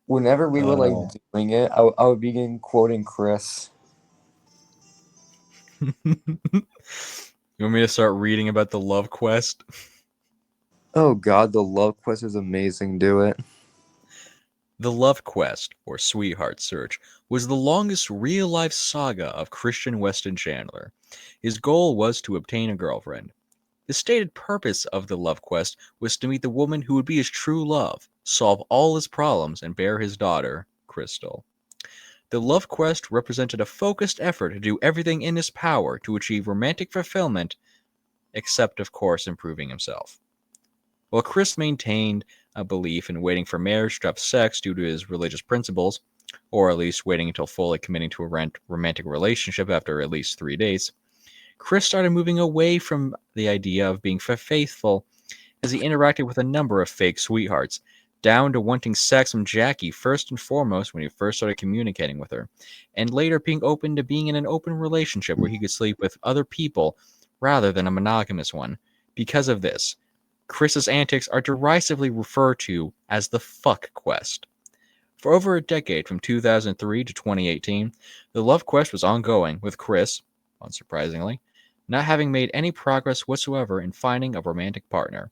whenever we were like Oh. doing it. I would begin quoting Chris. You want me to start reading about the love quest? Oh God, the love quest is amazing. Do it. The Love Quest, or Sweetheart Search, was the longest real-life saga of Christian Weston Chandler. His goal was to obtain a girlfriend. The stated purpose of the Love Quest was to meet the woman who would be his true love, solve all his problems, and bear his daughter, Crystal. The Love Quest represented a focused effort to do everything in his power to achieve romantic fulfillment, except, of course, improving himself. While Chris maintained a belief in waiting for marriage to have sex due to his religious principles, or at least waiting until fully committing to a romantic relationship after at least 3 days, Chris started moving away from the idea of being faithful as he interacted with a number of fake sweethearts, down to wanting sex from Jackie first and foremost when he first started communicating with her, and later being open to being in an open relationship where he could sleep with other people rather than a monogamous one. Because of this, Chris's antics are derisively referred to as the fuck quest. For over a decade, from 2003 to 2018, the love quest was ongoing, with Chris, unsurprisingly, not having made any progress whatsoever in finding a romantic partner.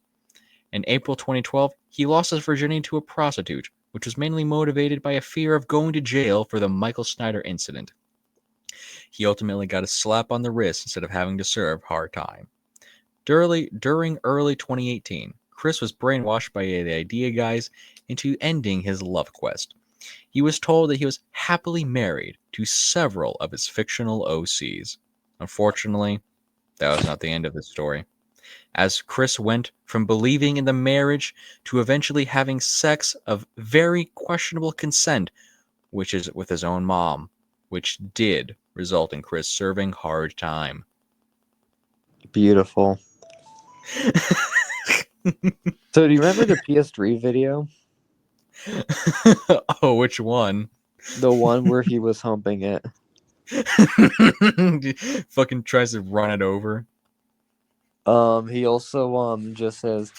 In April 2012, he lost his virginity to a prostitute, which was mainly motivated by a fear of going to jail for the Michael Snyder incident. He ultimately got a slap on the wrist instead of having to serve hard time. During early 2018, Chris was brainwashed by the idea guys into ending his love quest. He was told that he was happily married to several of his fictional OCs. Unfortunately, that was not the end of the story, as Chris went from believing in the marriage to eventually having sex of very questionable consent, which is with his own mom, which did result in Chris serving hard time. Beautiful. So, do you remember the PS3 video? Oh, which one? The one where he was humping it. Fucking tries to run it over. He also just says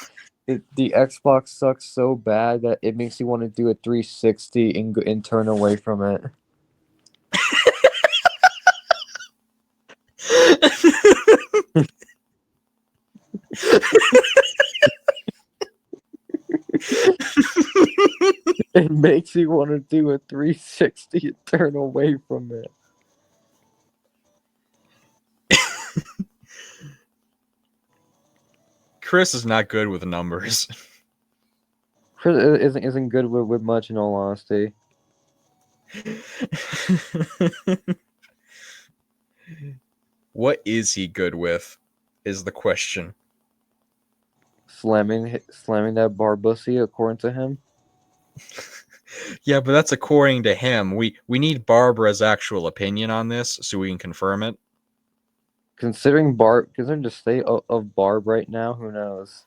the Xbox sucks so bad that it makes you want to do a 360 and turn away from it. It makes you want to do a 360 and turn away from it. Chris is not good with numbers. Chris isn't good with much, in all honesty. What is he good with? Is the question. Slamming that bar bussy, according to him. Yeah, but that's according to him. We need Barbara's actual opinion on this so we can confirm it. Considering the state of Barb right now, who knows?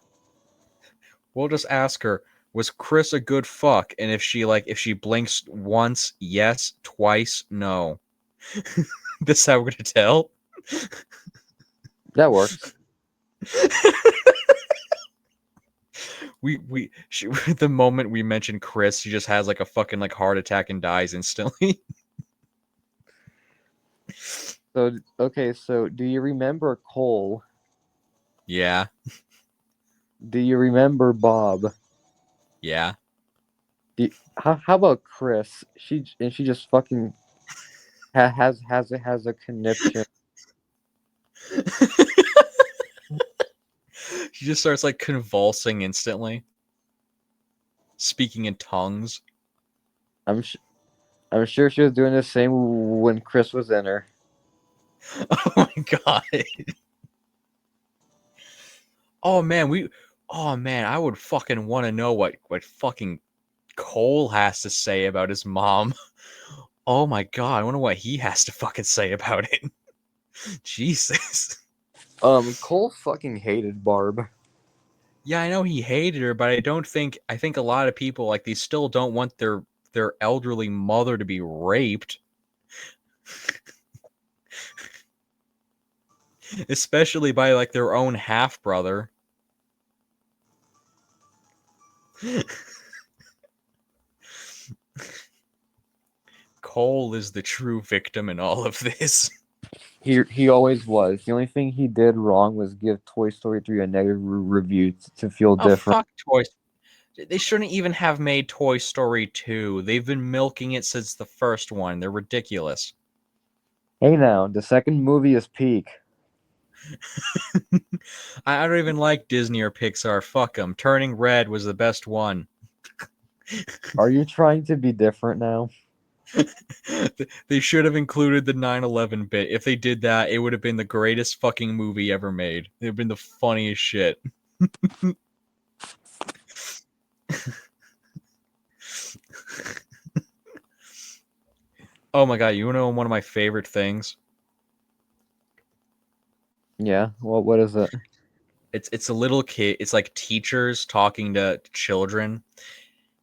We'll just ask her, was Chris a good fuck? And if she blinks once, yes, twice, no. This is how we're gonna tell. That works. The moment we mention Chris, she just has like a fucking like heart attack and dies instantly. So okay, so do you remember Cole? Yeah, Do you remember Bob? yeah. How about Chris? She just fucking has a conniption. She just starts like convulsing instantly, speaking in tongues. I'm sh- I'm sure she was doing the same when Chris was in her. Oh my god. Oh man, oh man, I would fucking want to know what fucking Cole has to say about his mom. Oh my god, I wonder what he has to fucking say about it. Jesus. Cole fucking hated Barb. Yeah, I know he hated her, but I think a lot of people like they still don't want their elderly mother to be raped, especially by like their own half brother. Cole is the true victim in all of this. He always was. The only thing he did wrong was give Toy Story 3 a negative review to feel Oh different. fuck Toy. They shouldn't even have made Toy Story 2. They've been milking it since the first one. They're ridiculous. Hey now, the second movie is peak. I don't even like Disney or Pixar. Fuck them. Turning Red was the best one. Are you trying to be different now? They should have included the 9/11 bit. If they did that, it would have been the greatest fucking movie ever made. It would have been the funniest shit. Oh my god, you know one of my favorite things? Yeah. Well, what is it? It's a little kid. It's like teachers talking to children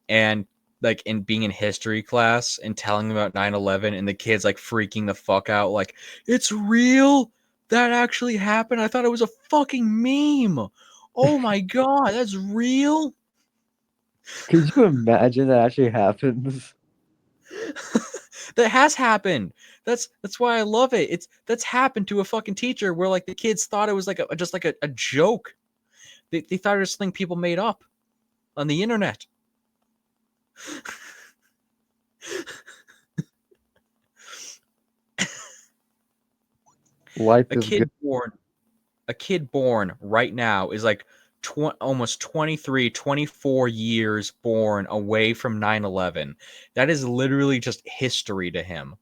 and like in being in history class and telling them about 9/11 and the kids like freaking the fuck out like it's real? That actually happened? I thought it was a fucking meme. Oh my god, that's real? Could you imagine that actually happens? That has happened. That's why I love it. That's happened to a fucking teacher where like the kids thought it was like just like a joke. They thought it was something people made up on the internet. Life A is good. kid born a kid born right now is like almost 23, 24 years born away from 9/11. That is literally just history to him.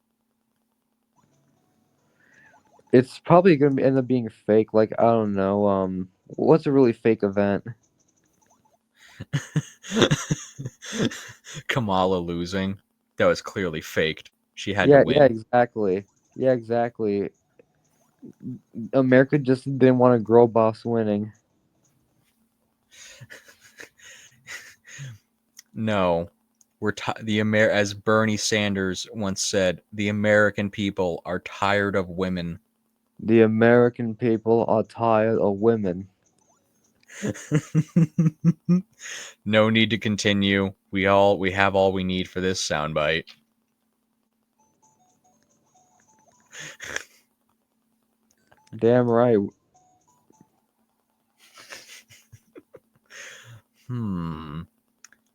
It's probably gonna end up being fake. Like I don't know. What's a really fake event? Kamala losing. That was clearly faked. She had to Yeah. Yeah. win. Exactly. Yeah. Exactly. America just didn't want a girl boss winning. No. As Bernie Sanders once said, the American people are tired of women. The American people are tired of women. No need to continue. We have all we need for this soundbite. Damn right.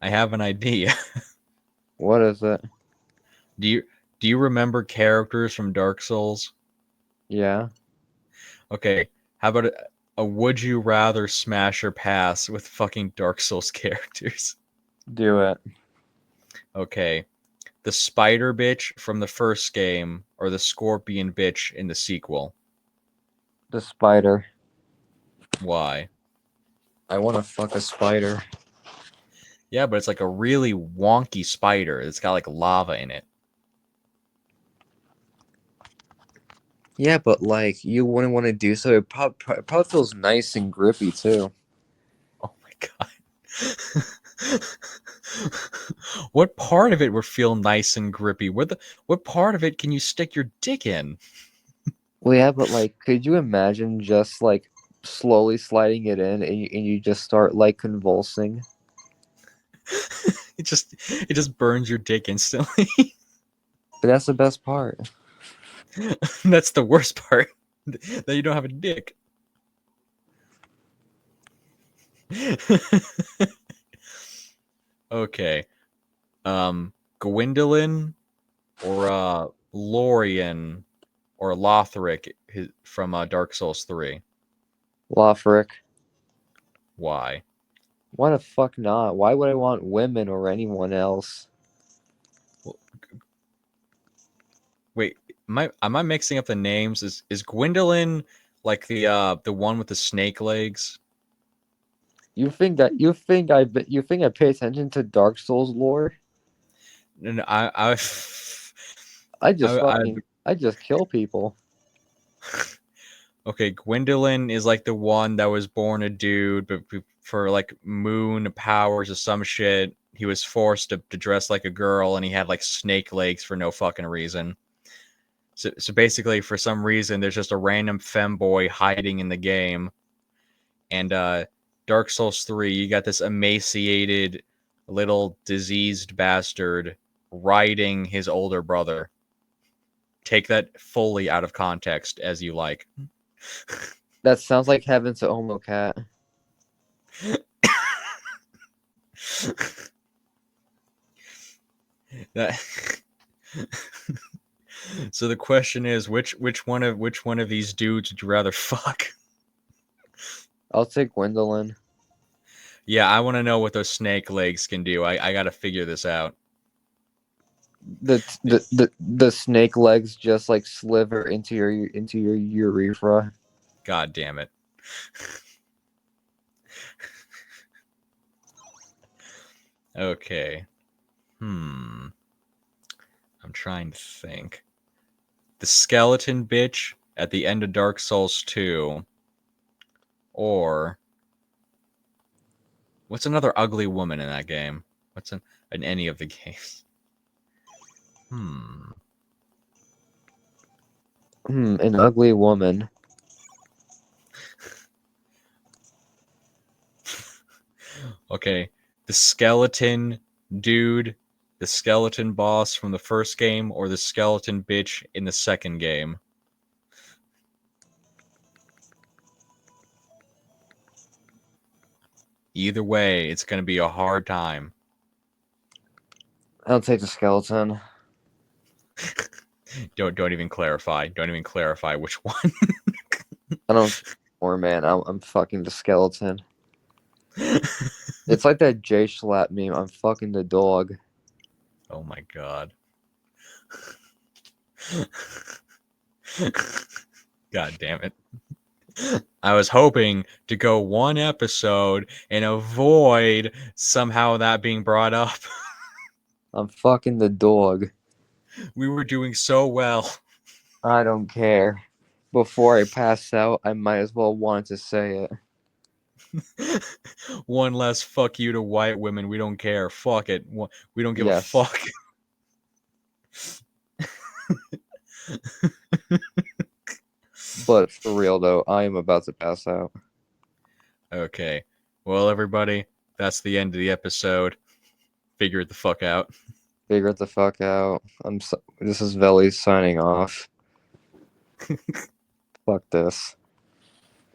I have an idea. What is it? Do you do you remember characters from Dark Souls? Yeah. Okay, how about a would you rather smash or pass with fucking Dark Souls characters? Do it. Okay, the spider bitch from the first game or the scorpion bitch in the sequel. The spider. Why? I want to fuck a spider. Yeah, but it's like a really wonky spider. It's got like lava in it. Yeah, but like you wouldn't want to do so. It probably feels nice and grippy too. Oh my god. What part of it would feel nice and grippy? What part of it can you stick your dick in? Well, yeah, but like, could you imagine just like slowly sliding it in and you just start like convulsing? It just burns your dick instantly. But that's the best part. That's the worst part. That you don't have a dick. Okay. Gwendolyn or Lorien or Lothric from Dark Souls 3. Lothric. Why? Why the fuck not? Why would I want women or anyone else? Well, wait, am I mixing up the names? Is Gwendolyn like the one with the snake legs? You think I pay attention to Dark Souls lore? And I I just kill people. okay, Gwendolyn is like the one that was born a dude, but for like moon powers or some shit, he was forced to dress like a girl, and he had like snake legs for no fucking reason. So basically, for some reason, there's just a random femboy hiding in the game, and Dark Souls 3, you got this emaciated little diseased bastard riding his older brother. Take that fully out of context as you like. That sounds like heaven to Omo Cat. That so the question is, which one of these dudes would you rather fuck? I'll take Gwendolyn. Yeah, I want to know what those snake legs can do. I got to figure this out. The snake legs just like sliver into your urethra. God damn it. Okay. I'm trying to think. The skeleton bitch at the end of Dark Souls 2, or what's another ugly woman in that game? What's in any of the games? Hmm. An ugly woman. Okay. The skeleton dude, the skeleton boss from the first game, or the skeleton bitch in the second game? Either way, it's going to be a hard time. I'll take the skeleton. Don't even clarify. Don't even clarify which one. I don't care more, man. I'm fucking the skeleton. It's like that J Schlatt meme. I'm fucking the dog. Oh my god. God damn it. I was hoping to go one episode and avoid somehow that being brought up. I'm fucking the dog. We were doing so well. I don't care. Before I pass out, I might as well want to say it. One less fuck you to white women. We don't care. Fuck it. We don't give a Yes. fuck. But for real though, I am about to pass out. Okay. Well, everybody, that's the end of the episode. Figure it the fuck out. Figure it the fuck out. This is Velli signing off. Fuck this.